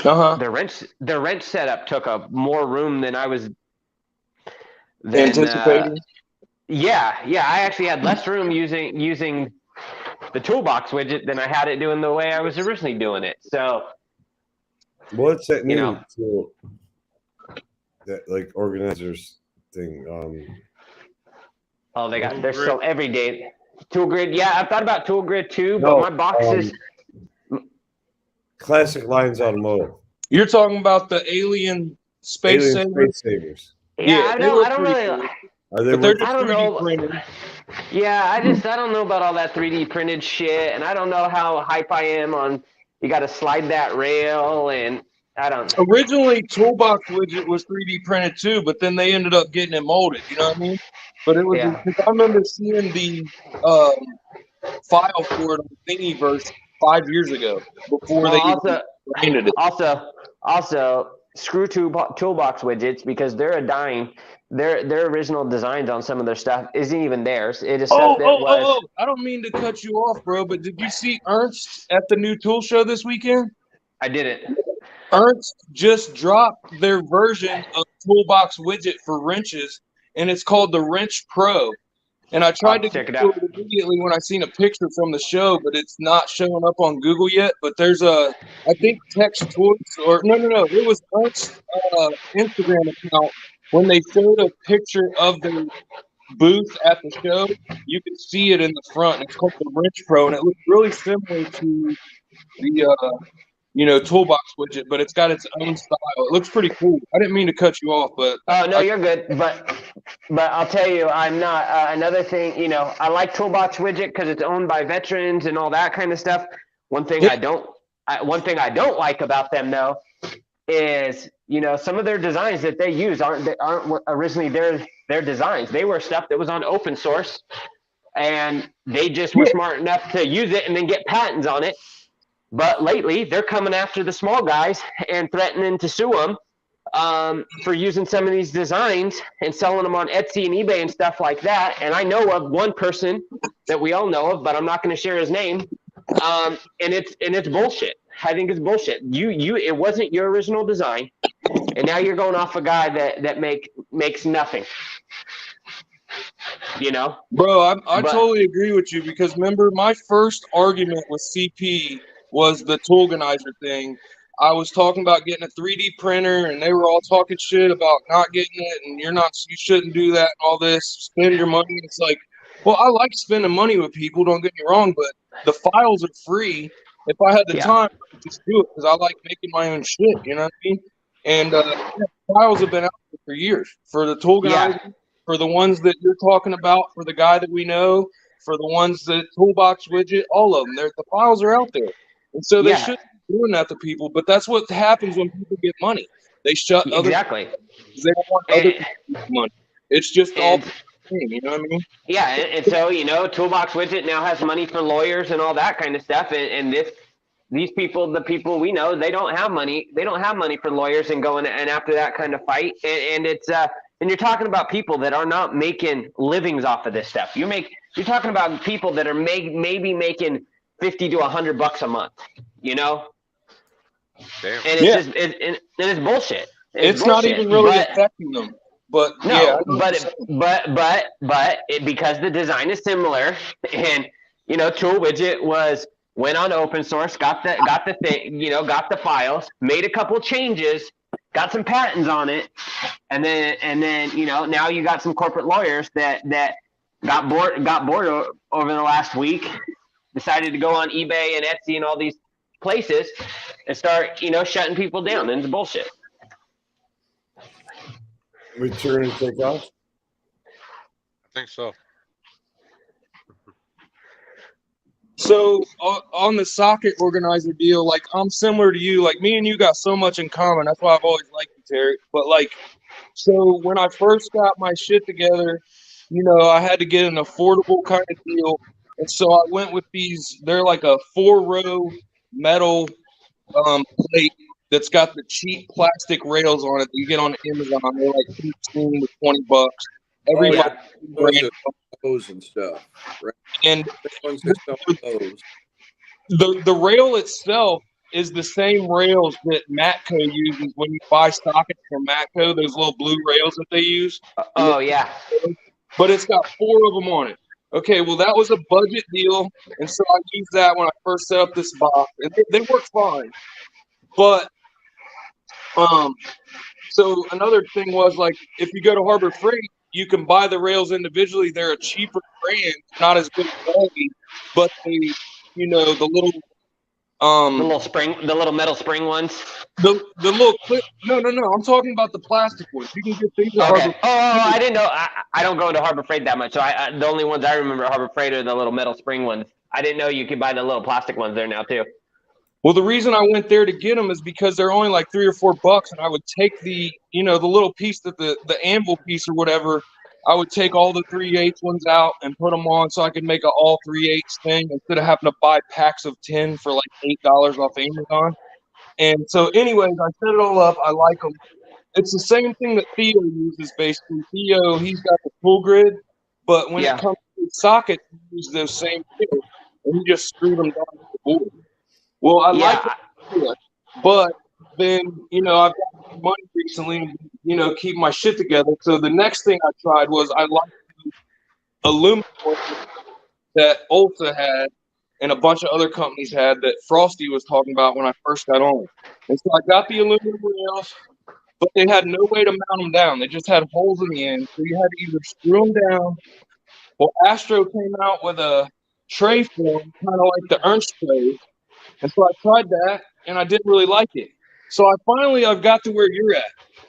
Their wrench setup took up more room than I was anticipating. Yeah. I actually had less room using the Toolbox Widget than I had it doing the way I was originally doing it. So what's that new know. tool? That like organizers thing. They're still every day. Tool Grid. Yeah, I've thought about Tool Grid too, but my boxes. Classic Lines Automotive. You're talking about the Alien Space Savers. Yeah, I don't really. Are they? But I don't know. printed. Yeah, I don't know about all that 3D printed shit, and I don't know how hype I am on. You got to slide that rail, and I don't. Originally, Toolbox Widget was 3D printed too, but then they ended up getting it molded. You know what I mean? But it was. Yeah. I remember seeing the file for it on Thingiverse 5 years ago before they painted it. Also, screw Toolbox Widgets because they're a dime. Their original designs on some of their stuff isn't even theirs. It is stuff that was. I don't mean to cut you off, bro, but did you see Ernst at the new tool show this weekend? I didn't. Ernst just dropped their version of Toolbox Widget for wrenches, and it's called the Wrench Pro. And I tried to check it Google out it immediately when I seen a picture from the show, but it's not showing up on Google yet. But there's I think Text Toys, or no, it was Ernst's Instagram account. When they showed a picture of the booth at the show, you could see it in the front. It's called the Wrench Pro, and it looks really similar to the Toolbox Widget, but it's got its own style. It looks pretty cool. I didn't mean to cut you off, but oh no, you're good. But I'll tell you, I'm not. Another thing, I like Toolbox Widget because it's owned by veterans and all that kind of stuff. One thing I don't like about them though is some of their designs that they use aren't originally their designs. They were stuff that was on open source, and they just were smart enough to use it and then get patents on it. But lately, they're coming after the small guys and threatening to sue them for using some of these designs and selling them on Etsy and eBay and stuff like that. And I know of one person that we all know of, but I'm not going to share his name. And it's bullshit. I think it's bullshit. It wasn't your original design, and now you're going off a guy that makes nothing. Bro, I totally agree with you because remember my first argument with CP was the Toolganizer thing. I was talking about getting a 3D printer, and they were all talking shit about not getting it, and you shouldn't do that and all this. Spend your money. It's like, well, I like spending money with people. Don't get me wrong, but the files are free. If I had the time, I would just do it because I like making my own shit. You know what I mean? And files have been out there for years for the Toolganizer, for the ones that you're talking about, for the guy that we know, for the ones that Toolbox Widget, all of them. The files are out there. And so they shouldn't be doing that to people, but that's what happens when people get money. They shut other people. They don't want other people to get money. It's just all the same, you know what I mean? Yeah, and so, Toolbox Widget now has money for lawyers and all that kind of stuff, and these people, the people we know, they don't have money. They don't have money for lawyers and going and after that kind of fight. And it's and you're talking about people that are not making livings off of this stuff. You're talking about people that are maybe making $50 to $100 a month. You know, Damn. and it's just it's bullshit. It's not even really affecting them. But no, yeah, but because the design is similar, and you know, Tool Widget went on open source, got the thing, you know, got the files, made a couple changes, got some patents on it, and then you know, now you got some corporate lawyers that got bored over the last week, decided to go on eBay and Etsy and all these places and start, you know, shutting people down, and it's bullshit. Return and take off. I think so. So on the socket organizer deal, like I'm similar to you. Like me and you got so much in common. That's why I've always liked you, Terry. But like, so when I first got my shit together, you know, I had to get an affordable kind of deal, and so I went with these. They're like a 4-row metal plate that's got the cheap plastic rails on it that you get on Amazon. They're like $15 to $20. Everybody Those are those and stuff, right? and Which ones that sell those? the rail itself is the same rails that Matco uses when you buy sockets from Matco. Those little blue rails that they use. Oh yeah. But it's got 4 of them on it. Okay, well that was a budget deal, and so I used that when I first set up this box, and they work fine. But so another thing was, like, if you go to Harbor Freight, you can buy the rails individually. They're a cheaper brand, not as good quality, but they, you know, the little the little metal spring ones. the little clip. No, I'm talking about the plastic ones. You can get things at Harbor. Okay. Oh, I didn't know. I don't go to Harbor Freight that much, so the only ones I remember at Harbor Freight are the little metal spring ones. I didn't know you could buy the little plastic ones there now too. Well, the reason I went there to get them is because they're only like $3 or $4, and I would take the, you know, the little piece that the anvil piece or whatever. I would take all the 3/8 ones out and put them on so I could make an all 3/8 thing instead of having to buy packs of 10 for like $8 off Amazon. And so, anyways, I set it all up. I like them. It's the same thing that Theo uses basically. Theo, he's got the full grid, but when it comes to the socket, he uses those same things, and he just screwed them down to the board. Well, I like it, but then, you know, I've got money recently, you know, keep my shit together. So the next thing I tried was I liked the aluminum that Ulta had and a bunch of other companies had that Frosty was talking about when I first got on. And so I got the aluminum rails, but they had no way to mount them down. They just had holes in the end. So you had to either screw them down. Well, Astro came out with a tray form, kind of like the Ernst tray. And so I tried that, and I didn't really like it. So I've got to where you're at.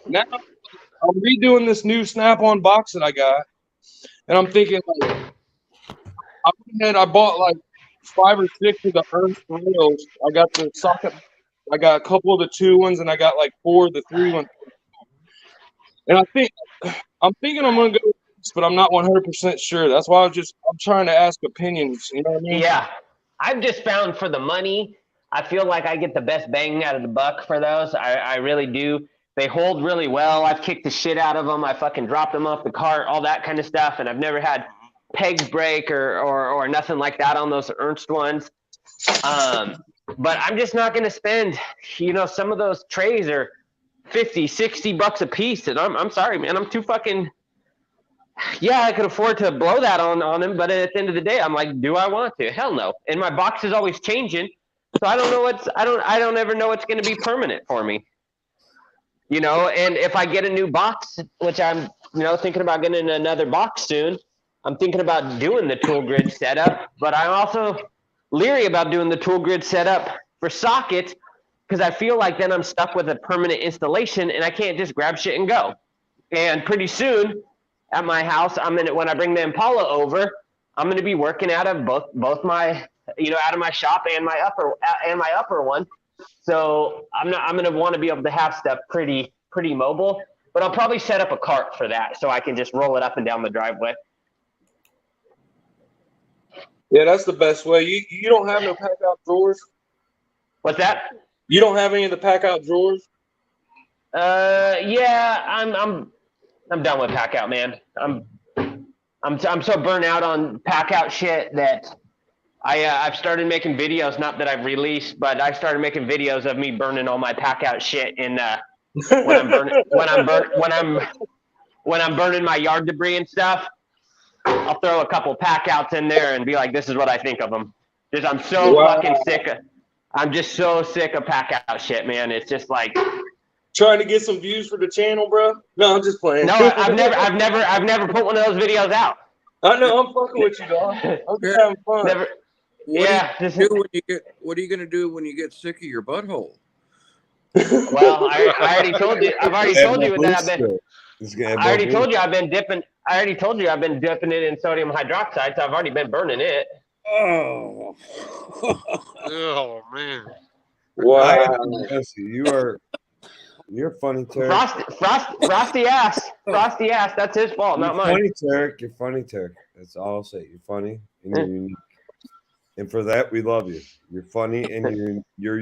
Now I'm redoing this new Snap-on box that I got, and I'm thinking, like, I bought like 5 or 6 of the Ernst rails. I got the socket. I got a couple of the 2 ones, and I got like 4 of the 3 ones. And I'm thinking I'm gonna go with this, but I'm not 100% sure. That's why I'm trying to ask opinions. You know what I mean? Yeah, I've just found for the money, I feel like I get the best bang out of the buck for those. I really do. They hold really well. I've kicked the shit out of them. I fucking dropped them off the cart, all that kind of stuff, and I've never had pegs break or nothing like that on those Ernst ones. But I'm just not going to spend, you know, some of those trays are $50, $60 a piece, and I'm sorry, man. I'm too fucking. Yeah, I could afford to blow that on them, but at the end of the day, I'm like, do I want to? Hell no. And my box is always changing, so I don't know I don't ever know what's going to be permanent for me. You know, and if I get a new box, which I'm, you know, thinking about getting another box soon, I'm thinking about doing the tool grid setup, but I'm also leery about doing the tool grid setup for sockets because I feel like then I'm stuck with a permanent installation and I can't just grab shit and go. And pretty soon at my house, when I bring the Impala over, I'm going to be working out of both my, you know, out of my shop and my upper one. So I'm going to want to be able to have stuff pretty mobile, but I'll probably set up a cart for that so I can just roll it up and down the driveway. Yeah, that's the best way. You don't have no pack out drawers? What's that? You don't have any of the pack out drawers? Yeah, I'm done with pack out, man. I'm so burnt out on pack out shit that I've started making videos. Not that I've released, but I started making videos of me burning all my pack out shit in when I'm burning my yard debris and stuff. I'll throw a couple pack outs in there and be like, "This is what I think of them." Just I'm so fucking sick. I'm just so sick of pack out shit, man. It's just like Trying to get some views for the channel, bro? No, I'm just playing. no, I've never put one of those videos out. I know, I'm fucking with you, dog. I'm just having fun. Never. What Yeah. what are you gonna do when you get sick of your butthole? Well, I already told you. I've already told you that I've been. I already told you I've been dipping. I already told you I've been dipping it in sodium hydroxide, so I've already been burning it. Oh. Oh man. Wow. You're funny, Tarek. Frosty ass. Frosty ass. That's his fault, not You're mine. funny, Tarek. You're funny, Tarek. That's all I'll say. You're funny and you're unique. And for that, we love you. You're funny and you're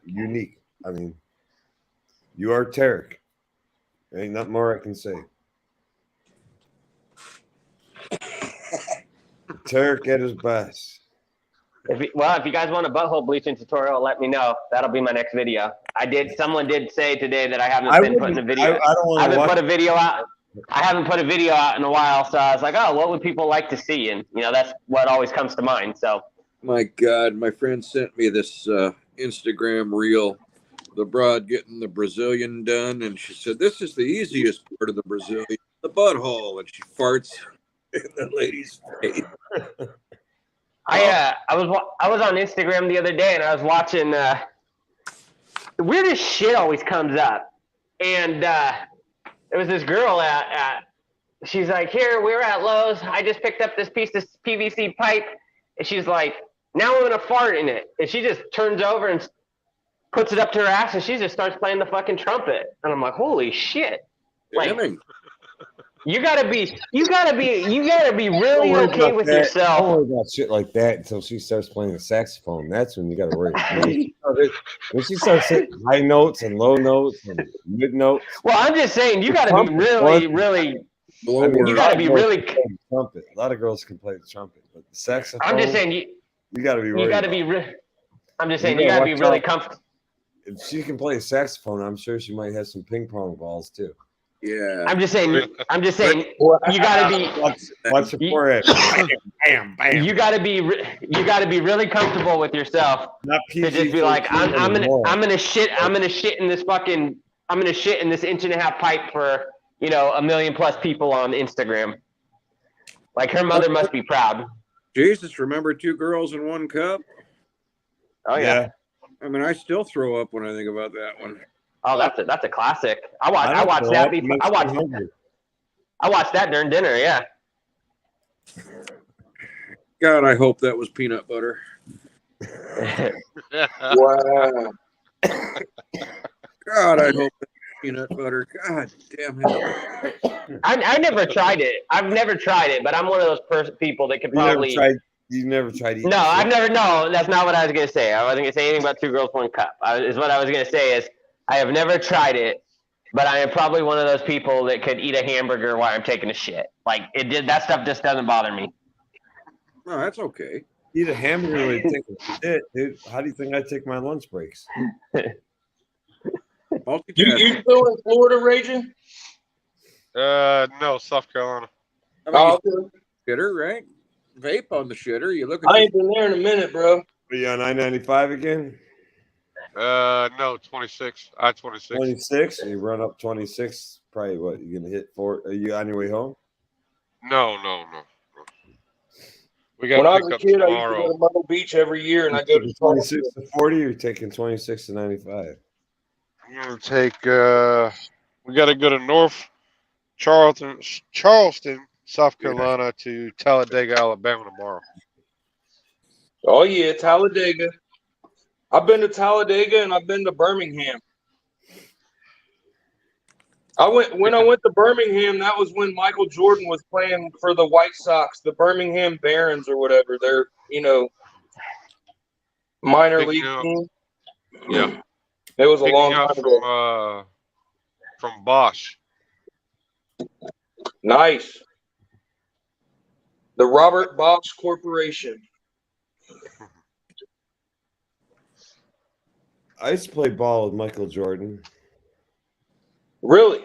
unique. I mean, you are Tarek. There ain't nothing more I can say. Tarek at his best. If you guys want a butthole bleaching tutorial, let me know. That'll be my next video. Someone did say today that I haven't been putting a video. I don't want I to haven't watch. put a video out. I haven't put a video out in a while, so I was like, oh, what would people like to see? And that's what always comes to mind. So My God, my friend sent me this Instagram reel, the broad getting the Brazilian done, and she said, "This is the easiest part of the Brazilian, the butthole," and she farts in the lady's face. I was on Instagram the other day and I was watching. The weirdest shit always comes up, and there was this girl at. She's like, "Here, we were at Lowe's. I just picked up this piece of PVC pipe," and she's like, "Now I'm gonna fart in it," and she just turns over and puts it up to her ass, and she just starts playing the fucking trumpet, and I'm like, "Holy shit!" Like, Damning. Don't you gotta be really worry okay about with that. yourself. Don't worry about shit like that until she starts playing the saxophone. That's when you got to worry. When she starts hitting high notes and low notes and mid notes. Well, I'm just saying, you gotta be really. Blow I mean, You work. gotta be really. can play the trumpet. A lot of girls can play the trumpet, but the saxophone. I'm just saying, you got to be. you worried gotta about. be. I'm just saying, You you gotta gotta be watch really out. comfortable. If she can play a saxophone, I'm sure she might have some ping pong balls too. Yeah. I'm just saying, you gotta be. Watch the forehead. Bam, bam. You gotta be really comfortable with yourself Not to just be like, I'm gonna shit in this 1.5-inch pipe for 1 million plus people on Instagram. Like, her mother must be proud. Jesus, remember 2 girls in 1 cup? Oh yeah. I mean, I still throw up when I think about that one. Oh, that's a classic. I watched that before. I watched that during dinner. Yeah. God, I hope that was peanut butter. Wow. God, I hope that was peanut butter. God damn it. I never tried it. I've never tried it, but I'm one of those people that could probably. You never tried eating. No, shit? I've never. No, that's not what I was gonna say. I wasn't gonna say anything about 2 girls, 1 cup. Is what I was gonna say is I have never tried it, but I am probably one of those people that could eat a hamburger while I'm taking a shit. Like, that stuff just doesn't bother me. No, that's okay. Eat a hamburger when you take a shit, dude. How do you think I take my lunch breaks? Multitasking. You still in Florida, Raging? No, South Carolina. I mean, Oh, shitter, right? Vape on the shitter. You look I at ain't been there in a minute, bro. Are you on I-95 again? No, 26. I-26. 26. You run up 26. Probably what you gonna hit 4? Are you on your way home? No. We When got I to was pick a up kid, I used to tomorrow. go to Myrtle Beach every year, and I go to Taking 26 to 40. Or you're taking 26 to 95. I'm gonna take. We got to go to North Charleston, South Carolina to Talladega, Alabama tomorrow. Oh yeah, Talladega. I've been to Talladega and I've been to Birmingham. When I went to Birmingham, that was when Michael Jordan was playing for the White Sox, the Birmingham Barons or whatever. They're minor league team. Yeah. It was a Picking long up time ago. from Bosch. Nice. The Robert Bosch Corporation. I used to play ball with Michael Jordan. Really?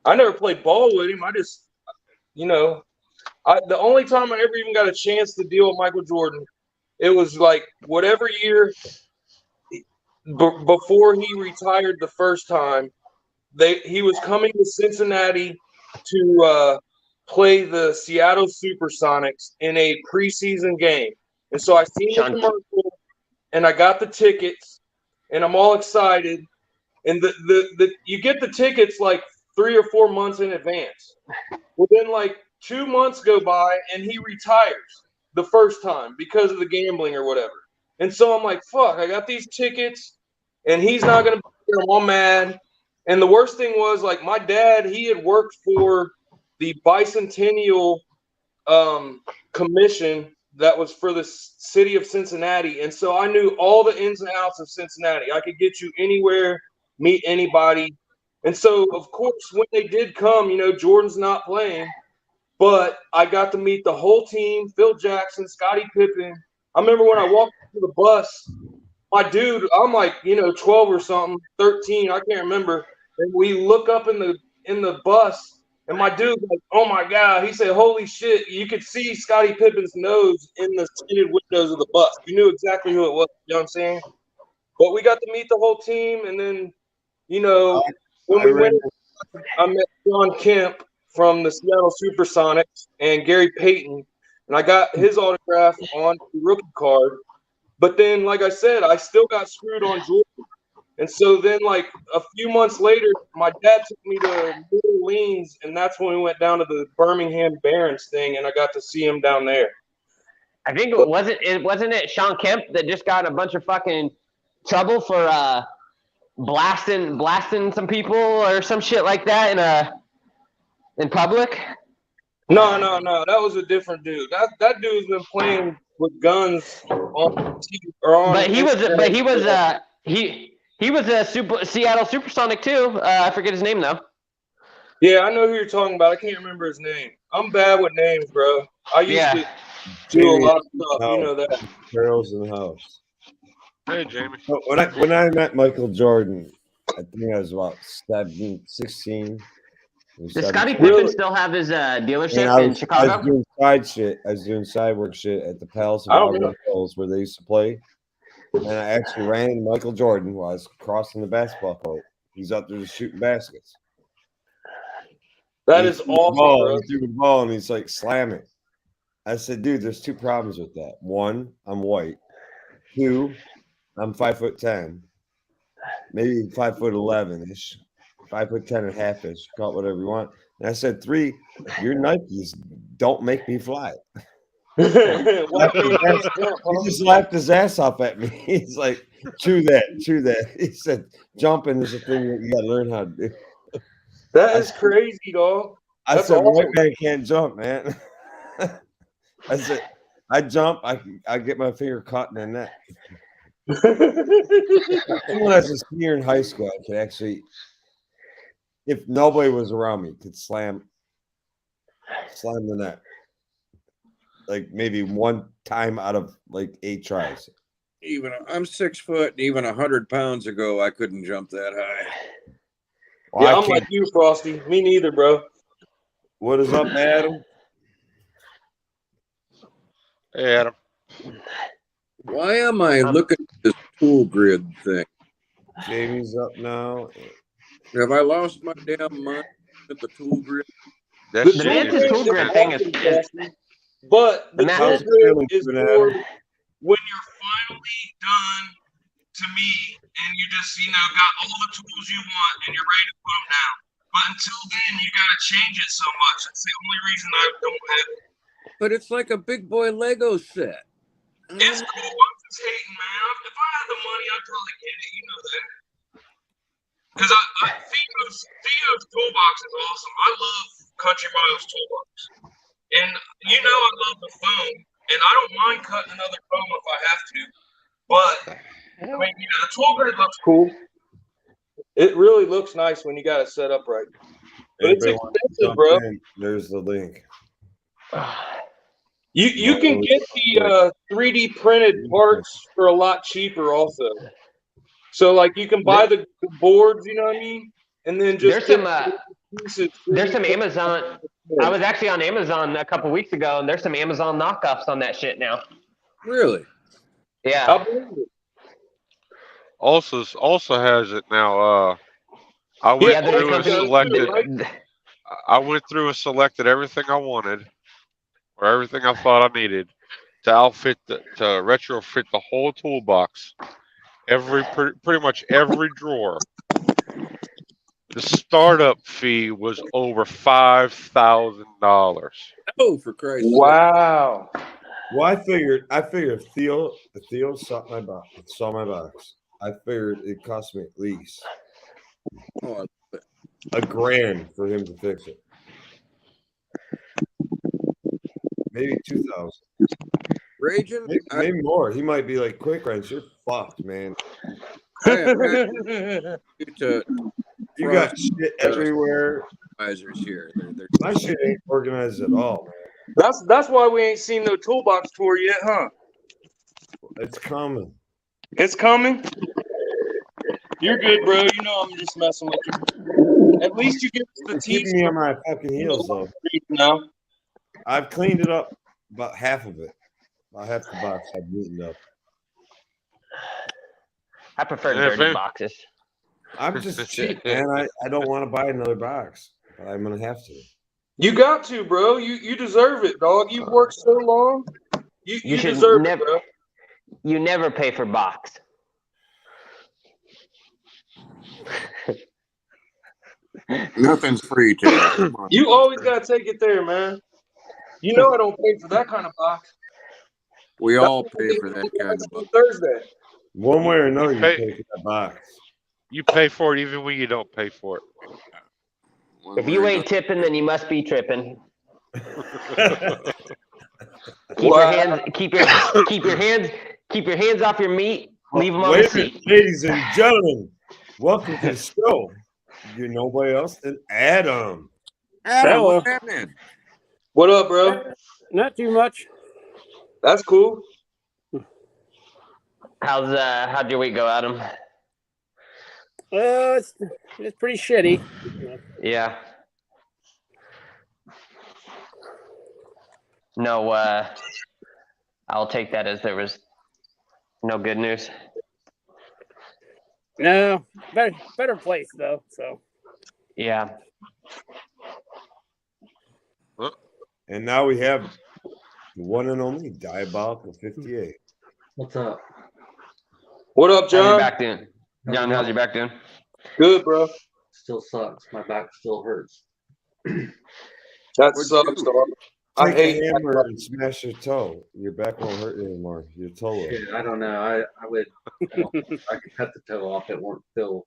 I never played ball with him. I just, the only time I ever even got a chance to deal with Michael Jordan, it was like whatever year before he retired the first time, he was coming to Cincinnati to play the Seattle Supersonics in a preseason game. And so I seen the commercial and I got the tickets and I'm all excited. And the you get the tickets like 3 or 4 months in advance. Well, then like 2 months go by and he retires the first time because of the gambling or whatever. And so I'm like, fuck, I got these tickets and he's not going to be here. I'm all mad. And the worst thing was, like, my dad, he had worked for the bicentennial commission that was for the city of Cincinnati. And so I knew all the ins and outs of Cincinnati. I could get you anywhere, meet anybody. And so, of course, when they did come, Jordan's not playing. But I got to meet the whole team, Phil Jackson, Scottie Pippen. I remember when I walked to the bus, my dude, I'm like, 12 or something, 13, I can't remember. And we look up in the bus, and my dude, like, oh my God, he said, holy shit, you could see Scottie Pippen's nose in the tinted windows of the bus. You knew exactly who it was, you know what I'm saying? But we got to meet the whole team, and then, when we went, I met John Kemp from the Seattle Supersonics and Gary Payton, and I got his autograph on the rookie card. But then, like I said, I still got screwed on Jordan. And so then, like, a few months later, my dad took me to New Orleans, and that's when we went down to the Birmingham Barons thing, and I got to see him down there. I think wasn't it Sean Kemp that just got a bunch of fucking trouble for blasting some people or some shit like that in public? No, that was a different dude. That dude's been playing with guns on But he was a Seattle Supersonic too. I forget his name though. Yeah, I know who you're talking about. I can't remember his name. I'm bad with names, bro. I used to do a lot of stuff. You know that. Carol's in the house. Hey, Jamie. So when I met Michael Jordan, I think I was about 16. Does Scottie Pippen still have his dealership in Chicago? I was doing side shit. I was doing side work shit at the Palace of Auburn Hills where they used to play. And I actually ran into Michael Jordan while I was crossing the basketball court. He's up there just shooting baskets. That is awesome, bro. He threw the ball and he's like, slam it. I said, dude, there's 2 problems with that. 1, I'm white. 2, I'm 5'10", maybe 5'11" 5'10" and a half-ish. Call it whatever you want. And I said, 3, your Nikes don't make me fly. He just laughed his ass off at me. He's like, true that. He said, jumping is a thing that you got to learn how to do. That is crazy, dog. I said, awesome. White man can't jump, man. I said, I jump, I get my finger caught in the net. Even as a senior in high school, I could actually, if nobody was around me, could slam the net. Like maybe 1 time out of like 8 tries. Even I'm 6 foot, and even 100 pounds ago, I couldn't jump that high. Well, yeah, I'm like you, Frosty. Me neither, bro. What is up, Adam? Hey, Adam. Why am I looking at this tool grid thing? Jamie's up now. Have I lost my damn mind at the tool grid? The Vance's tool grid thing is but the tool grid is for when you're finally done to me and you just, got all the tools you want and you're ready to put them down. But until then, you got to change it so much. It's the only reason I don't have it. But it's like a big boy Lego set. It's cool. I'm just hating, man. If I had the money, I'd probably get it. You know that. Because Theo's toolbox is awesome. I love Country Miles toolbox. And I love the foam. And I don't mind cutting another foam if I have to. But I mean, the 12 grid looks cool. It really looks nice when you got it set up right. But it's Everybody wants to expensive, jump bro. in. There's the link. You can get the 3D printed parts for a lot cheaper also. So like you can buy the boards, you know what I mean, and then just There's some Amazon. I was actually on Amazon a couple weeks ago, and there's some Amazon knockoffs on that shit now. Really? Yeah. I believe it. Also has it now. I went Yeah, through and company- selected. I went through and selected everything I wanted, or everything I thought I needed to retrofit the whole toolbox, pretty much every drawer. The startup fee was over $5,000. Oh, for Christ's sake. Wow. Well, I figured if Theo saw my box, I figured it cost me at least Oh, $1,000 for him to fix it. Maybe 2,000. Raging? Maybe more. He might be like, "Quick Wrench, you're fucked, man. You got shit everywhere. Advisors here. They're My shit ain't organized at all, man. That's why we ain't seen no toolbox tour yet, huh? It's coming. It's coming. You're good, bro. You know I'm just messing with you. At least you get the It's teeth keeping me on my fucking heels, though. now. I've cleaned it up, about half of it. About half the box I've neatened up. I prefer Yeah, dirty fair. boxes. I'm just cheap, man. I don't want to buy another box, but I'm gonna have to. You got to, bro. You deserve it, dog. You've worked so long. You should deserve never- it, bro. You never pay for box. nothing's free today. Come on. You always gotta take it there, man. You know I don't pay for that kind of box. We all pay for that kind of book. Thursday. One way or another, you Hey. pay for that box. You pay for it even when you don't pay for it. One If way you or ain't tipping, then you must be tripping. Wow. Keep your hands off your meat. Leave them on the Wait a seat. minute, ladies and gentlemen, welcome to the show. You're nobody else than Adam. Adam, what's happening? What up, bro? Not too much. That's cool. How'd your week go, Adam? It's pretty shitty. Yeah. No, I'll take that as there was no good news. No, better place though. So Yeah. And now we have the one and only Diabolical 58. What's up? What up, How's your John? back doing? John, how's your back doing? Good, bro. Still sucks. My back still hurts. That What'd sucks, you do? dog. I Take hate a hammer and smash your toe. Your back won't hurt anymore. Your toe will. Shit, I don't know. I would. I could cut the toe off. It won't feel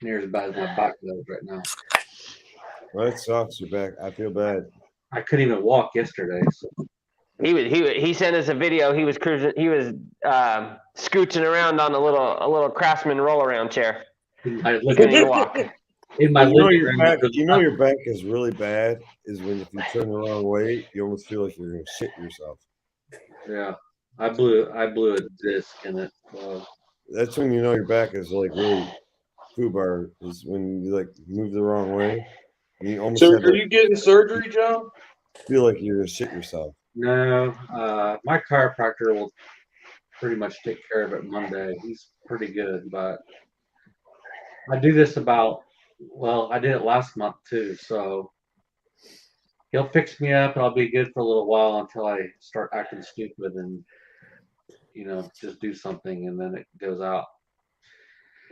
near as bad as my back does right now. Well, it sucks. Your back. I feel bad. I couldn't even walk yesterday. So He sent us a video. He was cruising. He was scooching around on a little Craftsman roll around chair. I look Couldn't even at walk. in my You know living your room. back. You know your back is really bad. Is when if you turn the wrong way, you almost feel like you're gonna shit yourself. Yeah, I blew a disc in it. That's when you know your back is like really foobar. Is when you like move the wrong way. And you almost So, have are to you getting surgery, John? feel like you're gonna shit yourself. No, my chiropractor will pretty much take care of it Monday. He's pretty good, but I do this I did it last month too, so he'll fix me up and I'll be good for a little while until I start acting stupid and just do something and then it goes out.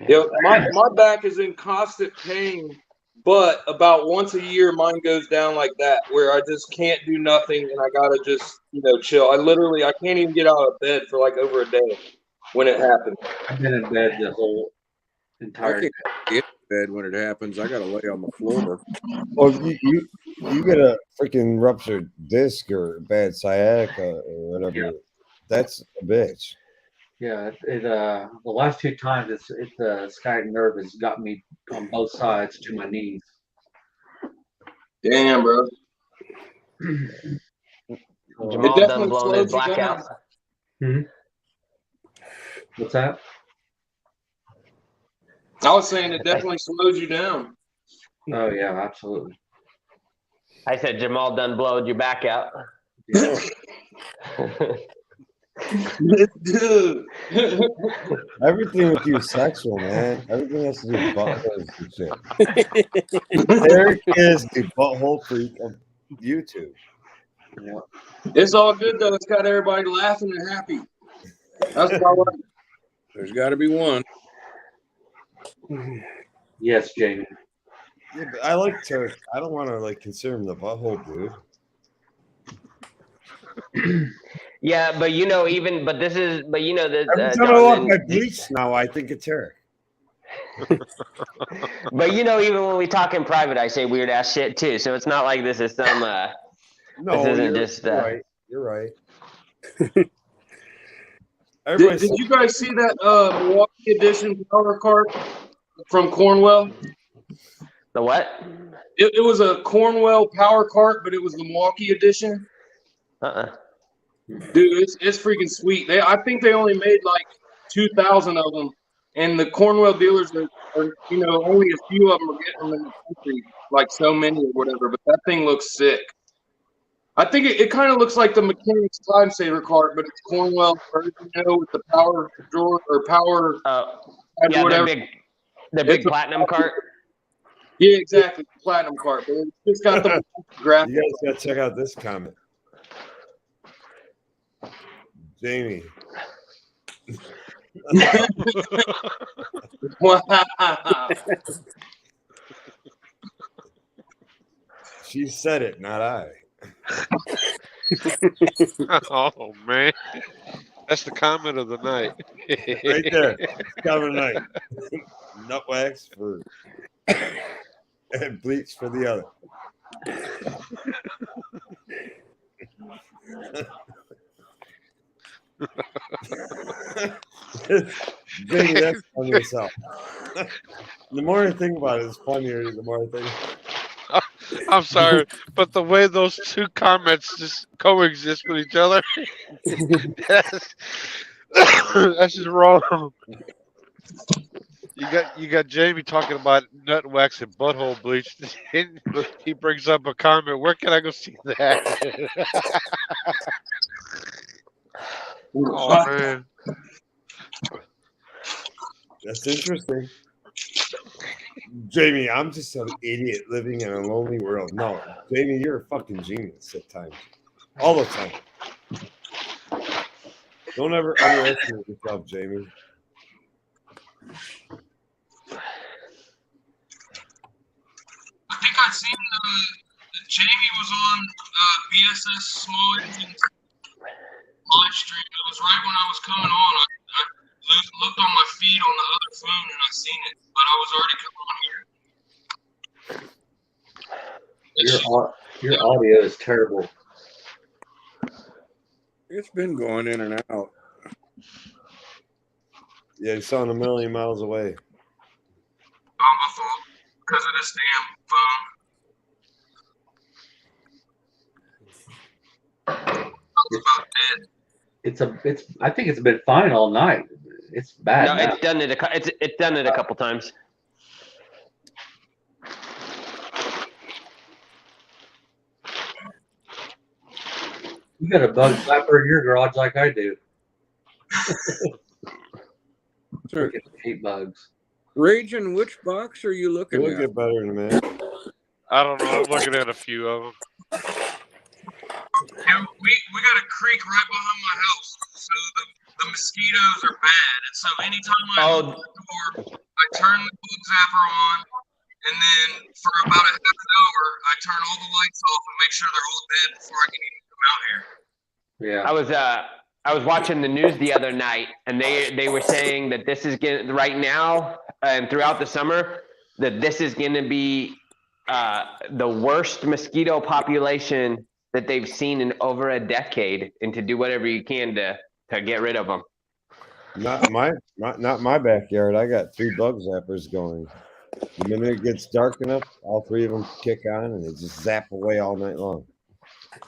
Yeah, my back is in constant pain, but about once a year mine goes down like that where I just can't do nothing and I gotta just chill. I can't even get out of bed for like over a day when it happens. I've been in bed the whole I entire can't get in bed when it happens. I gotta lay on the floor. Well, you get a freaking ruptured disc or bad sciatica or whatever. Yeah. That's a bitch. Yeah, the last 2 times the sciatic nerve has got me on both sides to my knees. Damn, bro. Jamal It done definitely blown his slowed you blackout. down. What's that? I was saying it definitely slowed you down. Oh yeah, absolutely. I said Jamal done blowed your back out. Yeah. Dude. Everything with you is sexual, man. Everything has to do with buttholes and shit. Eric is the butthole freak of YouTube. Yeah. It's all good though. It's got everybody laughing and happy. That's what I like. There's got to be one. Yes, Jamie. Yeah, but I like Turk. I don't want to like consider him the butthole dude. Yeah, but you know, but you know, Every time I John, walk and- my bleach now, I think it's Eric. but you know, even when we talk in private, I say weird ass shit too. So it's not like this is some. No, This isn't you're, just, you're right. You're right. Did you guys see that Milwaukee edition power cart from Cornwell? The what? It was a Cornwell power cart, but it was the Milwaukee edition. Dude, it's freaking sweet. I think they only made like 2,000 of them, and the Cornwell dealers are only a few of them are getting them in the country, like so many or whatever. But that thing looks sick. I think it kind of looks like the Mechanic's Time Saver cart, but it's Cornwell version, with the power drawer or power. Yeah, whatever. the big platinum cart. Yeah, exactly, platinum cart. But it's just got the graphic. You guys got to check out this comment. Jamie. Wow. She said it, not I. Oh man, that's the comment of the night. Right there. Cover night. Nut wax for and bleach for the other. Jamie, that's funny as hell. The more I think about it, it's funnier the more I think. I'm sorry, but the way those two comments just coexist with each other, that's just wrong. You got Jamie talking about nut wax and butthole bleach. He brings up a comment. Where can I go see that? Oh man, That's interesting. Jamie, I'm just an idiot living in a lonely world. No, Jamie, you're a fucking genius at times. All the time. Don't ever underestimate yourself, Jamie. I think I seen Jamie was on BSS Small Engines live stream. It was right when I was coming on. I looked on my feed on the other phone and I seen it, but I was already coming on here. Your audio is terrible. It's been going in and out. Yeah, you sound a million miles away. My fault because of this damn phone. I was about dead. I think it's been fine all night. It's bad. No, now. it's done it a couple times. You got a bug zapper in your garage like I do. Sure. Freaking hate bugs. Raging, which box are you looking It'll at? get better in a minute. I don't know. I'm looking at a few of them. Yeah, we got a creek right behind my house, so the mosquitoes are bad. And so anytime I open the door, I turn the bug zapper on, and then for about a half an hour, I turn all the lights off and make sure they're all dead before I can even come out here. Yeah. I was watching the news the other night, and they were saying that this is getting right now and throughout the summer that this is going to be the worst mosquito population that they've seen in over a decade, and to do whatever you can to get rid of them. Not my backyard. I got 3 bug zappers going. The minute it gets dark enough, all 3 of them kick on and they just zap away all night long.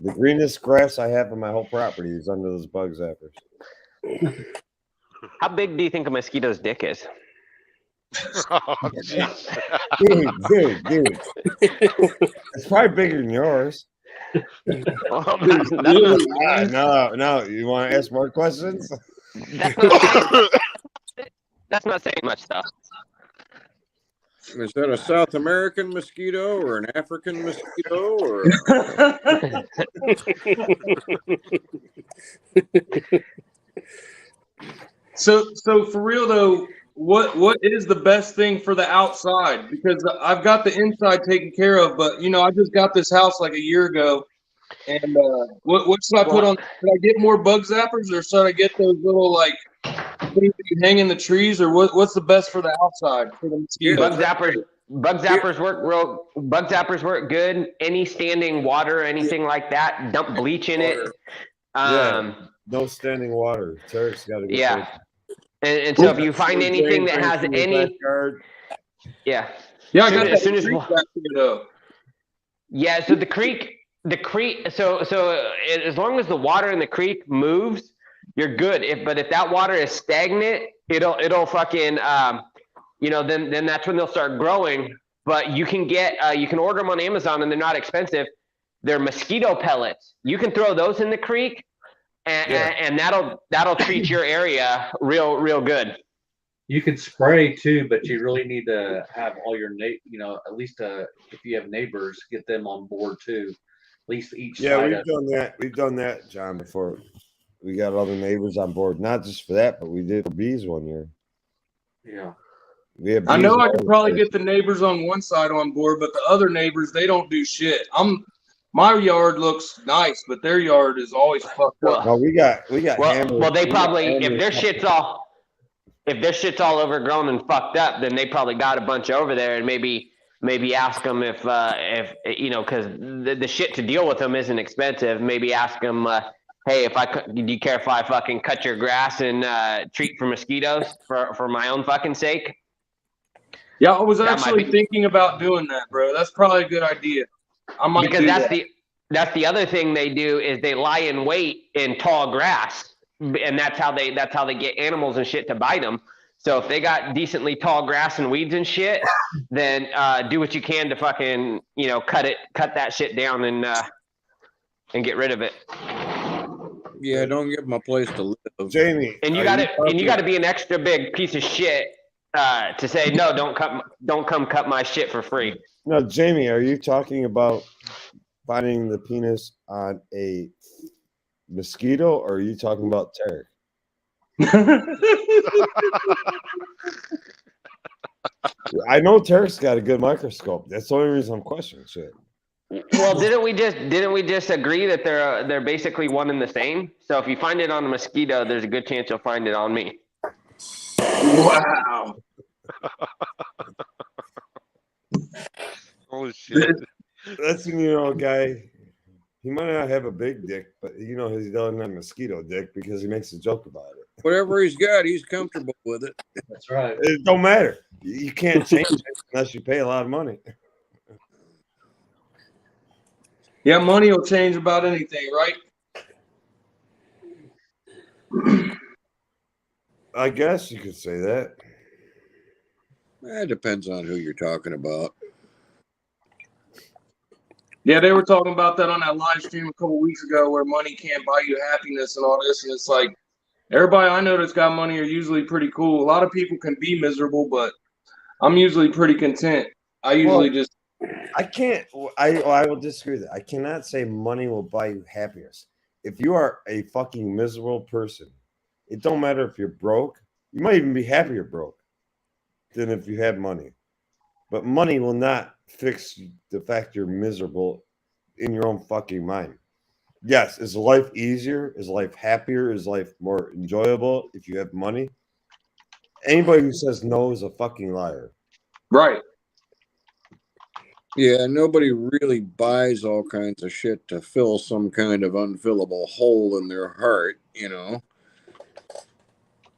The greenest grass I have on my whole property is under those bug zappers. How big do you think a mosquito's dick is? Oh, jeez. Dude. It's probably bigger than yours. Well, No. You want to ask more questions? that's not saying much stuff. Is that a South American mosquito or an African mosquito or? So for real though, what is the best thing for the outside? Because I've got the inside taken care of, but I just got this house like a year ago, and what should I put on? Should I get more bug zappers, or should I get those little like things that you hang in the trees, or what's the best for the outside for the mosquitoes? Bug zappers work Bug zappers work good. Any standing water, anything like that, dump bleach in it. No standing water. Tarek's got to get And so if you find anything that has any, I got that as soon as creek back here, though. Yeah, so the creek, so as long as the water in the creek moves, you're good. But if that water is stagnant, it'll fucking then that's when they'll start growing. But you can you can order them on Amazon and they're not expensive. They're mosquito pellets. You can throw those in the creek, and that'll treat your area real good. You can spray too, but you really need to have all your at least if you have neighbors, get them on board too. At least each side. We've done that. We've done that, John, before. We got all the neighbors on board, not just for that, but we did for bees one year. Yeah. I know I could probably get the neighbors on one side on board, but the other neighbors, they don't do shit. My yard looks nice, but their yard is always fucked up. Well, we got hammered. Well, they probably if their shit's all overgrown and fucked up, then they probably got a bunch over there, and maybe ask them if because the shit to deal with them isn't expensive. Maybe ask them, hey, do you care if I fucking cut your grass and treat for mosquitoes for my own fucking sake? Yeah, I was actually thinking about doing that, bro. That's probably a good idea. I might because that's the other thing they do is they lie in wait in tall grass, and that's how they get animals and shit to bite them. So if they got decently tall grass and weeds and shit, then do what you can to fucking cut that shit down and get rid of it. Yeah, don't give them a place to live, Jamie. And you got to be an extra big piece of shit to say no. Don't come cut my shit for free. No, Jamie, are you talking about finding the penis on a mosquito, or are you talking about Tarek? I know Tarek's got a good microscope. That's the only reason I'm questioning shit. Well, didn't we just agree that they're basically one and the same? So if you find it on a mosquito, there's a good chance you'll find it on me. Wow. Holy shit. That's guy. He might not have a big dick, but he doesn't have a mosquito dick because he makes a joke about it. Whatever he's got, he's comfortable with it. That's right. It don't matter. You can't change it unless you pay a lot of money. Yeah, money will change about anything, right? I guess you could say that. It depends on who you're talking about. Yeah, they were talking about that on that live stream a couple weeks ago where money can't buy you happiness and all this. And it's like, everybody I know that's got money are usually pretty cool. A lot of people can be miserable, but I'm usually pretty content. I usually I will disagree with that. I cannot say money will buy you happiness. If you are a fucking miserable person, it don't matter if you're broke. You might even be happier broke than if you have money. But money will not fix the fact you're miserable in your own fucking mind. Yes, is life easier? Is life happier? Is life more enjoyable if you have money? Anybody who says no is a fucking liar. Right. Yeah, nobody really buys all kinds of shit to fill some kind of unfillable hole in their heart,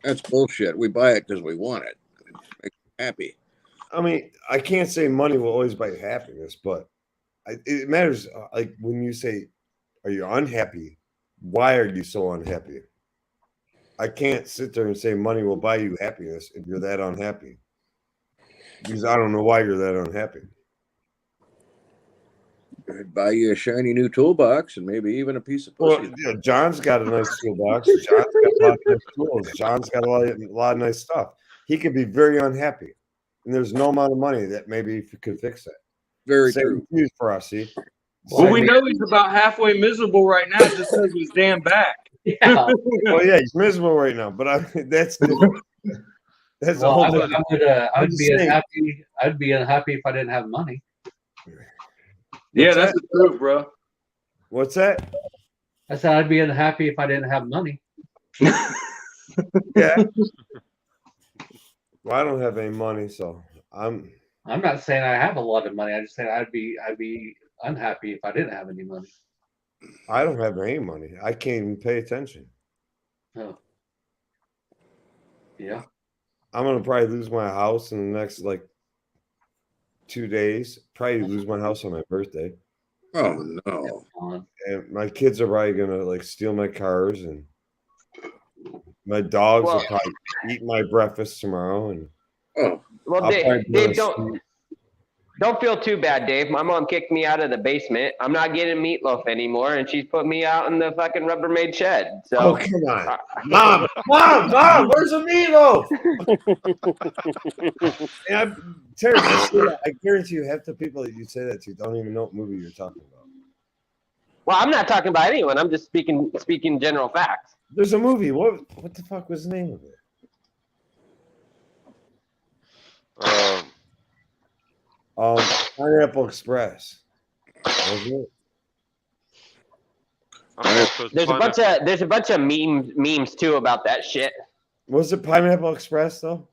That's bullshit. We buy it because we want it. Make you happy. I mean, I can't say money will always buy happiness, but it matters. Like when you say, "Are you unhappy?" Why are you so unhappy? I can't sit there and say money will buy you happiness if you're that unhappy, because I don't know why you're that unhappy. I'd buy you a shiny new toolbox and maybe even a piece of pussy. Well, yeah, John's got a nice toolbox. John's got a lot of nice tools. John's got a lot of nice stuff. He could be very unhappy, and there's no amount of money that maybe could fix that. Very Same true. news for us, see. Well, we know he's about halfway miserable right now just because of his damn back. Yeah. Well, yeah, he's miserable right now, but that's different. That's a Well, whole I different. would just be saying. unhappy. I'd be unhappy if I didn't have money. Yeah, What's that's that? the truth, bro. What's that? I said I'd be unhappy if I didn't have money. Yeah. Well, I don't have any money, so I'm not saying I have a lot of money. I just said I'd be unhappy if I didn't have any money. I don't have any money. I can't even pay attention. Oh. Yeah. I'm gonna probably lose my house in the next like 2 days. Probably lose my house on my birthday. Oh no. And my kids are probably gonna like steal my cars, and my dogs will probably eat my breakfast tomorrow. And Oh, Well, I'll probably be Dave, on a don't feel too bad, Dave. My mom kicked me out of the basement. I'm not getting meatloaf anymore, and she's put me out in the fucking Rubbermaid shed. So, Oh, come on. Mom, where's the meatloaf? And Terry, I guarantee you half the people that you say that to don't even know what movie you're talking about. well, I'm not talking about anyone. I'm just speaking general facts. There's a movie. What the fuck was the name of it? Pineapple Express. Was it? I don't know if it's There's a bunch of memes too about that shit. Was it Pineapple Express though?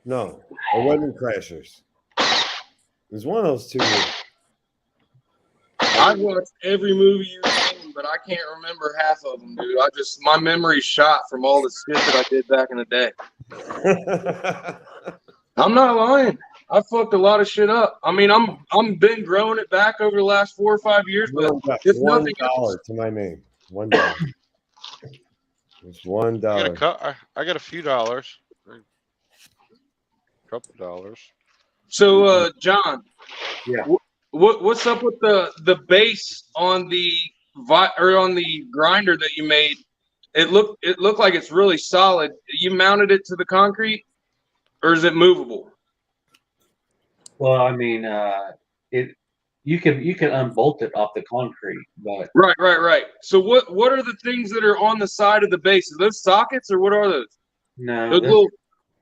No, or Wedding Crashers. It was one of those two movies. I've watched every movie you've seen, but I can't remember half of them, dude. My memory's shot from all the shit that I did back in the day. I'm not lying. I fucked a lot of shit up. I mean, I'm been growing it back over the last 4 or 5 years, but if nothing else, $1 to my name. $1. It's $1. I got a few dollars. A couple dollars. So, John. Yeah. What's up with the base on the on the grinder that you made? It looked like it's really solid. You mounted it to the concrete, or is it movable? Well, I mean, you can unbolt it off the concrete, but Right. So what are the things that are on the side of the base? Are those sockets or what are those? no, Those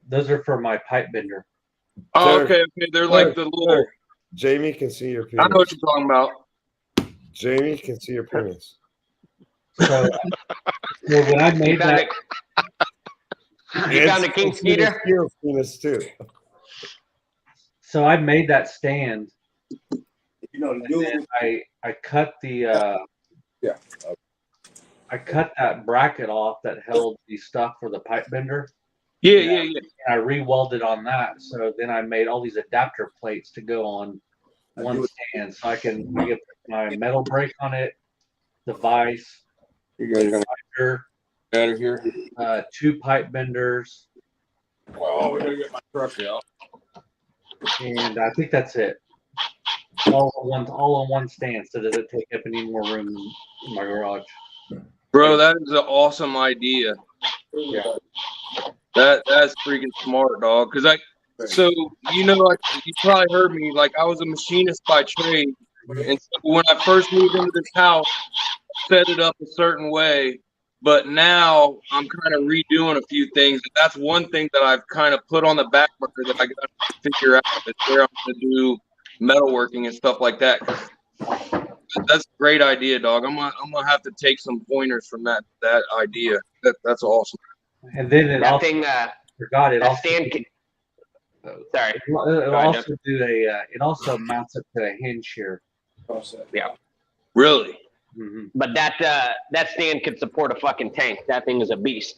those are for my pipe bender. Oh, okay. They're like the little. Jamie can see your penis. I know what you're talking about. Jamie can see your penis. So when I made that, You found a king skeeter? Penis too. so I made that stand. And then I cut the I cut that bracket off that held the stuff for the pipe bender. Yeah. And I re-welded on that. So then I made all these adapter plates to go on one stand, so I can put my metal brake on it, the vise, You guys are gonna binder, get out of here. 2 pipe benders, Well, we gotta get my truck out. and I think that's it. All on one stand, so that it take up any more room in my garage. Bro, that is an awesome idea. Yeah. That's freaking smart, dog. Cause so like you probably heard me. Like I was a machinist by trade, and so when I first moved into this house, set it up a certain way. But now I'm kind of redoing a few things. That's one thing that I've kind of put on the back burner that I got to figure out is where I'm going to do metalworking and stuff like that. That's a great idea, dog. I'm gonna have to take some pointers from that idea. That's awesome. And then it That also thing, forgot it that also. stand. Sorry. It'll also do it also mounts it to a hinge here. Yeah. Really? Mm-hmm. But that stand could support a fucking tank. That thing is a beast.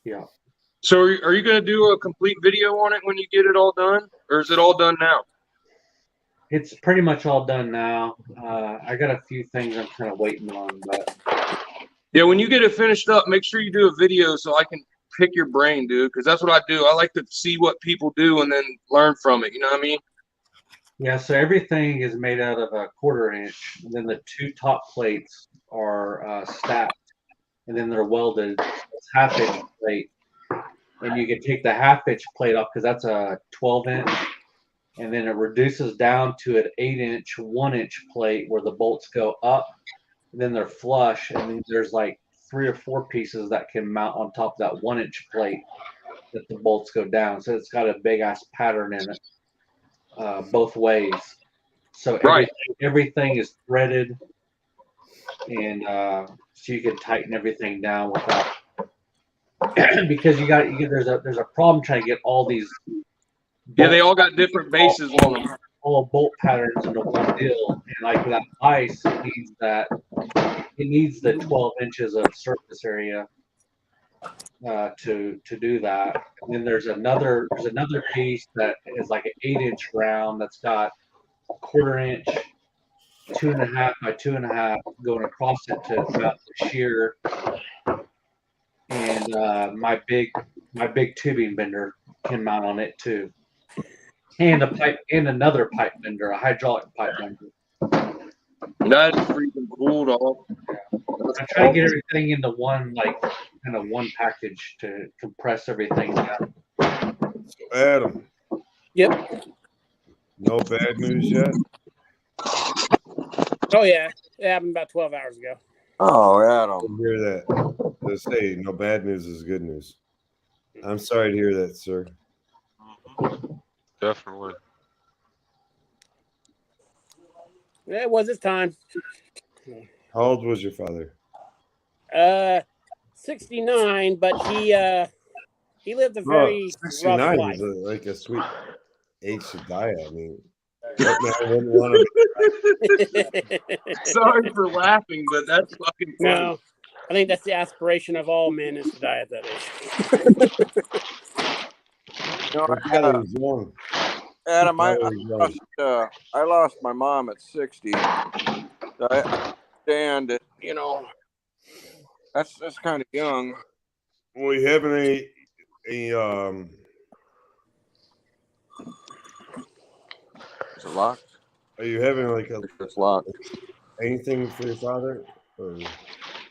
Yeah. So are you going to do a complete video on it when you get it all done, or is it all done now? It's pretty much all done now. I got a few things I'm kind of waiting on, but Yeah, when you get it finished up, make sure you do a video so I can pick your brain, dude, because that's what I do. I like to see what people do and then learn from it. You know what I mean? yeah, so everything is made out of a 1/4 inch, and then the 2 top plates are stacked, and then they're welded. It's 1/2 inch plate, and you can take the 1/2 inch plate off because that's a 12 inch, and then it reduces down to an 8 inch, 1 inch plate where the bolts go up, and then they're flush, and then there's like 3 or 4 pieces that can mount on top of that 1 inch plate that the bolts go down. So it's got a big ass pattern in it. Both ways, so Right. everything is threaded, and so you can tighten everything down without because there's a problem trying to get all these Yeah, they all got different bases on them. all bolt patterns into one deal, and like that ice it needs the 12 inches of surface area to do that. And then there's another piece that is like an 8 inch round that's got a 1/4 inch, 2.5 by 2.5 going across it to about the shear. And my big tubing bender can mount on it too. And another pipe bender, a hydraulic pipe bender. That's freaking cool, dog. I try to get everything into one kind of one package to compress everything down. Adam, Yep. no bad news yet? Oh yeah, it happened about 12 hours ago. Oh, I Adam. hear that. They say no bad news is good news. I'm sorry to hear that, sir. Definitely. Yeah, it was his time. How old was your father? 69, but he lived a Well, very rough 69 life. is like a sweet age to die. I mean, what man wouldn't want to? Sorry for laughing, but that's fucking funny. No, I think that's the aspiration of all men is to die at that age. You know, My father was young. Adam, My I father was young. lost my mom at 60. So I understand that, you know, that's kind of young. Were you having a Is it locked? are you having like It's locked. anything for your father? Or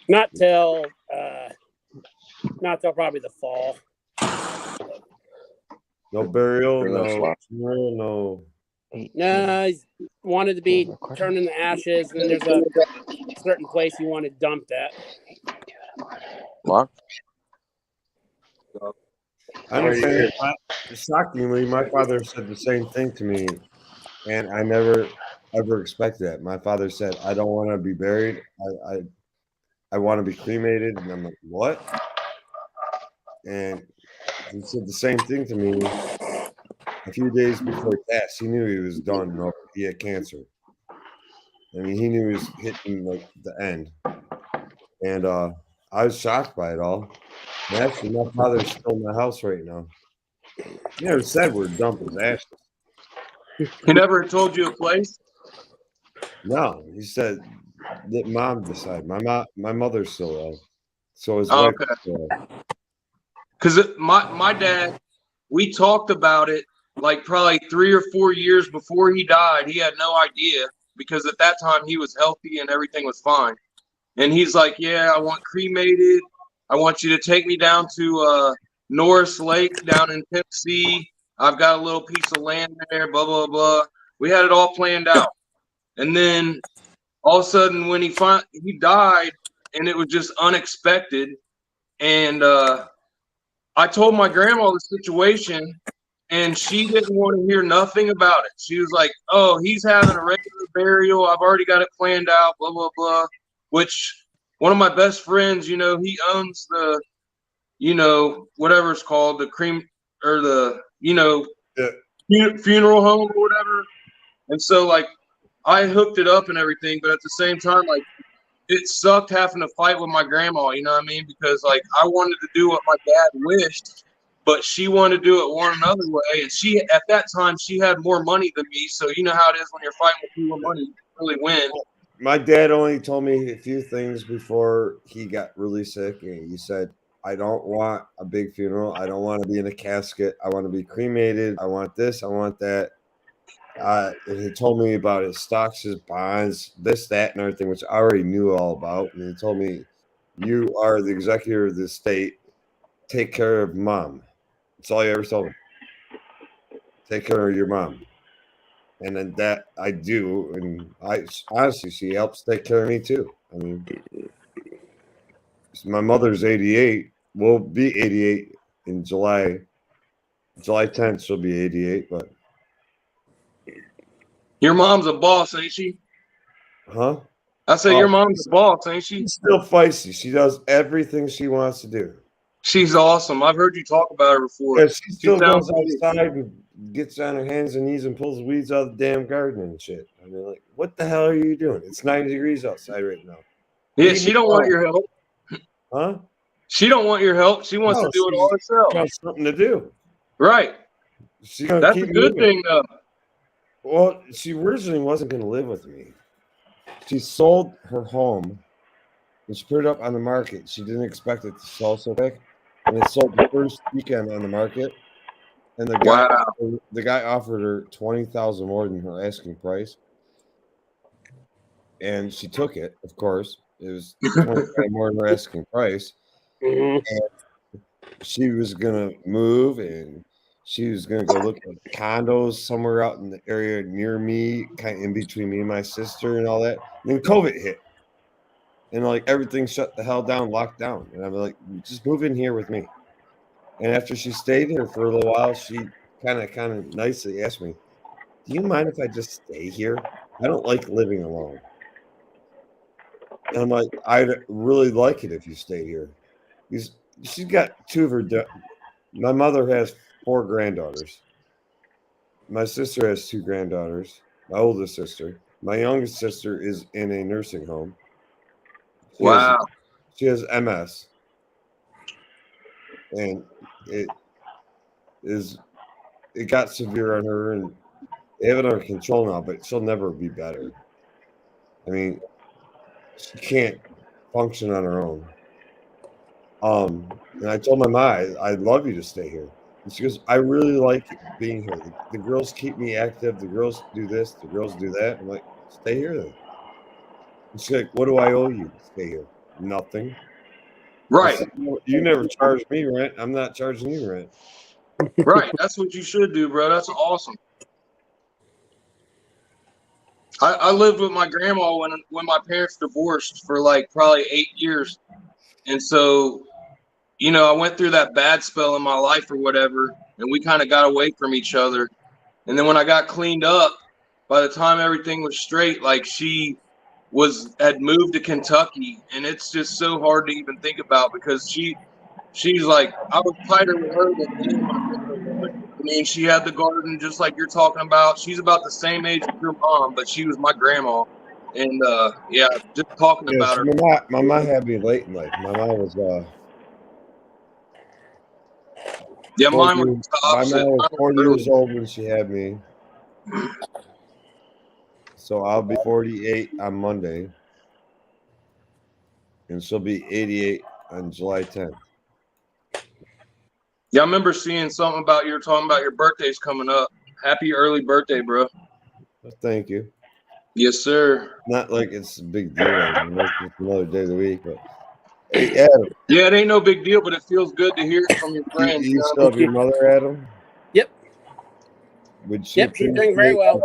not till probably the fall. no burial, Or that's no locked. funeral, no. No, he wanted to be turned in the ashes, and there's a certain place he wanted dumped at. Locked? I understand. Shockingly, my father said the same thing to me, and I never ever expected that. My father said, "I don't want to be buried. I want to be cremated," and I'm like, "What?" And he said the same thing to me a few days before he passed. He knew he was done. No, he had cancer. I mean, he knew he was hitting like the end, and I was shocked by it all. And actually, my father's still in my house right now. He never said where to dump his ashes. He never told you a place? No, he said that mom decided. My mother's still alive, so his Oh, wife. okay. is still alive. Because my dad, we talked about it like probably 3 or 4 years before he died. He had no idea because at that time he was healthy and everything was fine. And he's like, "Yeah, I want cremated. I want you to take me down to Norris Lake down in Tennessee. I've got a little piece of land there, blah, blah, blah." We had it all planned out. And then all of a sudden when he died, and it was just unexpected. And I told my grandma the situation, and she didn't want to hear nothing about it. She was like, "Oh, he's having a regular burial. I've already got it planned out, blah, blah, blah." Which one of my best friends, you know, he owns the, you know, whatever it's called, the cream or the, you know, funeral home or whatever. And so, like, I hooked it up and everything, but at the same time, like, it sucked having to fight with my grandma, you know what I mean? Because like I wanted to do what my dad wished, but she wanted to do it one another way. And she at that time she had more money than me. So you know how it is when you're fighting with people with money, you really win. My dad only told me a few things before he got really sick, and he said, I don't want a big funeral. I don't want to be in a casket. I want to be cremated. I want this. I want that. And he told me about his stocks, his bonds, this, that, and everything, which I already knew all about. And he told me, you are the executor of the state. Take care of mom. That's all he ever told me. Take care of your mom. And then that I do. And I honestly, she helps take care of me too. I mean, my mother's 88. Will be 88 in July. July 10th, she'll be 88. But Your mom's a boss, ain't she? huh? I say your mom's a boss, ain't she? She's still feisty. She does everything she wants to do. She's awesome. I've heard you talk about her before. Yeah, she still sounds goes outside and gets on her hands and knees and pulls weeds out of the damn garden and shit. I mean, like, what the hell are you doing? It's 90 degrees outside right now. Yeah, she don't want your help. Huh? She don't want your help. She wants to do it all herself. Got something to do. Right. She's gonna That's keep a good moving. thing, though. Well, she originally wasn't going to live with me. She sold her home and she put it up on the market. She didn't expect it to sell so quick, and it sold the first weekend on the market. And the guy offered her $20,000 more than her asking price, and she took it. Of course, it was $20,000 more than her asking price. And she was gonna move, and she was gonna go look at condos somewhere out in the area near me, kind of in between me and my sister and all that. And then COVID hit, and like everything shut the hell down, locked down. And I'm like, just move in here with me. And after she stayed here for a little while, she kind of nicely asked me, "Do you mind if I just stay here? I don't like living alone." And I'm like, "I'd really like it if you stay here." She's got two of her. My mother has 4 granddaughters. My sister has 2 granddaughters. My oldest sister. My youngest sister is in a nursing home. She has MS, and it got severe on her, and they have it under control now. But she'll never be better. I mean, she can't function on her own. And I told my mom, I'd love you to stay here. And she goes, I really like being here. The girls keep me active. The girls do this. The girls do that. I'm like, stay here then. And she's like, what do I owe you to stay here? Nothing. Right. Said, you never charged me rent. I'm not charging you rent. Right. That's what you should do, bro. That's awesome. I lived with my grandma when my parents divorced for like probably 8 years. And so, you know, I went through that bad spell in my life or whatever, and we kind of got away from each other. And then when I got cleaned up, by the time everything was straight, like she had moved to Kentucky, and it's just so hard to even think about because she's like, I was tighter with her than me and my grandma. I mean, she had the garden just like you're talking about. She's about the same age as your mom, but she was my grandma. And yeah, just talking about her. My mom had me late in life. My mom was yeah, mine was the opposite. My mom was 40 years old when she had me. So I'll be 48 on Monday, and she'll be 88 on July 10th. Yeah, I remember seeing something about you were talking about your birthday's coming up. Happy early birthday, bro. Thank you. Yes, sir. Not like it's a big deal. It's another day of the week, but hey, Adam. Yeah, it ain't no big deal, but it feels good to hear it from your friends. You still have your mother, Adam? Yep. Would she? Yep, she's doing very well.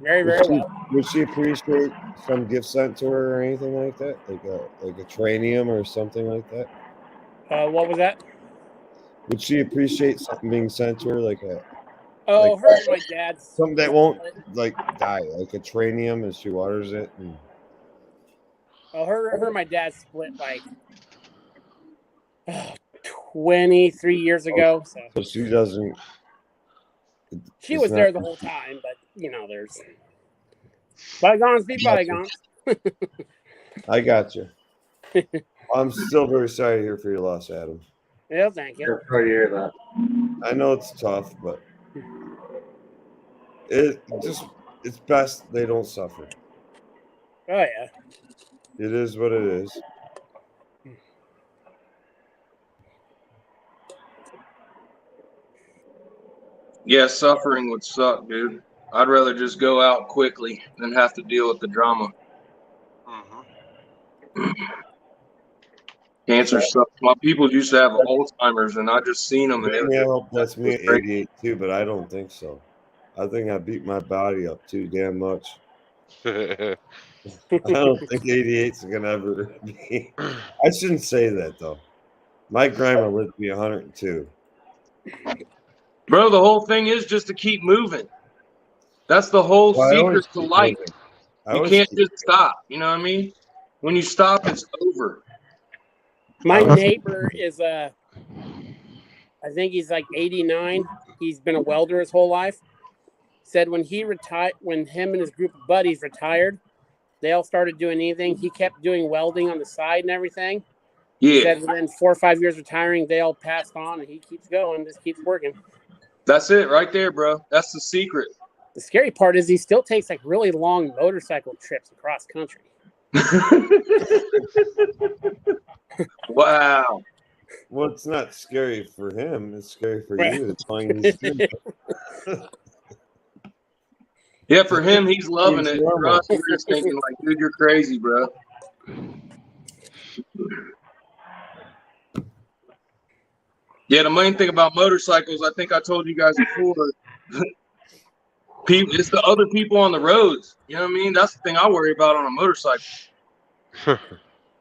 Very well. Would she appreciate some gift sent to her or anything like that, like a tranium or something like that? What was that? Would she appreciate something being sent to her, like a? Oh, like, her and my dad's. Something that won't like die, like a tranium, as she waters it. And... Oh, her and my dad split like 23 years ago. So she doesn't. She was there the whole time, but you know, there's bygones be bygones. I got you. I'm still very sorry to hear for your loss, Adam. Yeah, thank you. Sorry to hear that. I know it's tough, but it's best they don't suffer. Oh yeah. It is what it is. Yeah, suffering would suck, dude. I'd rather just go out quickly than have to deal with the drama. Cancer sucks. My people used to have Alzheimer's, and I just seen them, and it Yeah, was well, that's me at 88 too, but I don't think so. I think I beat my body up too damn much. I don't think 88's gonna ever be. I shouldn't say that though. My grandma lived to be 102. Bro, the whole thing is just to keep moving. That's the whole Well, I always secret to keep life. moving. I You always can't keep- just stop. You know what I mean? When you stop, it's over. My neighbor is I think he's like 89. He's been a welder his whole life. Said when he retired, when him and his group of buddies retired, they all started doing anything. He kept doing welding on the side and everything. He Yeah, said within 4 or 5 years retiring, they all passed on, and he keeps going, just keeps working. that's it right there, bro. That's the secret. The scary part is he still takes like really long motorcycle trips across country. Wow. Well, it's not scary for him. It's scary for Right. you. As long as he's doing it. Yeah, for him, he's loving He's it. For normal. us, we're just thinking like, dude, you're crazy, bro. Yeah, the main thing about motorcycles, I think I told you guys before, it's the other people on the roads. You know what I mean? That's the thing I worry about on a motorcycle.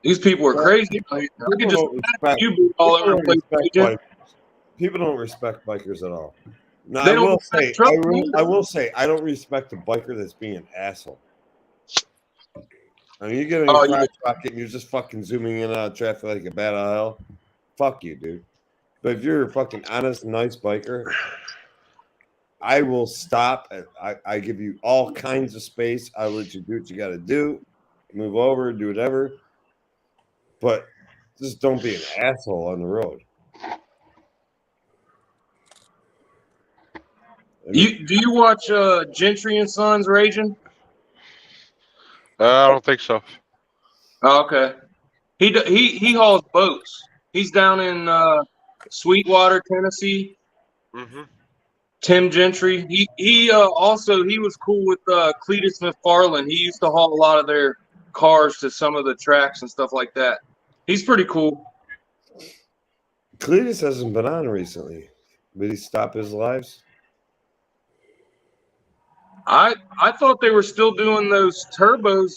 These people are crazy. Like, I could People just don't respect, you all people over the don't place. respect Agent. bikers. People don't respect bikers at all. Now, They I don't will respect say, truck I will say, I don't respect a biker that's being an asshole. I mean, you get in Oh, your yeah. crotch rocket and you're just fucking zooming in and out of traffic like a bat out of hell. Fuck you, dude. But if you're a fucking honest, nice biker, I will stop. I give you all kinds of space. I'll let you do what you got to do. Move over, do whatever. But just don't be an asshole on the road. I mean, Do you watch Gentry and Sons Raging? I don't think so. Oh, okay. He hauls boats. He's down in Sweetwater, Tennessee. Mm-hmm. Tim Gentry. He was cool with Cletus McFarland. He used to haul a lot of their cars to some of the tracks and stuff like that. He's pretty cool. Cletus hasn't been on recently. Did he stop his lives? I thought they were still doing those turbos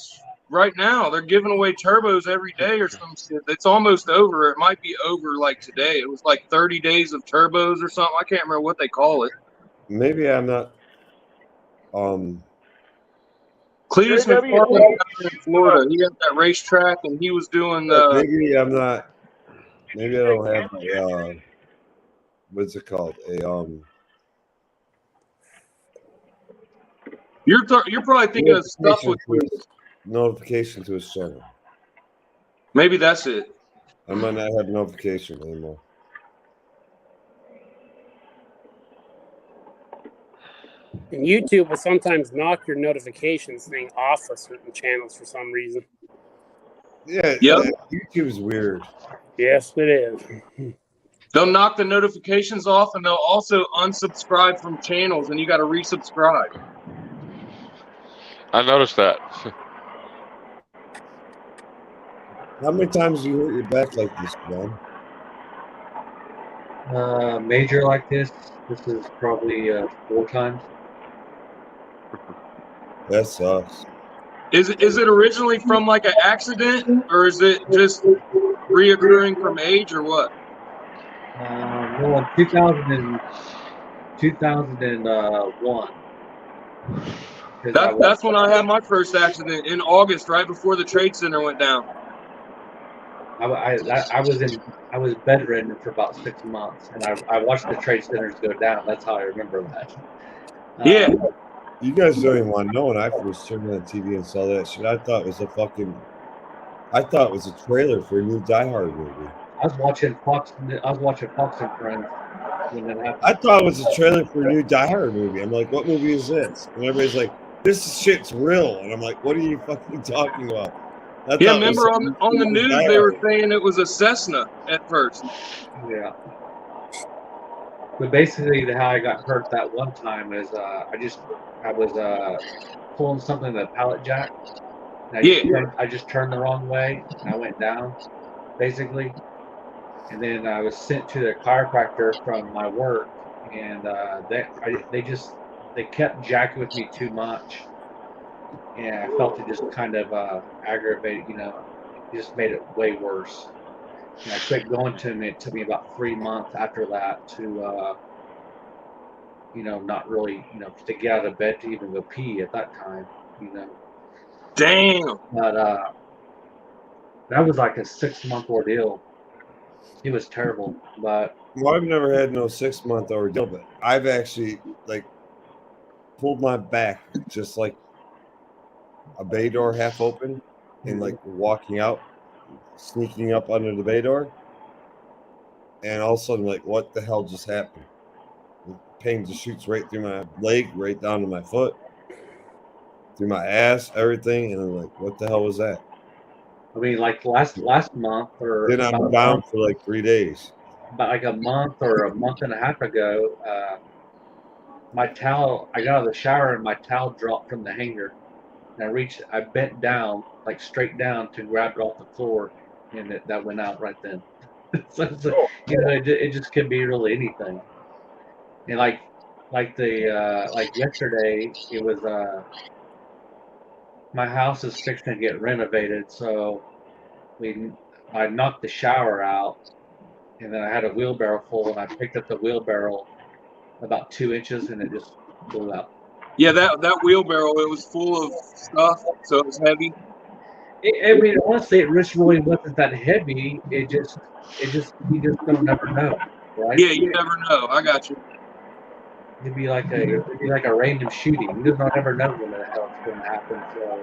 right now. They're giving away turbos every day or some shit. It's almost over. It might be over like today. It was like 30 days of turbos or something. I can't remember what they call it. Maybe I'm not. Cletus McFarland in Florida. He had that racetrack and he was doing Maybe I'm not. Maybe I don't have a. What's it called? You're probably thinking of stuff with Notification to his channel. maybe that's it. I might not have notification anymore. And YouTube will sometimes knock your notifications thing off for certain channels for some reason. Yeah, Yep. YouTube's weird. Yes, it is. They'll knock the notifications off and they'll also unsubscribe from channels and you got to resubscribe. I noticed that. How many times do you hurt your back like this, John? Major like this is probably 4 times. That sucks. Is it originally from like an accident or is it just reoccurring from age or what? Well, in 2001. That's when I had my first accident in August, right before the Trade Center went down. I was bedridden for about 6 months, and I watched the trade centers go down. That's how I remember that. Yeah. You guys don't even want to know when I first turned on the TV and saw that shit. I thought it was a fucking I thought it was a trailer for a new Die Hard movie. I was watching Fox and Friends when that happened. I thought it was a trailer for a new Die Hard movie. I'm like, what movie is this? And everybody's like, this shit's real. And I'm like, what are you fucking talking about? I Yeah, thought it was remember something on the from news Die they were Hard. saying it was a Cessna at first. Yeah. But basically, how I got hurt that one time is I was pulling something with a pallet jack. And I just turned the wrong way and I went down, basically. And then I was sent to the chiropractor from my work, and they kept jacking with me too much, and I felt it just kind of aggravated. It just made it way worse. And I quit going to him. It took me about 3 months after that to, not really, to get out of bed to even go pee at that time. Damn. But that was like a 6-month ordeal. It was terrible, but Well, I've never had no 6-month ordeal, but I've actually pulled my back just like a bay door half open and walking out, sneaking up under the bay door, and all of a sudden what the hell just happened? The pain just shoots right through my leg, right down to my foot, through my ass, everything, and I'm like, what the hell was that? I mean, like last month or Then I'm down for 3 days. About like a month or a month and a half ago, my towel, I got out of the shower and my towel dropped from the hanger. And I bent down, straight down to grab it off the floor, and that went out right then. So, it just can be really anything. And like yesterday, it was, my house is fixing to get renovated, so I knocked the shower out, and then I had a wheelbarrow full, and I picked up the wheelbarrow about 2 inches, and it just blew out. Yeah, that wheelbarrow, it was full of stuff, so it was heavy. I mean, honestly, it just really wasn't that heavy. You just don't never know, right? Yeah, you never know. I got you. It'd be like a random shooting. You just don't ever know when the hell it's going to happen. So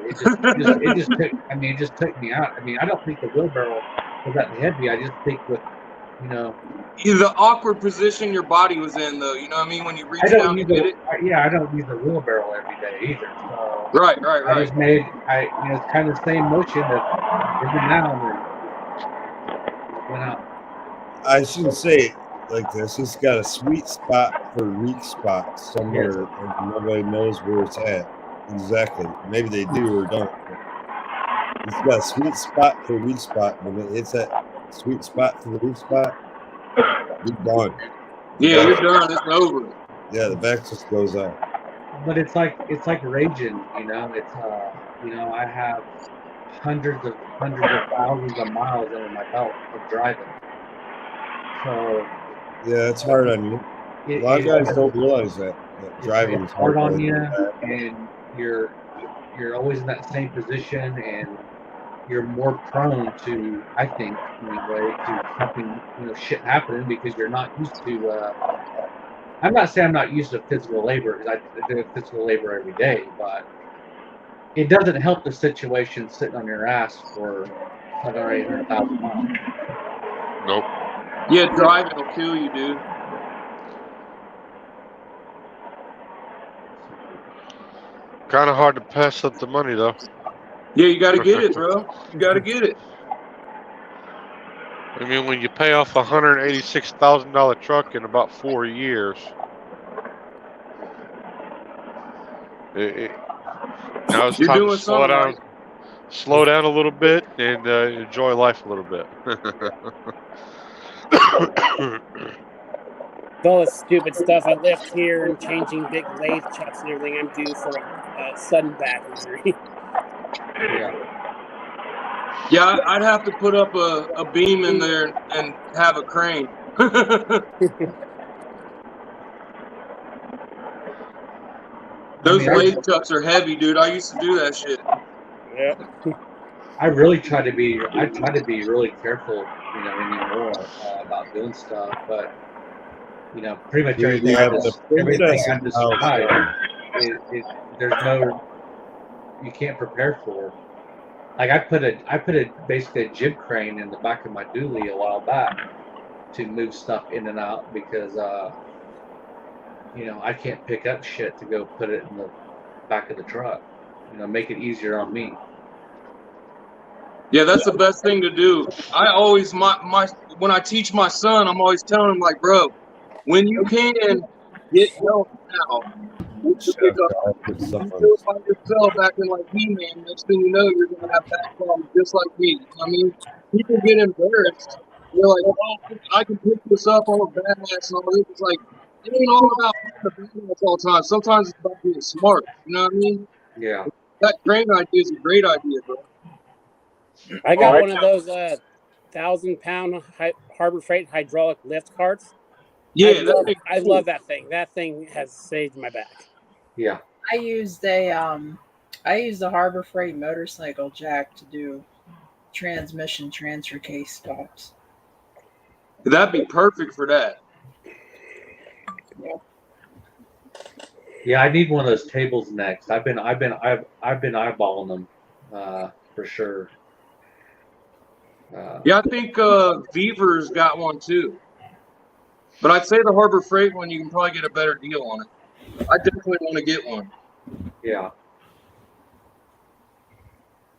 it just took me out. I mean, I don't think the wheelbarrow was that heavy. I just think with, The awkward position your body was in, though. You know what I mean? When you reach down to get it. I don't use a wheelbarrow every day either. So Right. I just it's kind of the same motion that every now and then went out. I shouldn't say it like this. He's got a sweet spot for weak spots somewhere, and nobody knows where it's at exactly. Maybe they do or don't. He's got a sweet spot for weak spot. When it hits that sweet spot for the weak spot, you're done. Yeah, you're done. It's over. Yeah, the back just goes out. But it's like raging, It's I have hundreds of thousands of miles under my belt of driving. So yeah, it's hard on you. A lot of guys don't realize that driving is hard on you, and you're always in that same position, and you're more prone to, I think, anyway, to something, shit happening because you're not used to. I'm not saying I'm not used to physical labor, because I do physical labor every day, but it doesn't help the situation sitting on your ass for 700,000 or 800,000 miles. Nope. Yeah, driving will kill you, dude. Kind of hard to pass up the money though. Yeah, you got to get it, bro. You got to get it. I mean, when you pay off a $186,000 truck in about 4 years, now it's You're time doing to slow down, something slow down a little bit, and enjoy life a little bit. All this stupid stuff I lift here and changing big lathe chucks and everything, I'm due for a sudden back injury. Yeah, I'd have to put up a beam in there and have a crane. Those lathe chucks are heavy, dude. I used to do that shit. Yeah. I try to be really careful, anymore about doing stuff, but pretty much everything I described, there's no, you can't prepare for. Like I put basically a jib crane in the back of my dually a while back to move stuff in and out because I can't pick up shit to go put it in the back of the truck. Make it easier on me. Yeah, that's the best thing to do. I always when I teach my son, I'm always telling him like, bro, when you can get help now. Shut up, I'll put stuff on. You find yourself acting like He-Man. Next thing you know, you're gonna have back problems just like me. I mean, people get embarrassed. They're like, "Oh, I can pick this up. I'm a badass." And all this. It's like it ain't all about being a badass all the time. Sometimes it's about being smart. You know what I mean? Yeah. That crane idea is a great idea, bro. I got one of those 1,000-pound Harbor Freight hydraulic lift carts. Yeah, I love that thing. That thing has saved my back. Yeah. I used a Harbor Freight motorcycle jack to do transmission transfer case stops. That'd be perfect for that. Yeah, I need one of those tables next. I've been eyeballing them for sure. Yeah, I think Beaver's got one too. But I'd say the Harbor Freight one, you can probably get a better deal on it. I definitely want to get one. Yeah.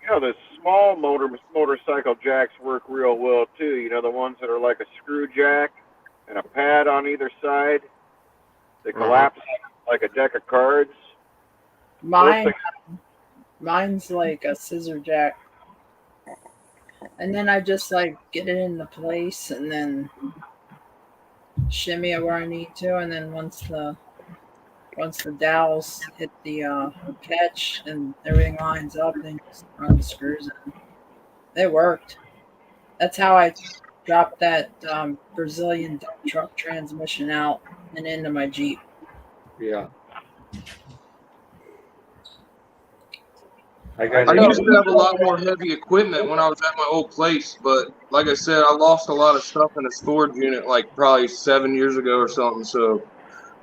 The small motorcycle jacks work real well too. The ones that are like a screw jack and a pad on either side. They collapse like a deck of cards. Mine's like a scissor jack. And then I just like get it into place and then shimmy it where I need to, and then once the dowels hit the catch and everything lines up, then just run the screws in. It worked. That's how I dropped that Brazilian dump truck transmission out and into my Jeep. Yeah. I used to have a lot more heavy equipment when I was at my old place, but like I said, I lost a lot of stuff in a storage unit like probably 7 years ago or something, so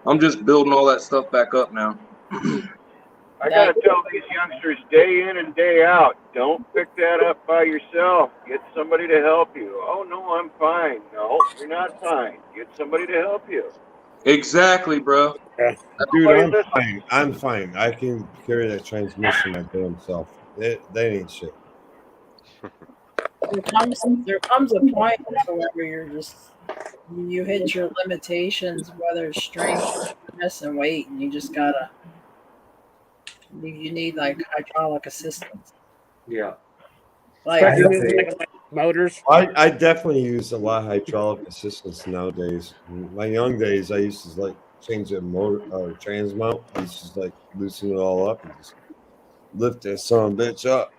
I'm just building all that stuff back up now. I gotta tell these youngsters day in and day out, don't pick that up by yourself. Get somebody to help you. Oh no, I'm fine. No, you're not fine. Get somebody to help you. Exactly, bro. Dude, I'm fine. I can carry that transmission by myself. They ain't shit. There comes a point where you hit your limitations, whether it's strength, fitness, and weight, and you just gotta. You need like hydraulic assistance. Yeah. Like motors. I definitely use a lot of hydraulic assistance nowadays. In my young days, I used to like change the motor or trans mount. I used to just like loosen it all up and just lift that son of a bitch up.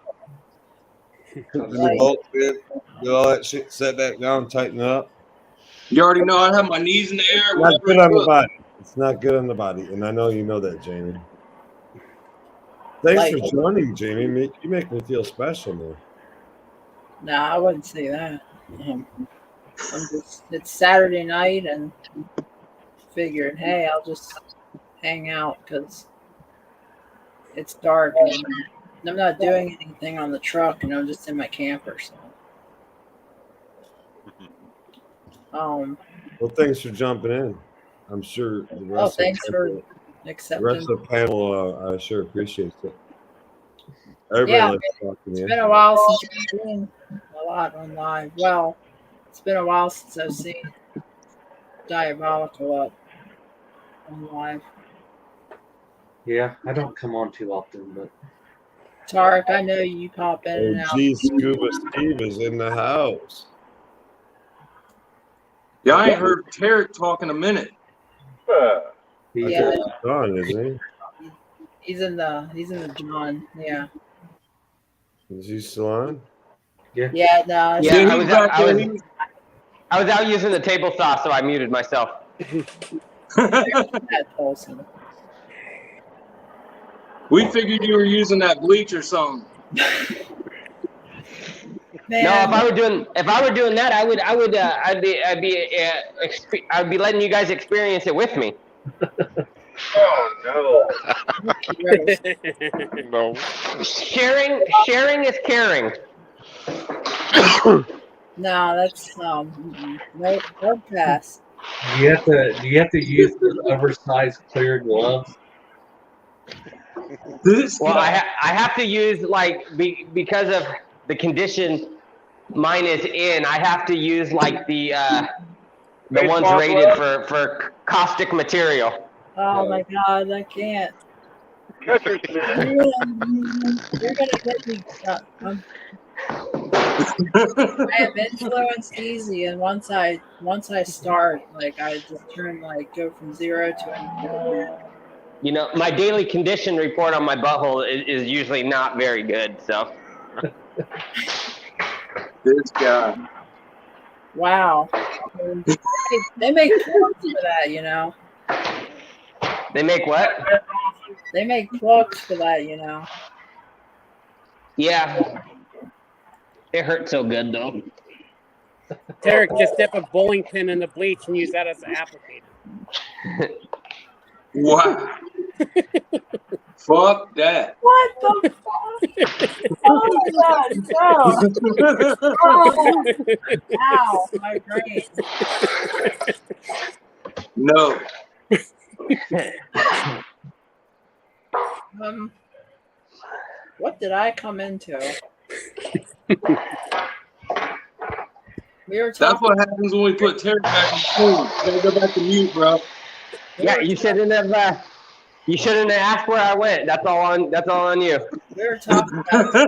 Put the bolt in, do all that shit, set back down, tighten it up. You already know I have my knees in the air. Not good on the body. It's not good on the body, and I know you know that, Jamie. Thanks for joining, Jamie. You make me feel special, man. Nah, I wouldn't say that. It's Saturday night and figured, hey, I'll just hang out because it's dark and I'm not doing anything on the truck and I'm just in my camper. So, Well, thanks for jumping in. I'm sure the rest for accepting. The rest of the panel, I sure appreciates it. Everybody likes talking to you. It's been a while since I've seen a lot on live. Well, it's been a while since I've seen Diabolical up on live. Yeah, I don't come on too often, but Tarek, I know you pop in and out. Gee, Scuba Steve is in the house. Yeah, I ain't heard Tarek talk in a minute. Yeah, He's gone, isn't he? he's in the John. Yeah. Is he still on? No. Yeah, I was out using the table saw, so I muted myself. We figured you were using that bleach or something. Man. No, if I were doing that, I'd be letting you guys experience it with me. Oh, No. Gross. No. Sharing is caring. No, that's no pass. Do you have to use those oversized clear gloves? Well, I have to use like because of the condition mine is in. I have to use like the ones Baseball rated glove? for caustic material. Oh my god, I can't. Catcher's mitt. You're gonna get me. I am influenced easy, and once I start, like I just go from 0 to 100. You know, my daily condition report on my butthole is usually not very good. So This guy. Wow. They make plugs for that, you know. they make what? They make plugs for that, you know. Yeah. It hurts so good though. Tarek, just dip a bowling pin in the bleach and use that as an applicator. Wow. Fuck that. What the fuck? Oh my god, no. Oh. Ow, my brain. No. What did I come into? We were That's talking. what happens when we put Terry back in school. Gotta go back to mute, bro. Yeah, you shouldn't have. You shouldn't have asked where I went. That's all on you. We were talking about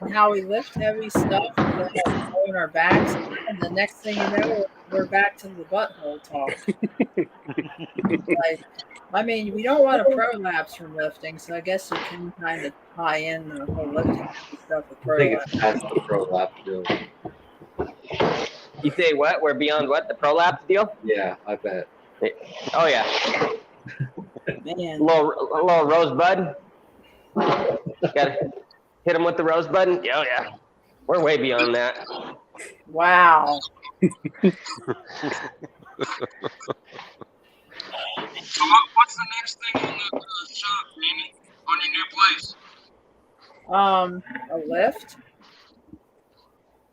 and how we lift heavy stuff and then on our backs, and the next thing you know, we're back to the butthole talk. Like, I mean, we don't want to prolapse from lifting, so I guess we can kind of tie in the whole lifting stuff with I think it's prolapse. past the prolapse deal. You say what? We're beyond what? The prolapse deal? Yeah, I bet. Oh yeah. Man, Little rosebud. Gotta hit him with the rosebud. Oh yeah. We're way beyond that. wow. So what's the next thing on the shop, Amy? On your new place? A lift?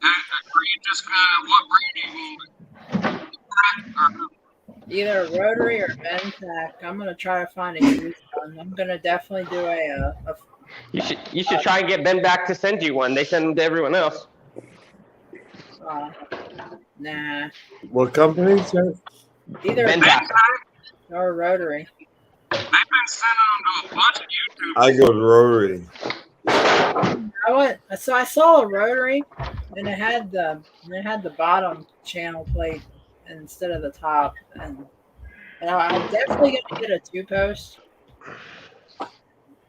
Are you just what brand do you want? Either a rotary or Bentec. I'm gonna try to find a used one. I'm gonna definitely do a You should try and get Ben back to send you one. They send them to everyone else. Nah. What company, sir? Either Bentec. or a rotary. They've been sending them to a bunch of YouTube. I go to Rotary. I saw a rotary, and it had the bottom channel plate instead of the top, and I'm definitely gonna get a 2-post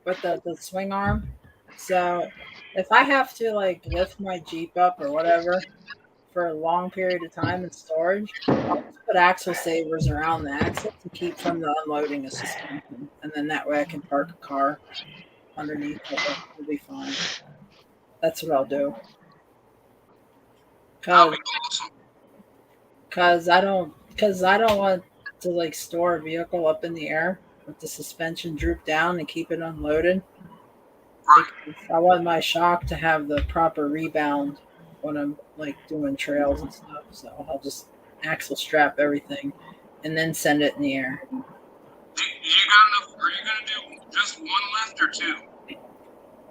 with the swing arm. So if I have to like lift my Jeep up or whatever for a long period of time in storage, I'll just put axle savers around the axle to keep from the unloading of suspension, and then that way I can park a car underneath it. It'll be fine. That's what I'll do. Cause I don't want to like store a vehicle up in the air with the suspension droop down and keep it unloaded. Because I want my shock to have the proper rebound when I'm like doing trails and stuff. So I'll just axle strap everything and then send it in the air. Do you got enough? Are you gonna do just one lift or two?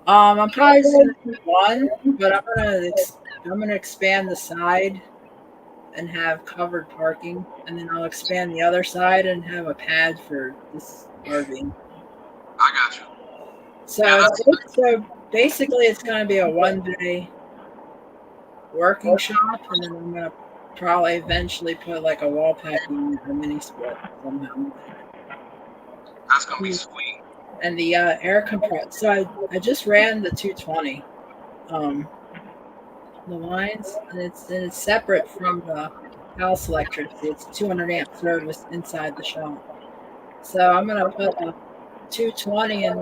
I'm probably gonna do one, but I'm gonna expand the side and have covered parking, and then I'll expand the other side and have a pad for this RV. I got you. So basically, it's going to be a 1-day working shop, and then I'm going to probably eventually put like a wall packing or mini split somehow. That's gonna be sweet. And the air compressor. So I just ran the 220. The lines, and it's separate from the house electricity. It's 200 amp service inside the shop. So I'm gonna put a 220 in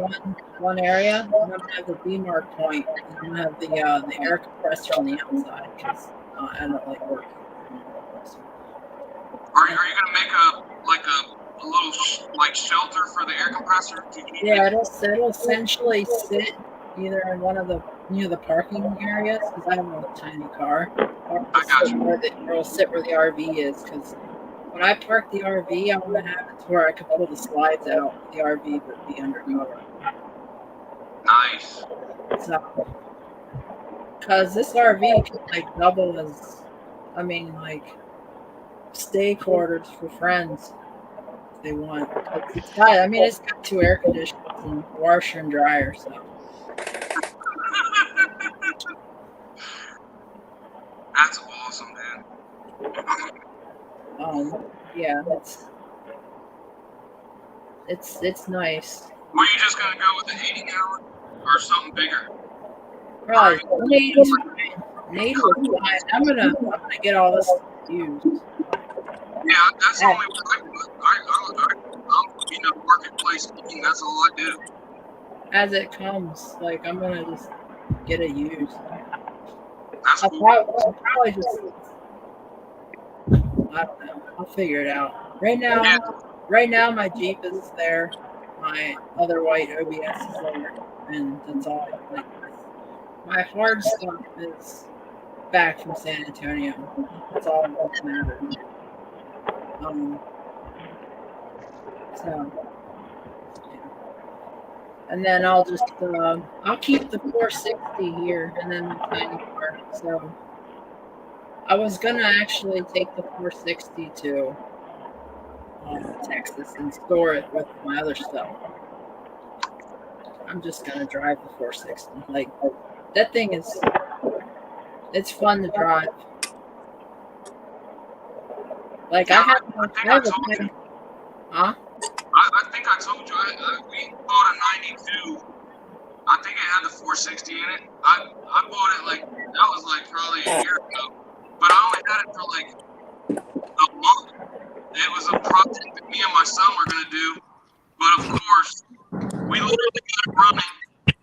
one area, and I'm gonna have the B-mark point, and I'm gonna have the air compressor on the outside because I don't like working. Are you gonna make a little like shelter for the air compressor? Yeah, it'll essentially sit either in one of the the parking areas because I have a tiny car. Or it'll sit where the RV is because when I park the RV, I want to have it to where I can pull the slides out. The RV would be undercover. Nice. So, because this RV can like double as, I mean, like stay quarters for friends if they want. It's got, I mean, it's got 2 air conditioners and washer and dryer. So. That's awesome, man. Yeah, it's nice. Were you just gonna go with the 80 gallon or something bigger? Probably 80 is fine. 80 is fine. I'm gonna get all this used. Yeah, that's the only way I do it. I'm marketplace speaking. That's all I do. As it comes, like I'm gonna just get it used. That's I'll probably just, I don't know. I'll figure it out. Right now my Jeep is there. My other white OBS is there, and that's all. Like, my hard stuff is back from San Antonio. That's all that matters. So, yeah. And then I'll just I'll keep the 460 here, and then my tiny car. So I was gonna actually take the 460 to Texas and store it with my other stuff. I'm just gonna drive the 460. Like that thing is, it's fun to drive. Like I have a thing. Huh? I think I told you we bought a 92. I think it had the 460 in it. I bought it like that was like probably a year ago, but I only had it for like a month. It was a project that me and my son were gonna do, but of course we literally got it running,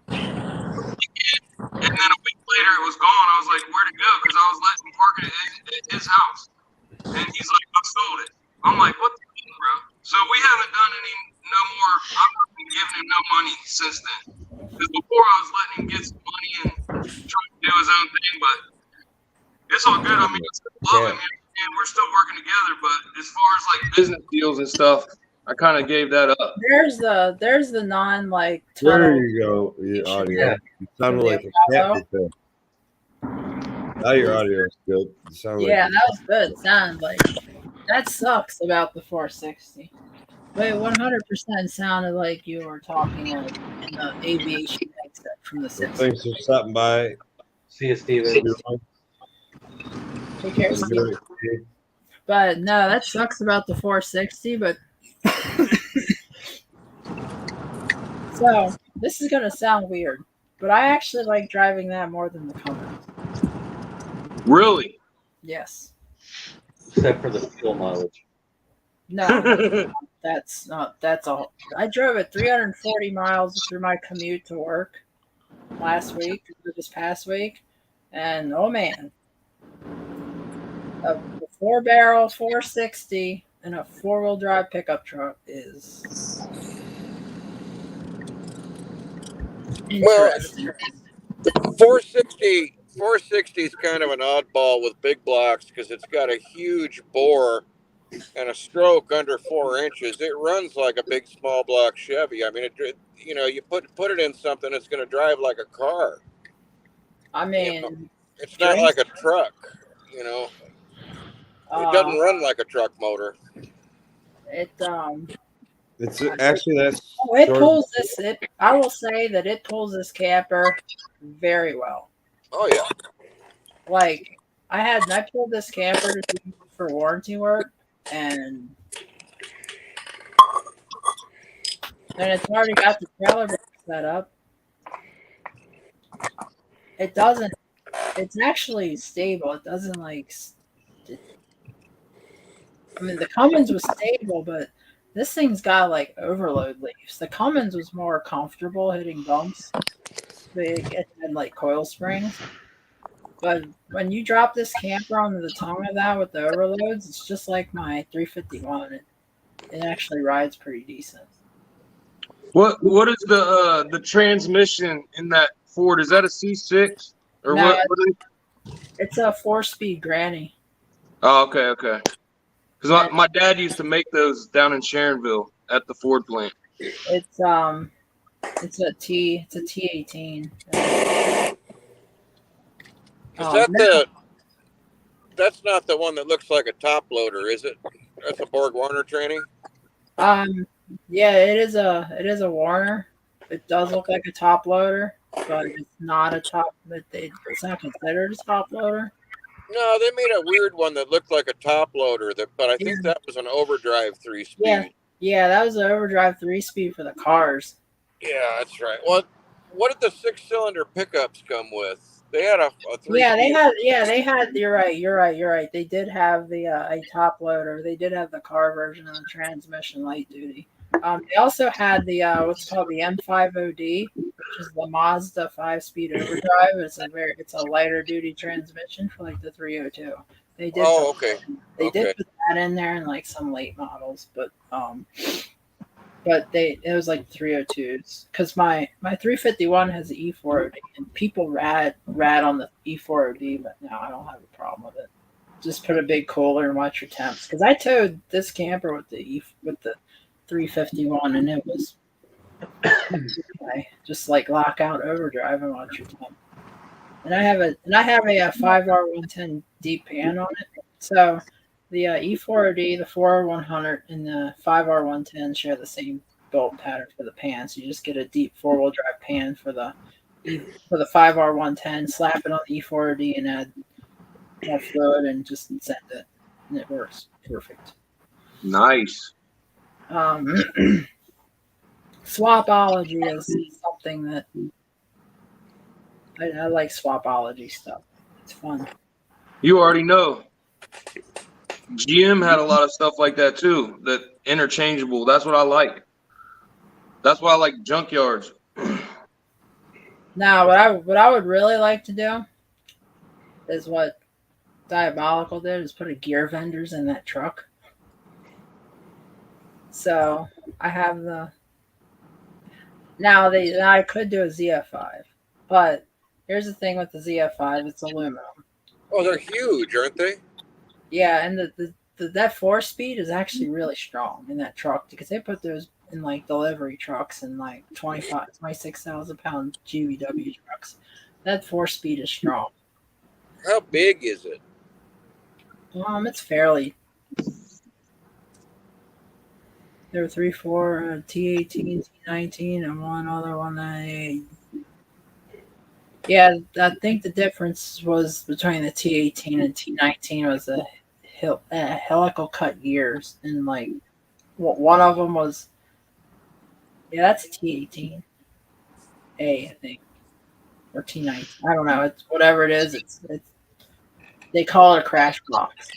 and then a week later it was gone. I was like, where'd it go? Because I was letting him park it at his house, and he's like, I sold it. I'm like, what the hell, bro? So we haven't done no more. I've been giving him no money since then. Because before I was letting him get some money and trying to do his own thing, but it's all good. I mean, I still love him and we're still working together. But as far as like business deals and stuff, I kind of gave that up. There's the non like. There you go. Your audio. You sounded like a cat. Now your audio is good. Yeah, that was good. It sounded like that sucks about the 460. But it 100% sounded like you were talking in the aviation exit from the Simpsons. Thanks for stopping by. See you, Steven. Take care, Steve. But no, that sucks about the 460. But so this is gonna sound weird, but I actually like driving that more than the Cummins. Really? Yes. Except for the fuel mileage. No, that's all. I drove it 340 miles through my commute to work this past week, and oh man, a 4-barrel 460 and a 4-wheel drive pickup truck is interesting. Well, the 460 is kind of an oddball with big blocks because it's got a huge bore and a stroke under 4 inches. It runs like a big small block Chevy. I mean, you put it in something that's going to drive like a car. I mean, it's not like a truck. It doesn't run like a truck motor. It's actually that's. Oh, it pulls this. I will say that it pulls this camper very well. Oh yeah. Like I pulled this camper to do for warranty work, and it's already got the trailer set up. It doesn't. It's actually stable. It doesn't like. I mean, the Cummins was stable, but this thing's got like overload leaves. The Cummins was more comfortable hitting bumps. It had like coil springs. But when you drop this camper onto the tongue of that with the overloads, it's just like my 351. it actually rides pretty decent. What is the transmission in that Ford? Is that a C6 or No, what it's a 4-speed Granny. Oh, okay. Because my dad used to make those down in Sharonville at the Ford plant. It's a T18. That's not the one that looks like a top loader, is it? That's a Borg Warner tranny. Yeah, it is a Warner. It does look like a top loader, but it's not a top. It's not considered a top loader. No, they made a weird one that looked like a top loader. But I think that was an overdrive 3-speed. Yeah, that was an overdrive 3-speed for the cars. Yeah, that's right. What did the 6-cylinder pickups come with? They had a 3-speed. They had. You're right. They did have the a top loader. They did have the car version of the transmission light duty. They also had the what's called the M5OD, which is the Mazda 5-speed overdrive. It's a lighter duty transmission for like the 302. They did. They did put that in there in like some late models, but it was like 302s because my 351 has the E4OD and people rad on the E4OD, but no, I don't have a problem with it. Just put a big cooler and watch your temps because I towed this camper with the 351 and it was just like lockout overdrive and watch your temp. And I have a 5R110 deep pan on it, so the E4OD, the 4R100, and the 5R110 share the same build pattern for the pan. So you just get a deep 4-wheel drive pan for the 5R110, slap it on the E4OD, and add more fluid and just send it, and it works perfect. Nice. Swapology is something that I like. Swapology stuff. It's fun. You already know. GM had a lot of stuff like that too, that interchangeable. That's what I like. That's why I like junkyards. Now, what I would really like to do is what Diabolical did, is put a gear vendors in that truck. So I have now I could do a ZF5, but here's the thing with the ZF5, it's aluminum. Oh, they're huge, aren't they? Yeah, and that 4-speed is actually really strong in that truck because they put those in like delivery trucks and like 26,000 pound GVW trucks. That 4-speed is strong. How big is it? It's fairly. There were 3, 4 T18, T19, and one other one that. Yeah, I think the difference was between the T18 and T19 was the helical cut gears, and like one of them was. Yeah, that's a T18. I think, or T19. I don't know. It's whatever it is. It's they call it a crash box.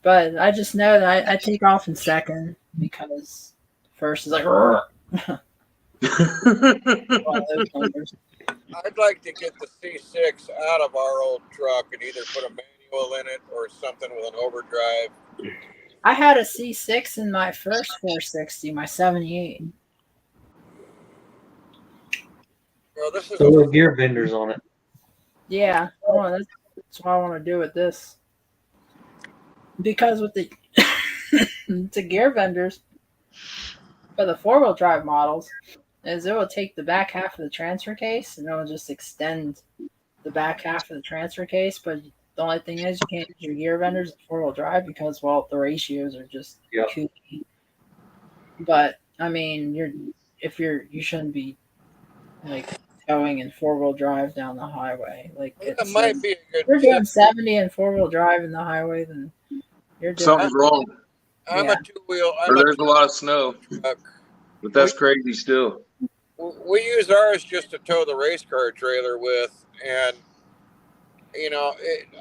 But I just know that I take off in second because first is like. I'd like to get the C6 out of our old truck and either put a manual in it or something with an overdrive. I had a C6 in my first 460, my 78. Well, this is so gear vendors on it. Yeah, that's what I want to do with this. Because with the gear vendors for the 4-wheel drive models, is it will take the back half of the transfer case and it will just extend the back half of the transfer case. But the only thing is you can't use your gear vendors in 4-wheel drive because, well, the ratios are just kooky. But I mean, you shouldn't be like towing in 4-wheel drive down the highway. Like it might be a good. If you're doing 70 in 4-wheel drive in the highway, then you're doing something's wrong. I'm a 2-wheel. Or there's a lot of snow, but that's crazy still. We use ours just to tow the race car trailer with, and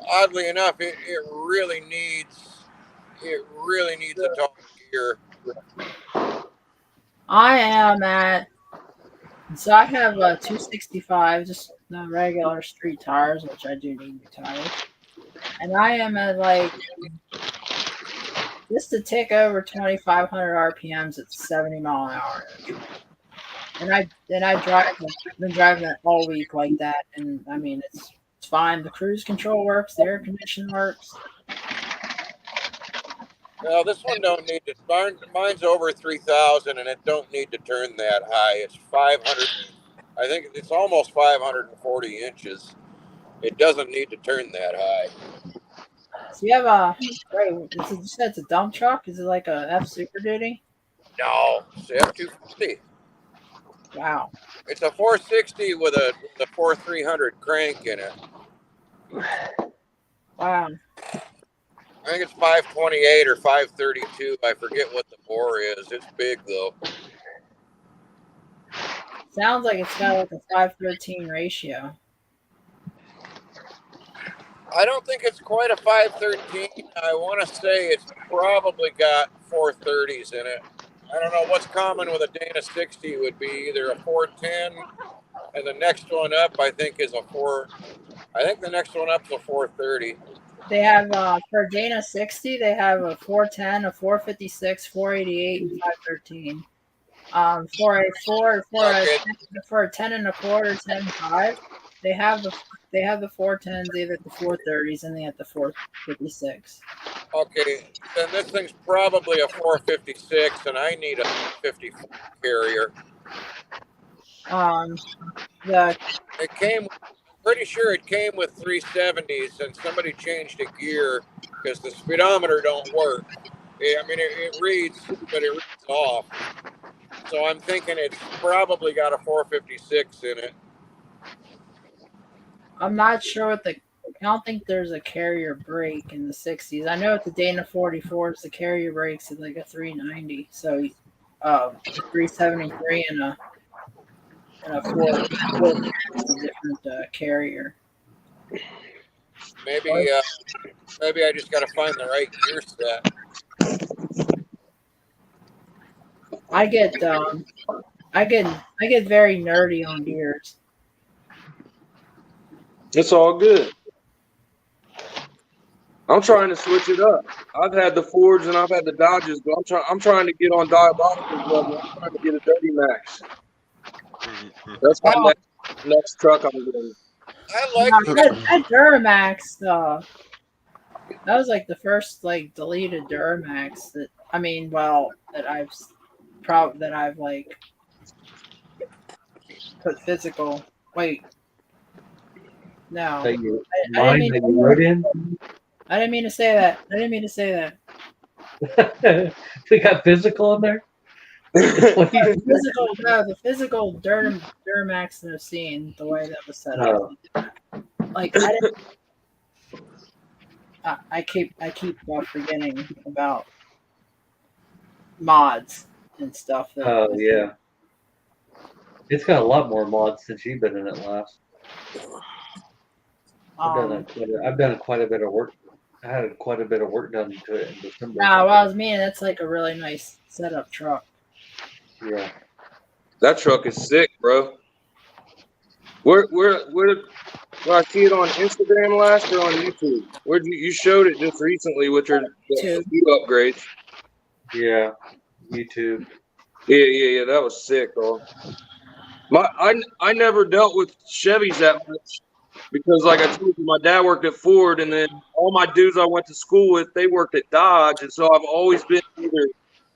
oddly enough, it really needs a towing gear. I have a 265, just the regular street tires, which I do need new tires, and I am at like just to tick over 2,500 RPMs at 70 mile an hour. And I been driving that all week like that, and I mean it's fine. The cruise control works, the air conditioning works. Well, this one don't need to. Mine's over 3,000, and it don't need to turn that high. It's 500. I think it's almost 540 inches. It doesn't need to turn that high. So you have a you said it's a dump truck? Is it like a F Super Duty? No, it's F250. Wow. It's a 460 with a 4300 crank in it. Wow. I think it's 528 or 532. I forget what the bore is. It's big though. Sounds like it's got like a 5:13 ratio. I don't think it's quite a 513. I want to say it's probably got 430s in it. I don't know what's common with a Dana 60 would be either a 410, and the next one up I think is a 4. I think the next one up is a 430. They have for Dana 60, they have a 410, a 456, 488, and 513. For a 10 and a quarter, 10.5, they have the 410s, they have the 430s, and they have the 456. Okay, then this thing's probably a 456, and I need a 54 carrier. It came. Pretty sure it came with 370s, and somebody changed a gear because the speedometer don't work. I mean, it reads, but it reads off. So I'm thinking it's probably got a 456 in it. I'm not sure I don't think there's a carrier brake in the 60s. I know at the Dana 44s, the carrier brake's is like a 390. So, 373 and a 410 is a different carrier. Maybe I just got to find the right gear set. I get very nerdy on gears. It's all good. I'm trying to switch it up. I've had the Fords and I've had the Dodges, but I'm trying to get on Diabolical level. I'm trying to get a Dirty Max. That's my next truck I'm getting. I like that Duramax. That was like the first like deleted Duramax that I've like put physical. Wait, no, That you wrote in. I didn't mean to say that. We got physical in there. The physical Duramax that I've seen, the way that was set up. Like I keep forgetting about mods and stuff. Yeah. It's got a lot more mods since you've been in it last. I've done quite a bit of work. I had quite a bit of work done to it in December. Nah, well, I was meaning that's like a really nice setup truck. Yeah. That truck is sick, bro. Where did I see it on Instagram last or on YouTube? Where you showed it just recently with your upgrades? Yeah, YouTube. Yeah. That was sick, bro. I never dealt with Chevys that much because, like I told you, my dad worked at Ford, and then all my dudes I went to school with, they worked at Dodge, and so I've always been either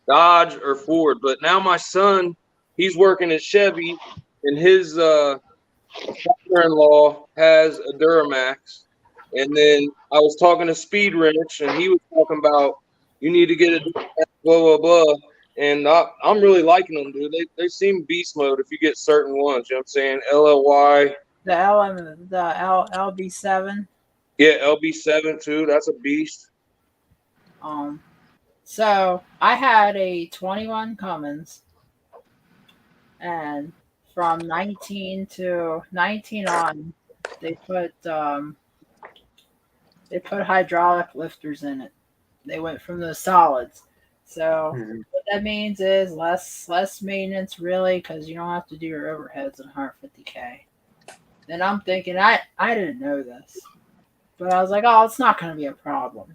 Dodge or Ford. But now my son, he's working at Chevy, and his father-in-law has a Duramax. And then I was talking to Speed Wrench, and he was talking about you need to get a Duramax, blah blah blah. And I'm really liking them, dude. They seem beast mode if you get certain ones. You know what I'm saying? LLY. The LB7. Yeah, LB7 too. That's a beast. So I had a 21 Cummins, and from 19 on, they put hydraulic lifters in it. They went from the solids. So what that means is less maintenance, really, because you don't have to do your overheads on 150K. And I'm thinking, I didn't know this, but I was like, oh, it's not going to be a problem.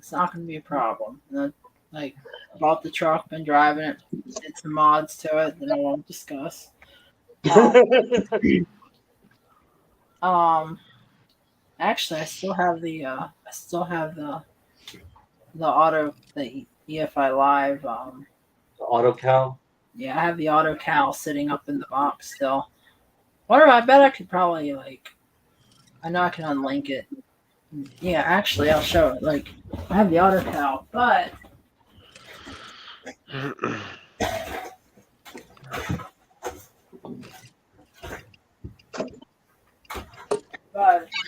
And Like, bought the truck, been driving it, did some mods to it that I won't discuss. Actually, I still have the the EFI Live. The auto cal. Yeah, I have the auto cal sitting up in the box still. Wonder, I bet I could probably I know I can unlink it. Yeah, actually, I'll show it. Like, I have the auto cal, but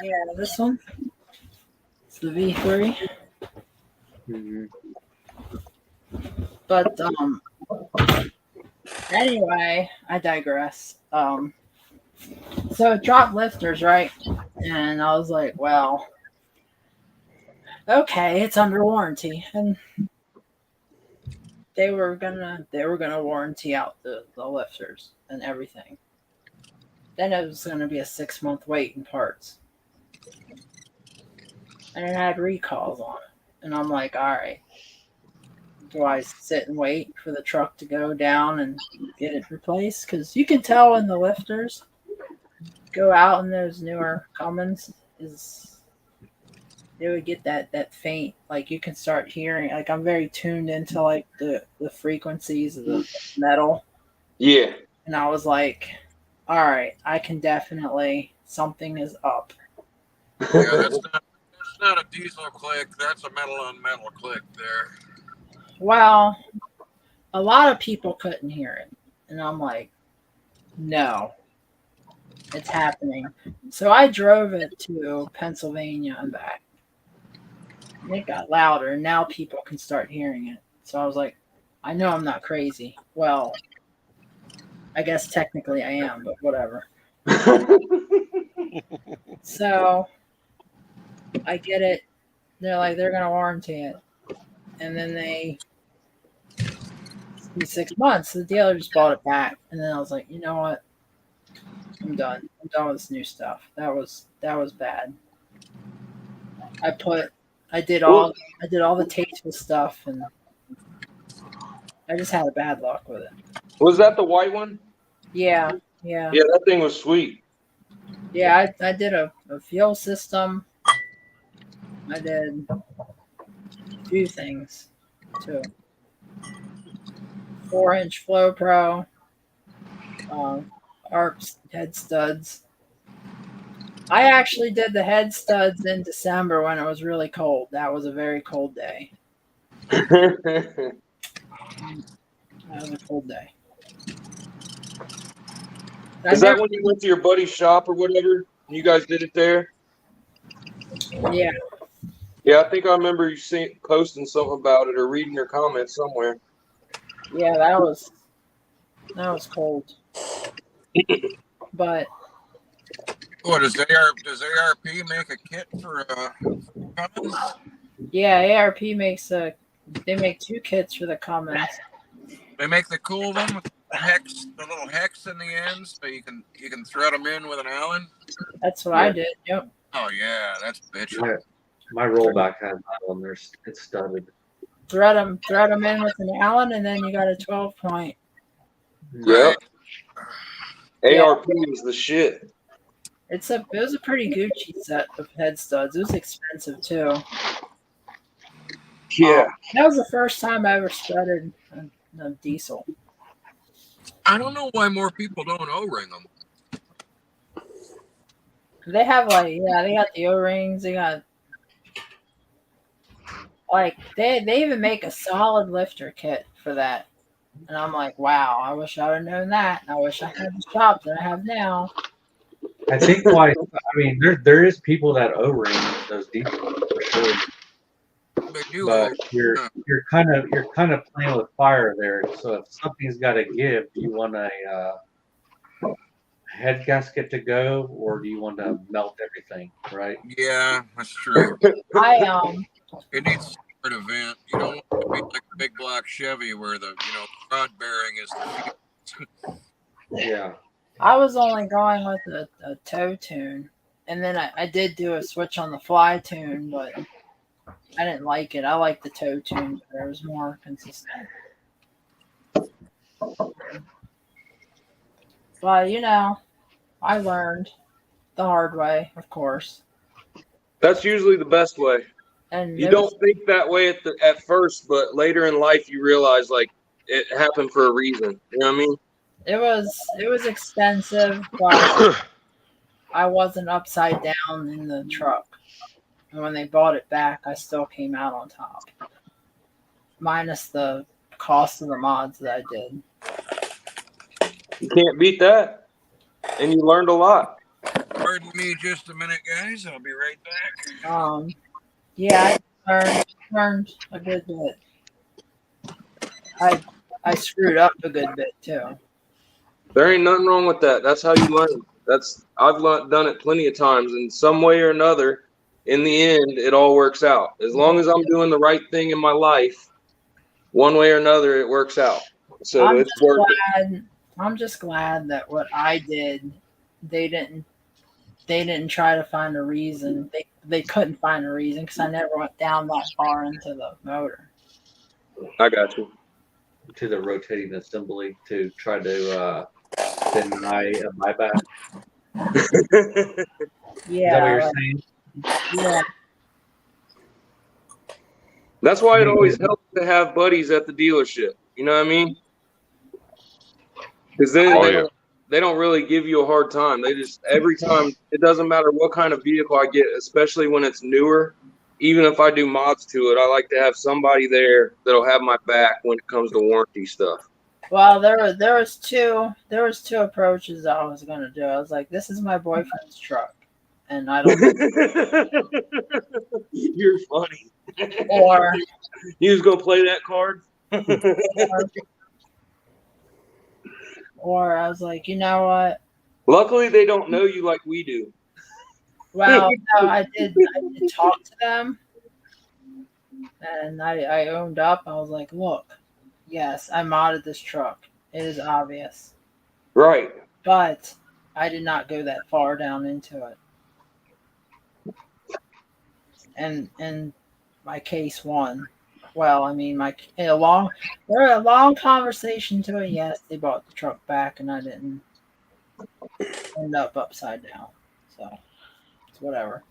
yeah, this one. It's the V3. Mm-hmm. But anyway, I digress. So it dropped lifters, right? And I was like, well, okay, it's under warranty. And they were gonna warranty out the lifters and everything. Then it was gonna be a 6-month wait in parts. And it had recalls on it. And I'm like, all right. Do I sit and wait for the truck to go down and get it replaced? Because you can tell when the lifters go out in those newer Cummins they would get that faint, like you can start hearing, like I'm very tuned into like the frequencies of the metal. Yeah. And I was like, all right, I can definitely, something is up. Yeah, that's not a diesel click. That's a metal on metal click there. Well, a lot of people couldn't hear it. And I'm like, no, it's happening. So I drove it to Pennsylvania and back. And it got louder, and now people can start hearing it. So I was like, I know I'm not crazy. Well, I guess technically I am, but whatever. So I get it. They're like, they're going to warranty it. And then they, in 6 months, the dealer just bought it back. And then I was like, you know what? I'm done. I'm done with this new stuff. That was bad. I did all the tasteful stuff, and I just had bad luck with it. Was that the white one? Yeah. Yeah, that thing was sweet. Yeah, I did a fuel system. I did a few things too. 4-inch Flow Pro, ARP head studs. I actually did the head studs in December when it was really cold. That was a very cold day. That was a cold day. Is that when you went to your buddy's shop or whatever? You guys did it there? Yeah. Yeah, I think I remember you posting something about it or reading your comments somewhere. Yeah, that was cold. But What does ARP make a kit for Cummins? yeah, ARP makes they make 2 kits for the Cummins. They make the cool one with the little hex in the ends, so you can thread them in with an Allen. That's what I did. Yep. Oh yeah, that's bitchin'. My rollback has that one. It's studded. Thread them in with an Allen, and then you got a 12-point. Yep. ARP is the shit. It was a pretty Gucci set of head studs. It was expensive too. Yeah. That was the first time I ever studded a diesel. I don't know why more people don't O-ring them. They have they got the O-rings. They got they even make a solid lifter kit for that. And I'm like, wow, I wish I would have known that. I wish I had the shop that I have now. I think there is people that O-ring those diesels for sure. But you're kind of playing with fire there. So if something's got to give, do you want a head gasket to go, or do you want to melt everything? Right? Yeah, that's true. It needs a separate event. You don't want to be like a big black Chevy where the rod bearing is the Yeah. I was only going with a toe tune, and then I did do a switch on the fly tune, but I didn't like it. I like the toe tune better. It was more consistent. But you know, I learned the hard way, of course. That's usually the best way. And You it don't was, think that way at first, but later in life you realize like it happened for a reason. You know what I mean? it was expensive, but I wasn't upside down in the truck. And when they bought it back, I still came out on top. Minus the cost of the mods that I did. You can't beat that. And you learned a lot. Pardon me just a minute, guys. I'll be right back. Yeah, I learned a good bit. I screwed up a good bit too. There ain't nothing wrong with that. That's how you learn. I've done it plenty of times, and some way or another, in the end, it all works out. As long as I'm doing the right thing in my life, one way or another, it works out. So it's worth it. I'm just glad that what I did, they didn't try to find a reason. They couldn't find a reason because I never went down that far into the motor. I got you. To the rotating assembly to try to deny a buyback. Is that what you're saying? Yeah. That's why it always helps to have buddies at the dealership. You know what I mean? Because then they don't really give you a hard time. They just, every time, it doesn't matter what kind of vehicle I get, especially when it's newer. Even if I do mods to it, I like to have somebody there that'll have my back when it comes to warranty stuff. Well, there was two approaches I was gonna do. I was like, this is my boyfriend's truck, and I don't. You're funny. Or you was gonna play that card. or I was like, you know what? Luckily, they don't know you like we do. Well, no, I did talk to them, and I owned up. I was like, look, yes, I modded this truck. It is obvious. Right. But I did not go that far down into it. And my case won. Well, I mean, a long conversation to it. Yes, they bought the truck back, and I didn't end up upside down. So it's whatever.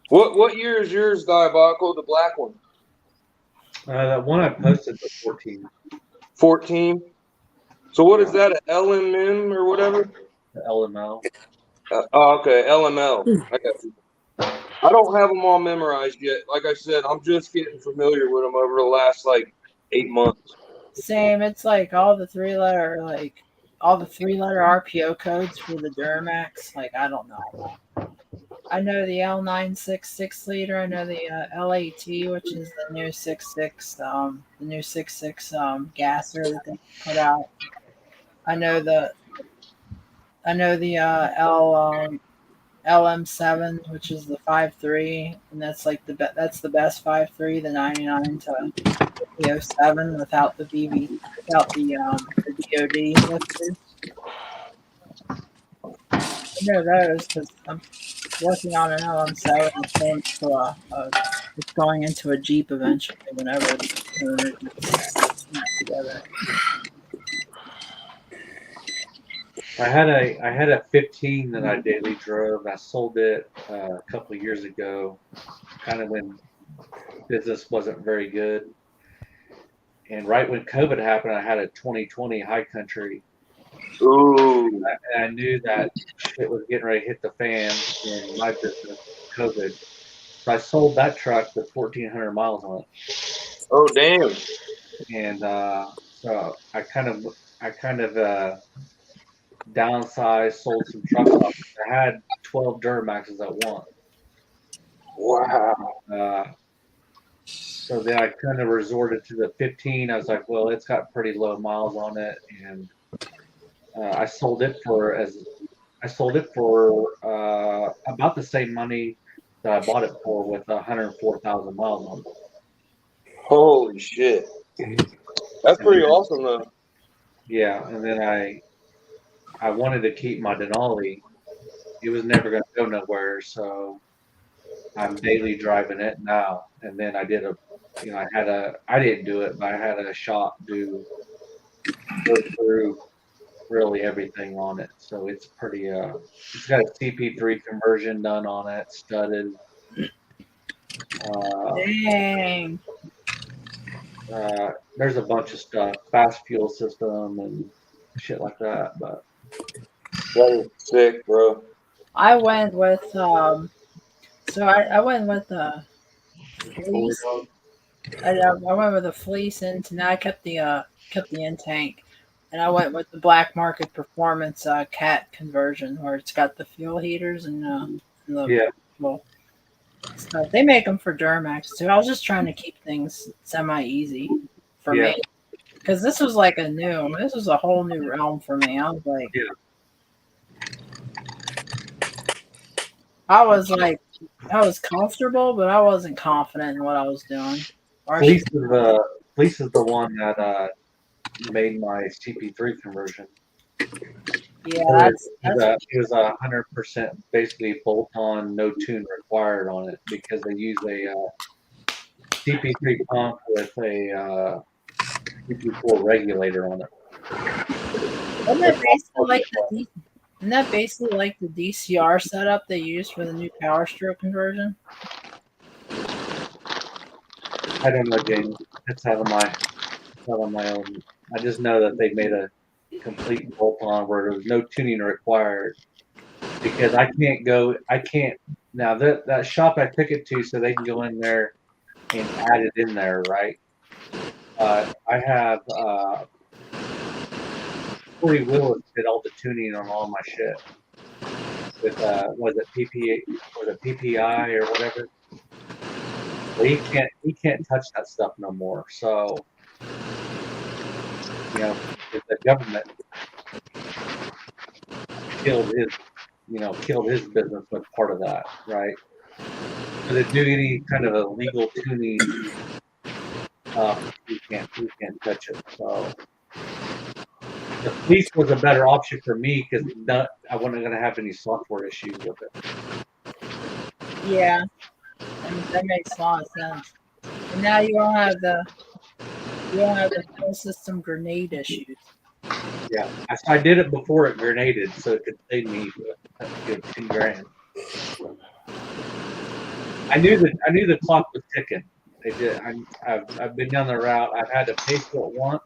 What year is yours, Diabolical? The black one. That one I posted was 14. 14. So what is that? An LMM or whatever? The LML. Okay, LML. I got you. I don't have them all memorized yet. Like I said, I'm just getting familiar with them over the last 8 months. Same. It's like all the three-letter RPO codes for the Duramax. I don't know. I know the L966 6-liter. I know the LAT, which is the new 6.6, the new 6.6 gasser that they put out. I know the LM7, which is the 5.3, and that's that's the best 5.3, the 99 to the 07 without the DOD lifters. I know those because I'm working on an LM7. It's going into a Jeep eventually whenever it's together. I had a 15 that I daily drove. I sold it a couple of years ago, kind of when business wasn't very good. And right when COVID happened, I had a 2020 High Country. Ooh. And I knew that it was getting ready to hit the fan in my business, COVID. So I sold that truck with 1,400 miles on it. Oh, damn. And so I kind of downsized, sold some trucks off. I had 12 Duramaxes at once. Wow. So then I kind of resorted to the 15. I was like, well, it's got pretty low miles on it, and I sold it for about the same money that I bought it for, with 104,000 miles on it. Holy shit! That's pretty awesome, though. Yeah, and then I wanted to keep my Denali. It was never going to go nowhere, so I'm daily driving it now. And then I did I didn't do it, but I had a shop go through really everything on it. So it's pretty, it's got a CP3 conversion done on it, studded. Dang. There's a bunch of stuff, fast fuel system and shit like that, but That is sick, bro. I went with I went with the fleece. I went with the fleece, and now I kept the in tank, and I went with the black market performance cat conversion, where it's got the fuel heaters and the fuel stuff. They make them for Duramax too. I was just trying to keep things semi easy for me, because this was like this was a whole new realm for me. I was like, I was comfortable, but I wasn't confident in what I was doing. Fleece is the one that made my CP3 conversion. Yeah, it was 100% basically bolt-on, no tune required on it, because they use a CP3 pump with a CP4 regulator on it. Isn't that basically like the DCR setup they use for the new Power Stroke conversion? I don't know, James. It's out of my own. I just know that they made a complete bolt-on where there was no tuning required, because I can't now that shop I took it to, so they can go in there and add it in there, right? I have Corey Willis did all the tuning on all my shit with was it PPI or whatever. Well, he can't touch that stuff no more. So the government killed his business with part of that, right? So to do any kind of illegal tuning, you can't touch it. So the Fleece was a better option for me, because I wasn't going to have any software issues with it. Yeah, that makes a lot of sense. And now you don't have the fuel system grenade issues. Yeah, I did it before it grenaded, so it could save me $2,000. I knew the clock was ticking. I've been down the route. I've had to pay for it once,